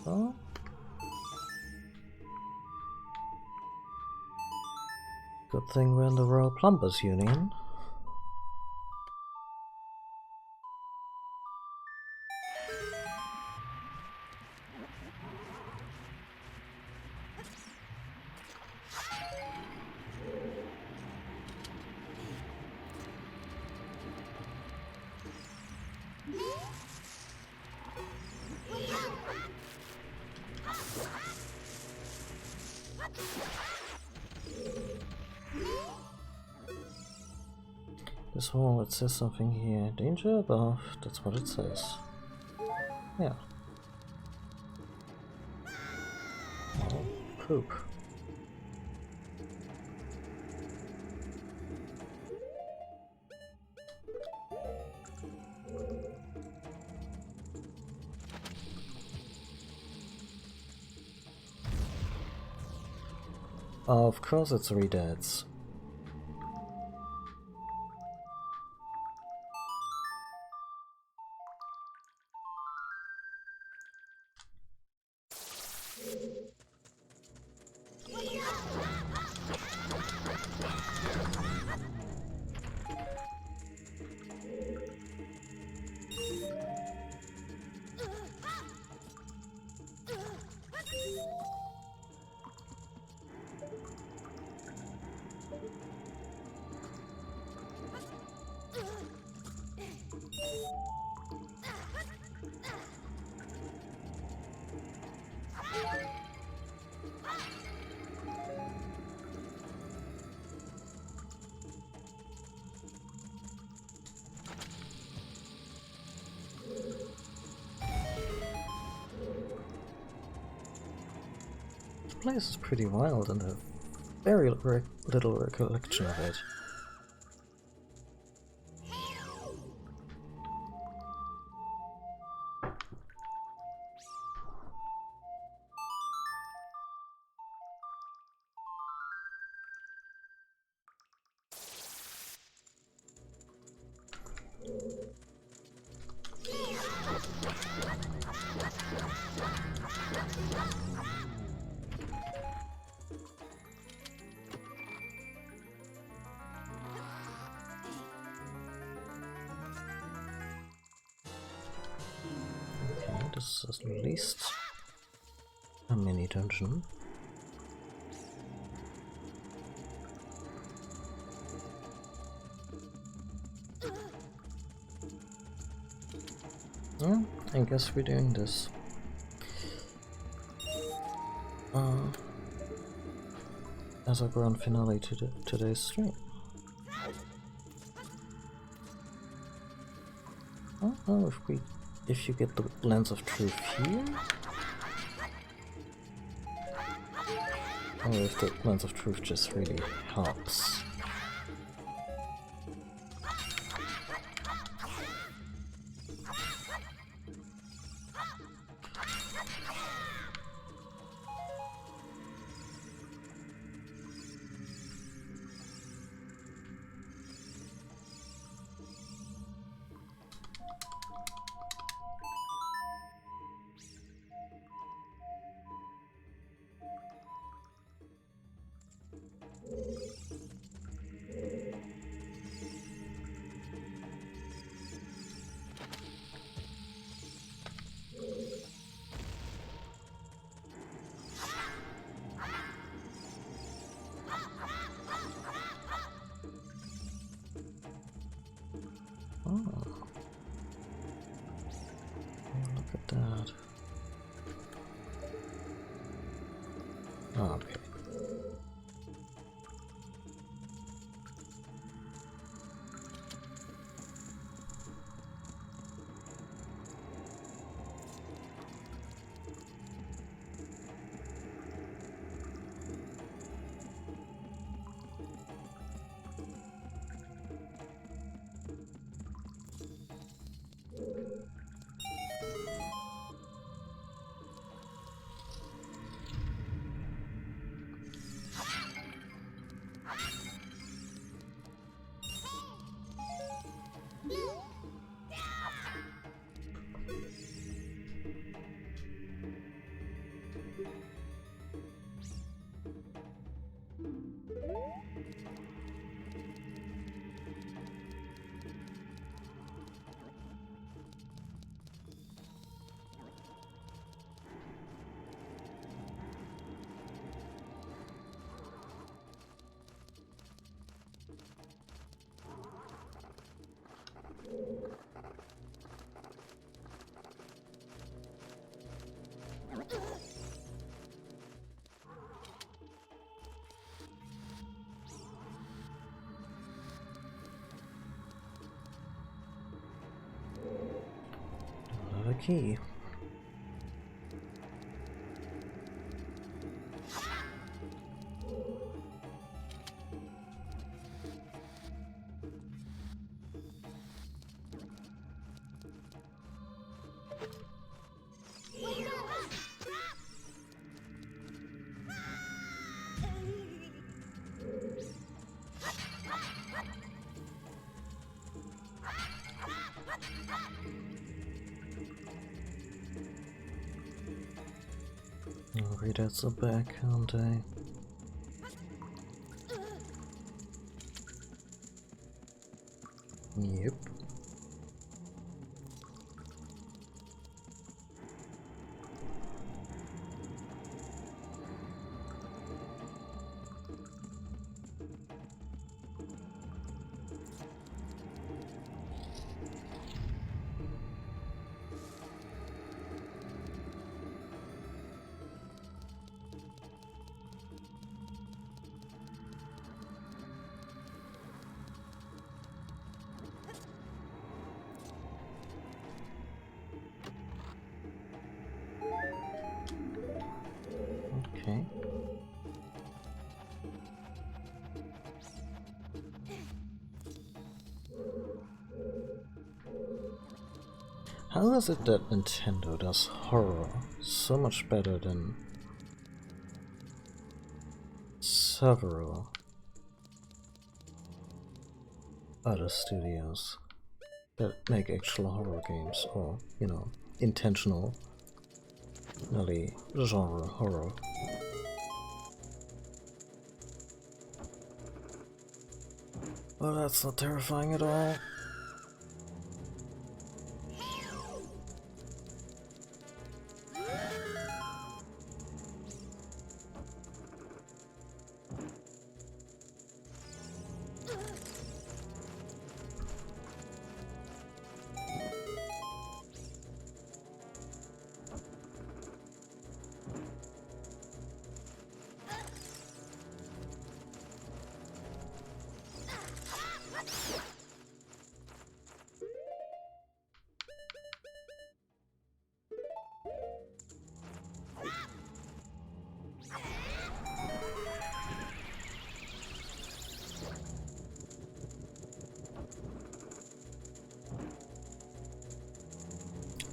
Oh. Good thing we're in the Royal Plumbers Union. This wall, it says something here. Danger above, that's what it says. Yeah. Oh, poop. Of course it's Redux. The place is pretty wild and a very little recollection of it. Okay, this is at least a mini dungeon. Well, I guess we're doing this. As a grand finale to today's stream. I don't know if you get the lens of truth here, or if the lens of truth just really helps. Ah, okay. Another key. Redux are back, aren't they? Yep. Okay. How is it that Nintendo does horror so much better than several other studios that make actual horror games, or, you know, intentionally genre horror? Well, that's not terrifying at all.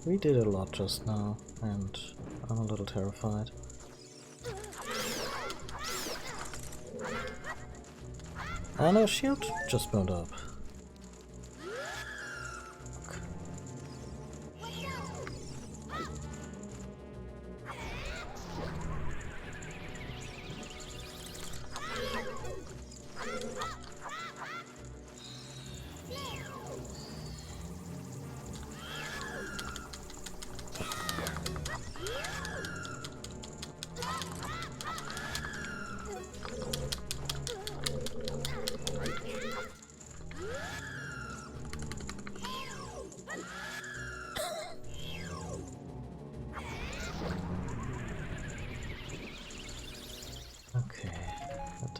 We did a lot just now, and I'm a little terrified. And our shield just burned up.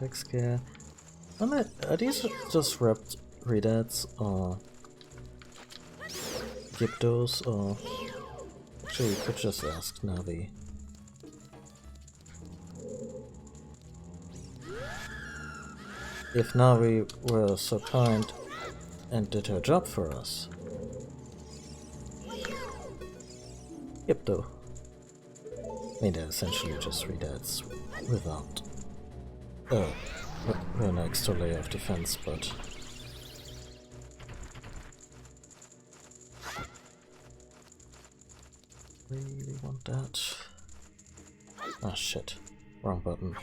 attack scare. Are these just wrapped Redux or Gyptos, or actually we could just ask Navi. If Navi were so kind and did her job for us. Gypto. I mean, they're essentially just Redux without an extra layer of defense, but really want that. Ah shit, wrong button.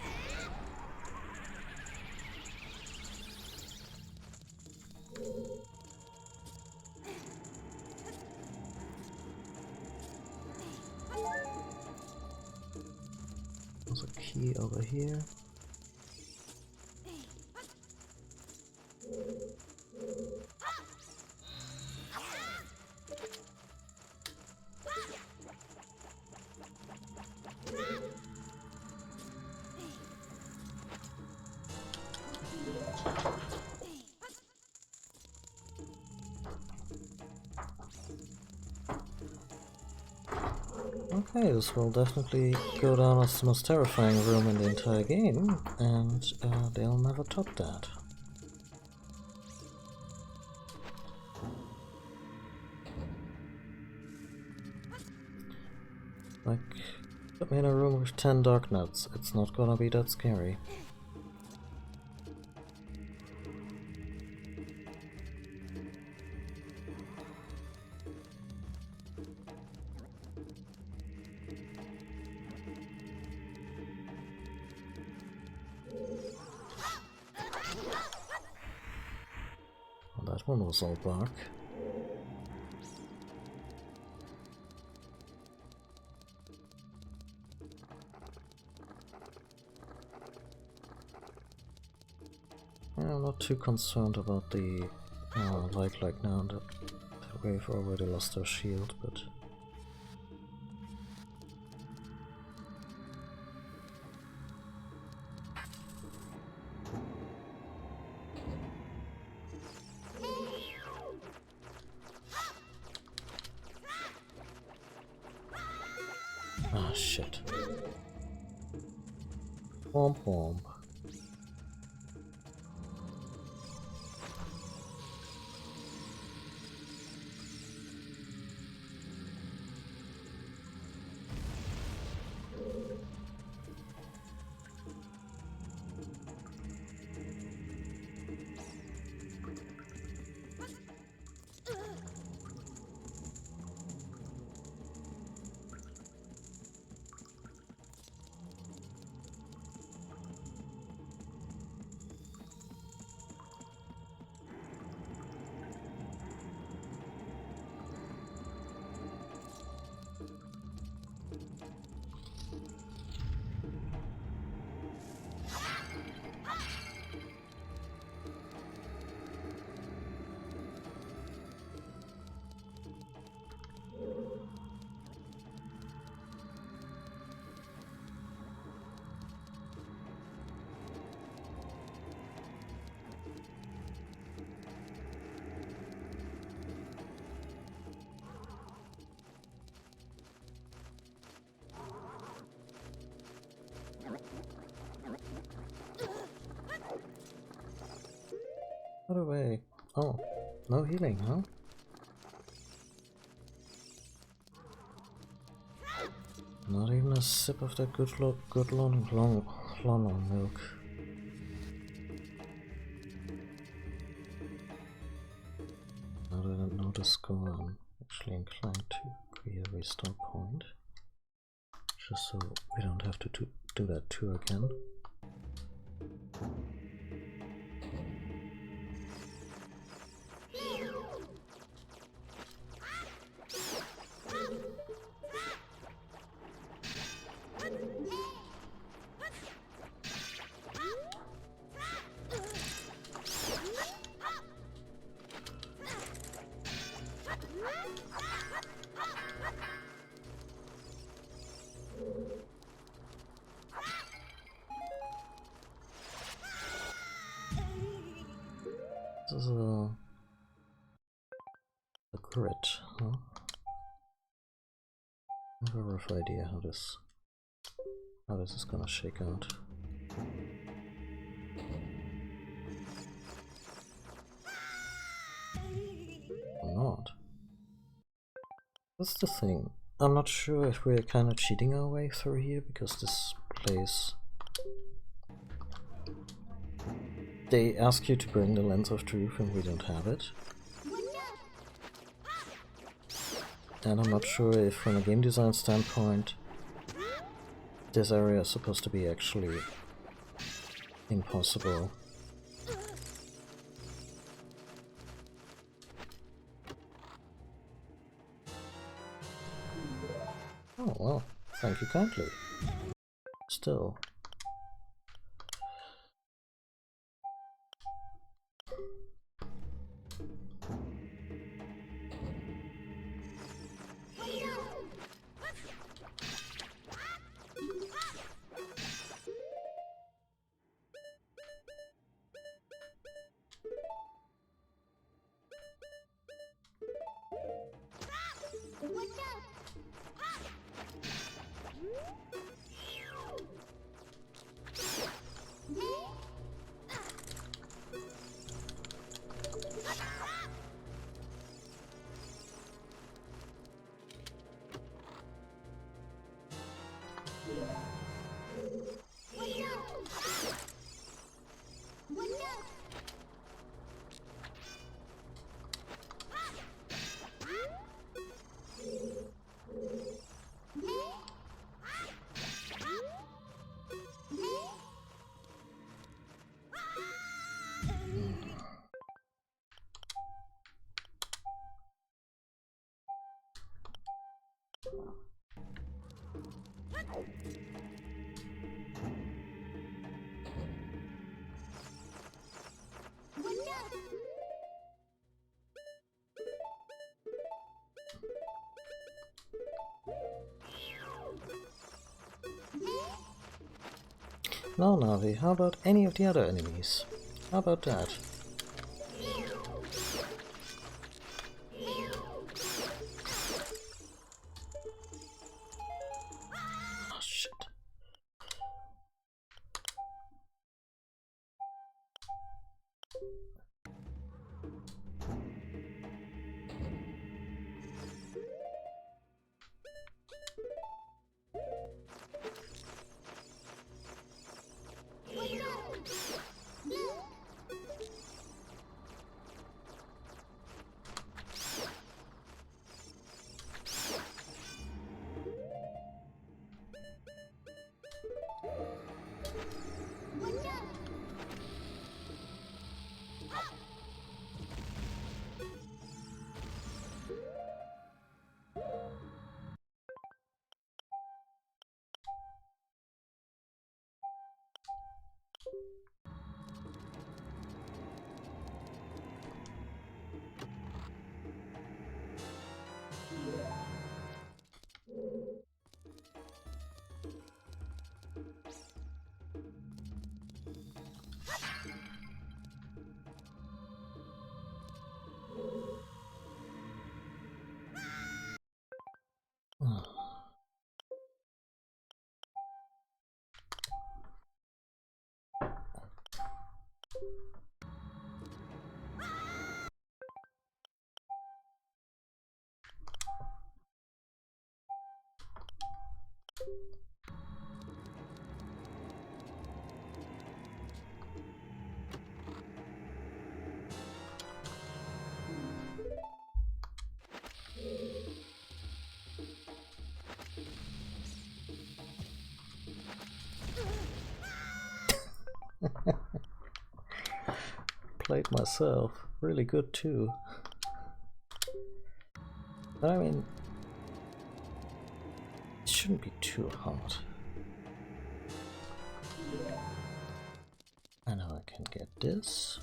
There's a key over here. Okay, this will definitely go down as the most terrifying room in the entire game, and they'll never top that. Like, put me in a room with 10 dark nuts, it's not gonna be that scary. That one was all bark. I'm not too concerned about the like now that we've already lost our shield, but ah shit. Womp womp. By the way, oh, no healing, huh? Not even a sip of that good long milk. I didn't notice Goron actually inclined to create a restore point, just so we don't have to do that too again. is a grid, huh? I have a rough idea how this is gonna shake out. Or not. That's the thing. I'm not sure if we're kind of cheating our way through here, because this place... They ask you to bring the lens of truth and we don't have it. And I'm not sure if from a game design standpoint this area is supposed to be actually impossible. Oh well, thank you kindly. Still. No, Navi, how about any of the other enemies? How about that? Oh, shit. Played myself. Really good too. But I mean, it shouldn't be too hard. I know I can get this.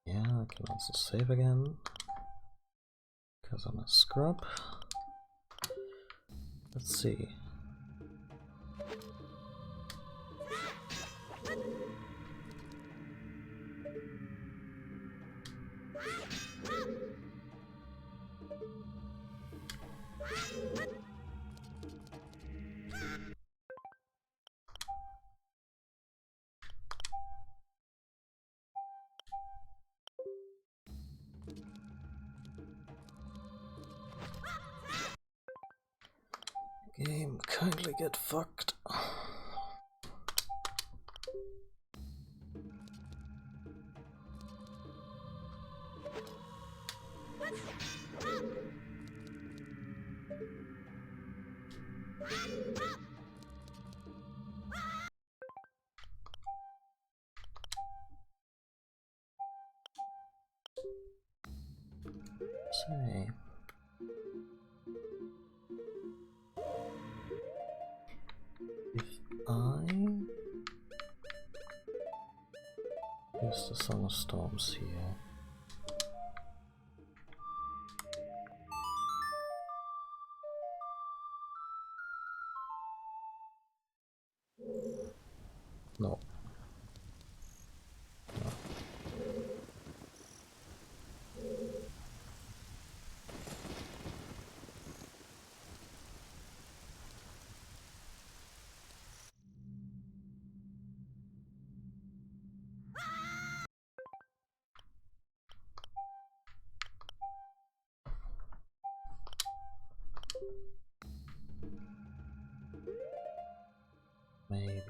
Yeah, I can also save again. Because I'm a scrub. Let's see. Game, kindly get fucked. Say, if I use the Song of Storms here, no. Maybe.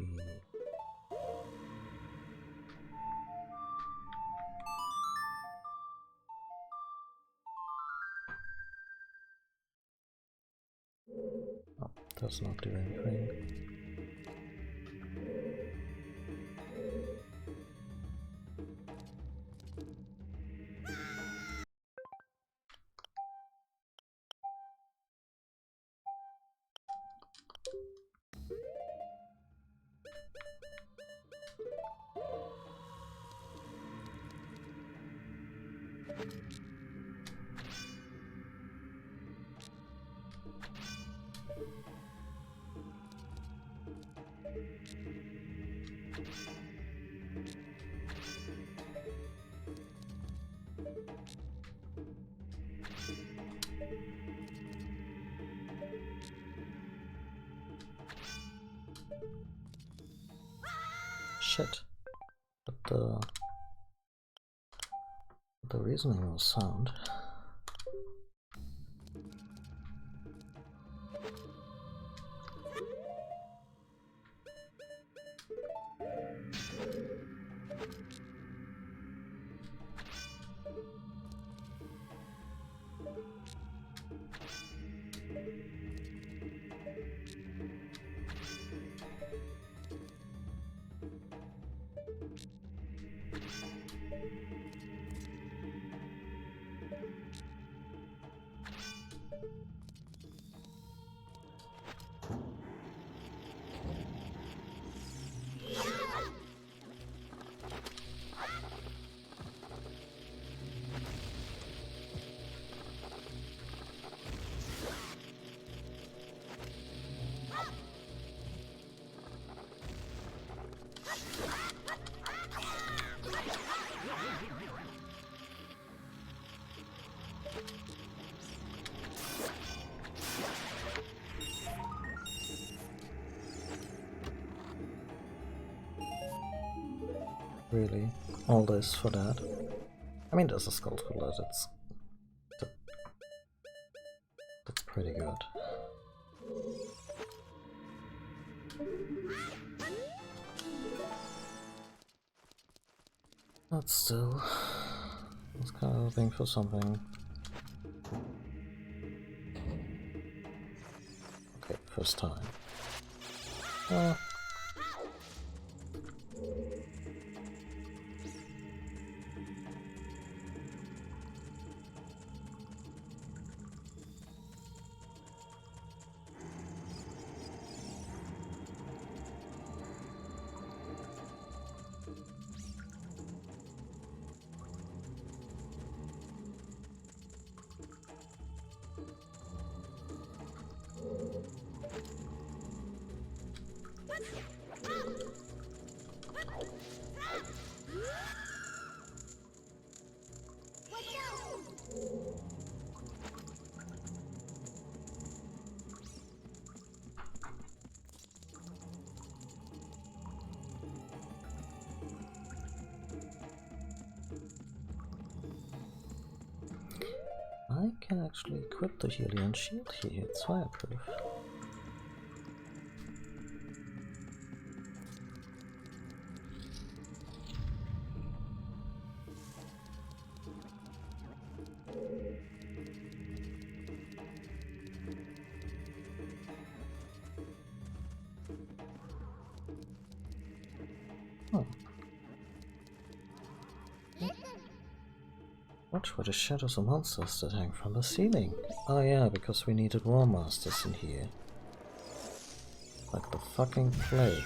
Oh, does not do anything. Shit. But the reasoning was sound. Really? All this for that? I mean, there's a skull cooler, that's pretty good. But still, I was kind of hoping for something. Okay, first time. I can actually equip the Helion shield here, it's fireproof. What were the shadows of monsters that hang from the ceiling? Oh yeah, because we needed War Masters in here. Like the fucking plague.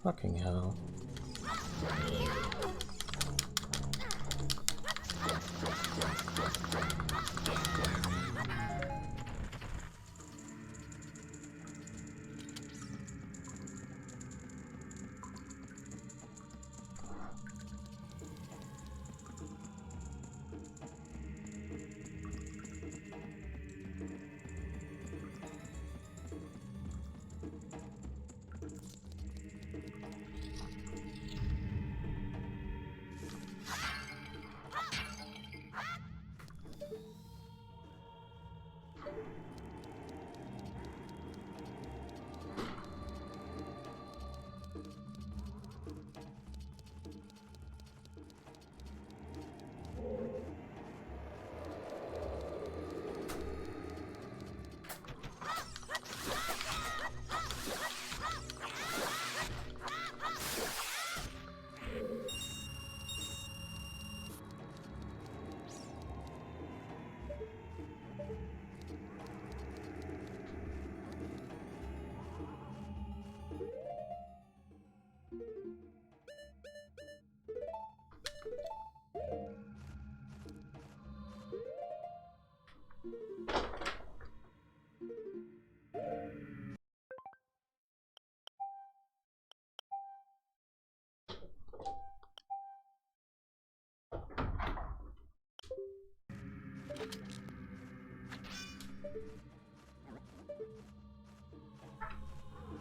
Fucking hell.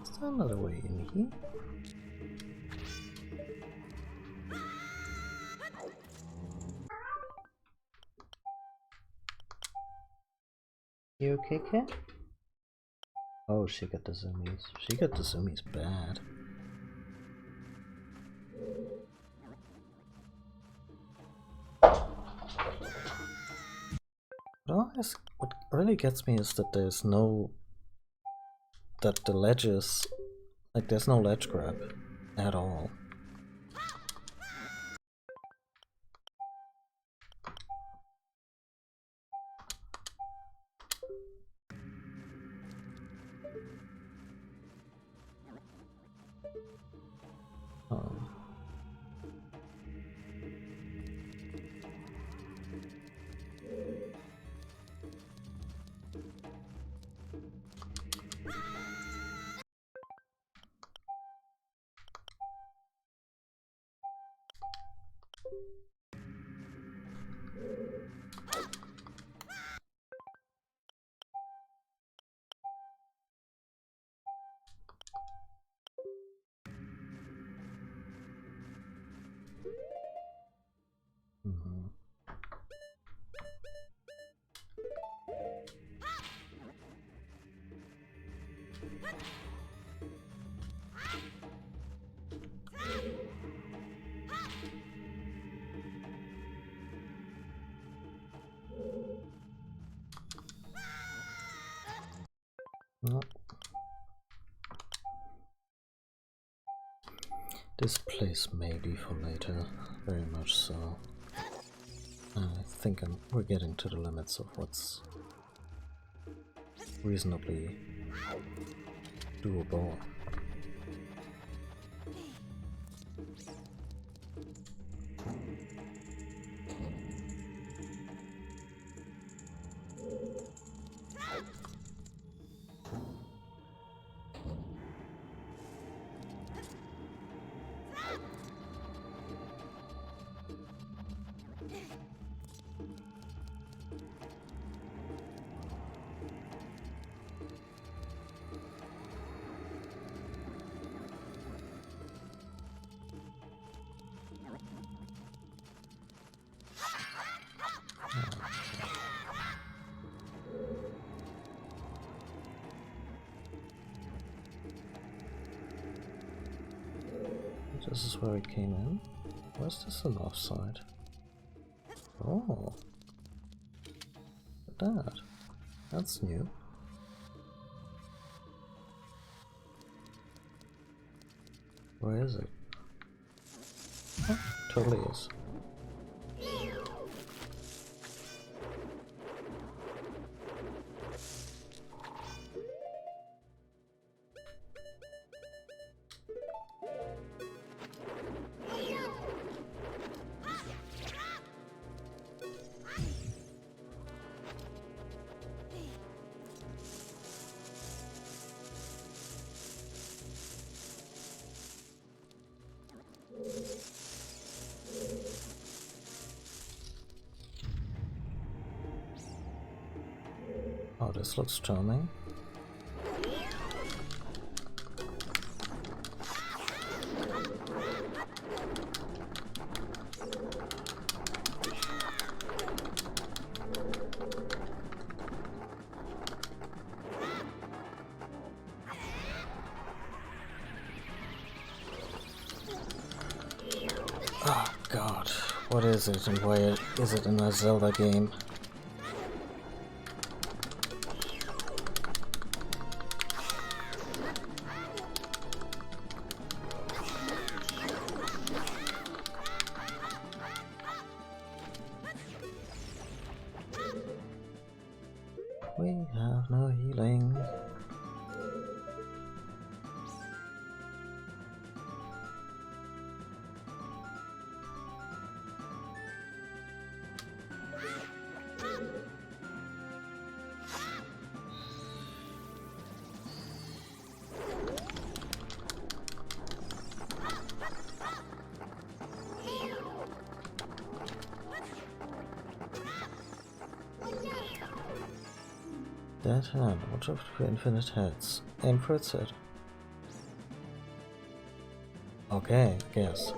Is there another way in here? You okay, cat? Oh, she got the zoomies. She got the zoomies bad. What really gets me is that there's no... that the ledges... like, there's no ledge grab at all. No. This place may be for later, very much so. I think we're getting to the limits of what's reasonably doable. This is where we came in. Where's this the north side? Oh. Look at that. That's new. Where is it? Oh, totally is. Oh, this looks charming. Oh god, what is it and why is it in a Zelda game? We have no healing. Dead hand, watch out for infinite heads. Aim for its head. Okay, I guess.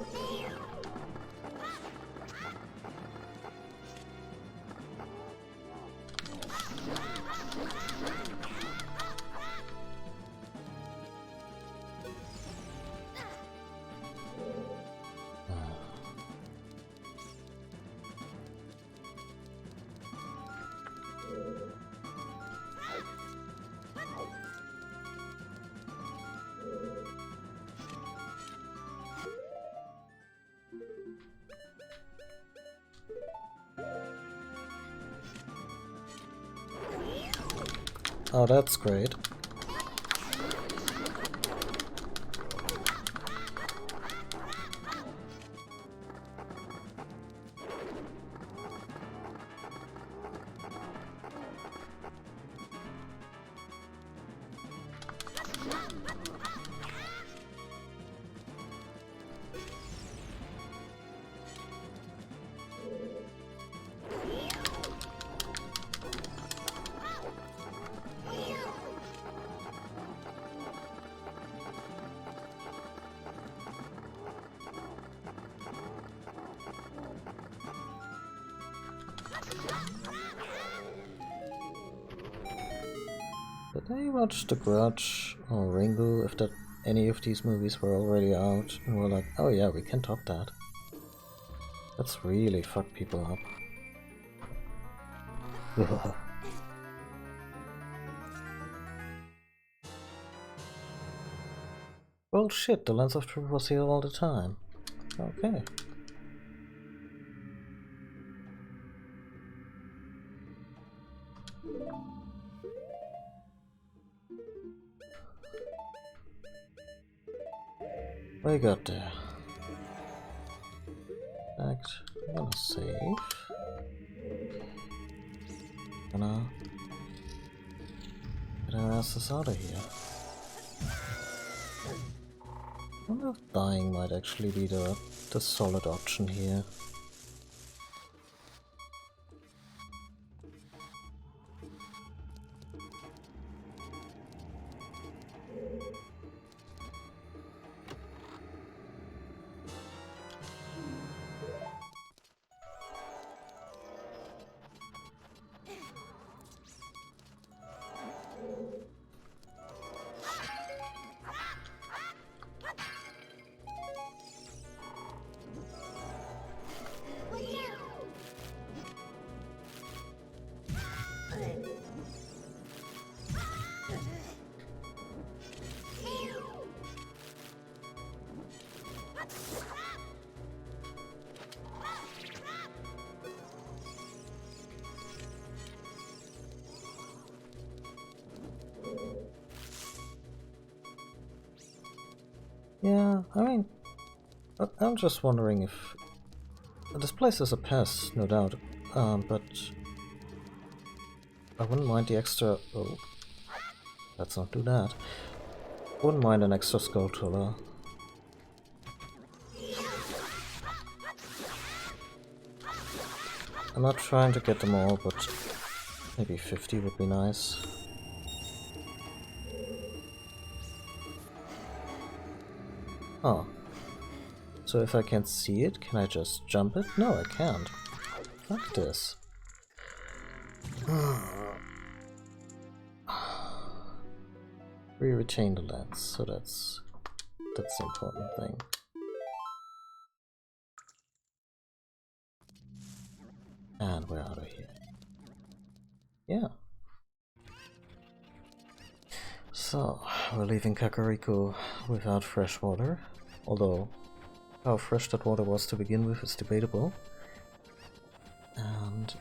Oh, that's great. Did I watch The Grudge or Ringu, if that any of these movies were already out, and were like, oh yeah, we can top that? That's really fucked people up. Well shit, the Lens of Truth was here all the time. Okay. What you got there? I'm gonna save. Gonna get our asses out of here. I wonder if dying might actually be the solid option here. Yeah, I mean, I'm just wondering if this place is a pest, no doubt, but I wouldn't mind the extra. Oh, let's not do that. Wouldn't mind an extra skull tuller. I'm not trying to get them all, but maybe 50 would be nice. Oh. So if I can't see it, can I just jump it? No, I can't. Fuck this. We retain the lens, so that's the important thing. And we're out of here. Yeah. So, we're leaving Kakariko without fresh water. Although, how fresh that water was to begin with is debatable. And,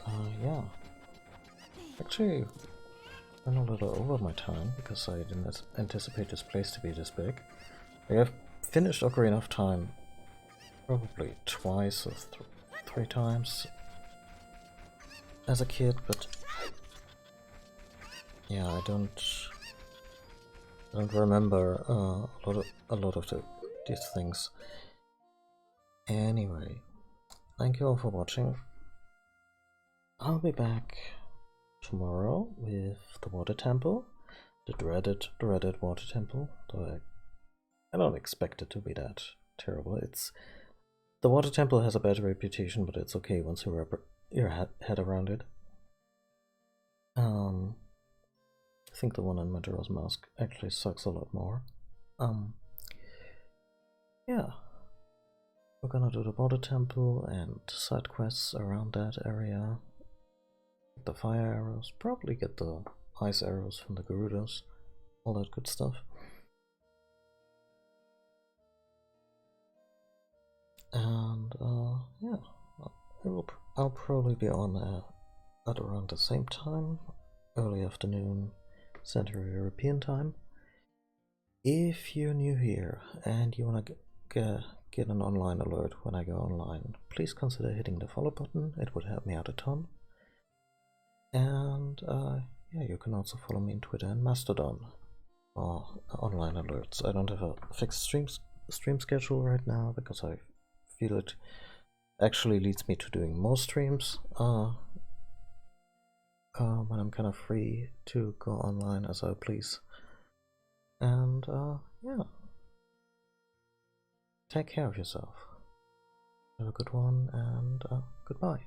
yeah. Actually, I'm a little over my time because I didn't anticipate this place to be this big. I have finished Ocarina of Time probably twice or three times as a kid, but yeah, I don't remember a lot of these things. Anyway, thank you all for watching. I'll be back tomorrow with the water temple, the dreaded water temple. Though I don't expect it to be that terrible. The water temple has a bad reputation, but it's okay once you wrap your head around it. I think the one on Majora's Mask actually sucks a lot more. Yeah. We're gonna do the water temple and side quests around that area. Get the fire arrows, probably get the ice arrows from the Gerudos, all that good stuff. And yeah, I'll probably be on at around the same time, early afternoon, Central European time. If you're new here and you wanna get an online alert when I go online, please consider hitting the follow button. It would help me out a ton. And yeah, you can also follow me on Twitter and Mastodon for online alerts. I don't have a fixed stream schedule right now because I feel it actually leads me to doing more streams when I'm kind of free to go online as I please. And yeah, take care of yourself. Have a good one, and goodbye.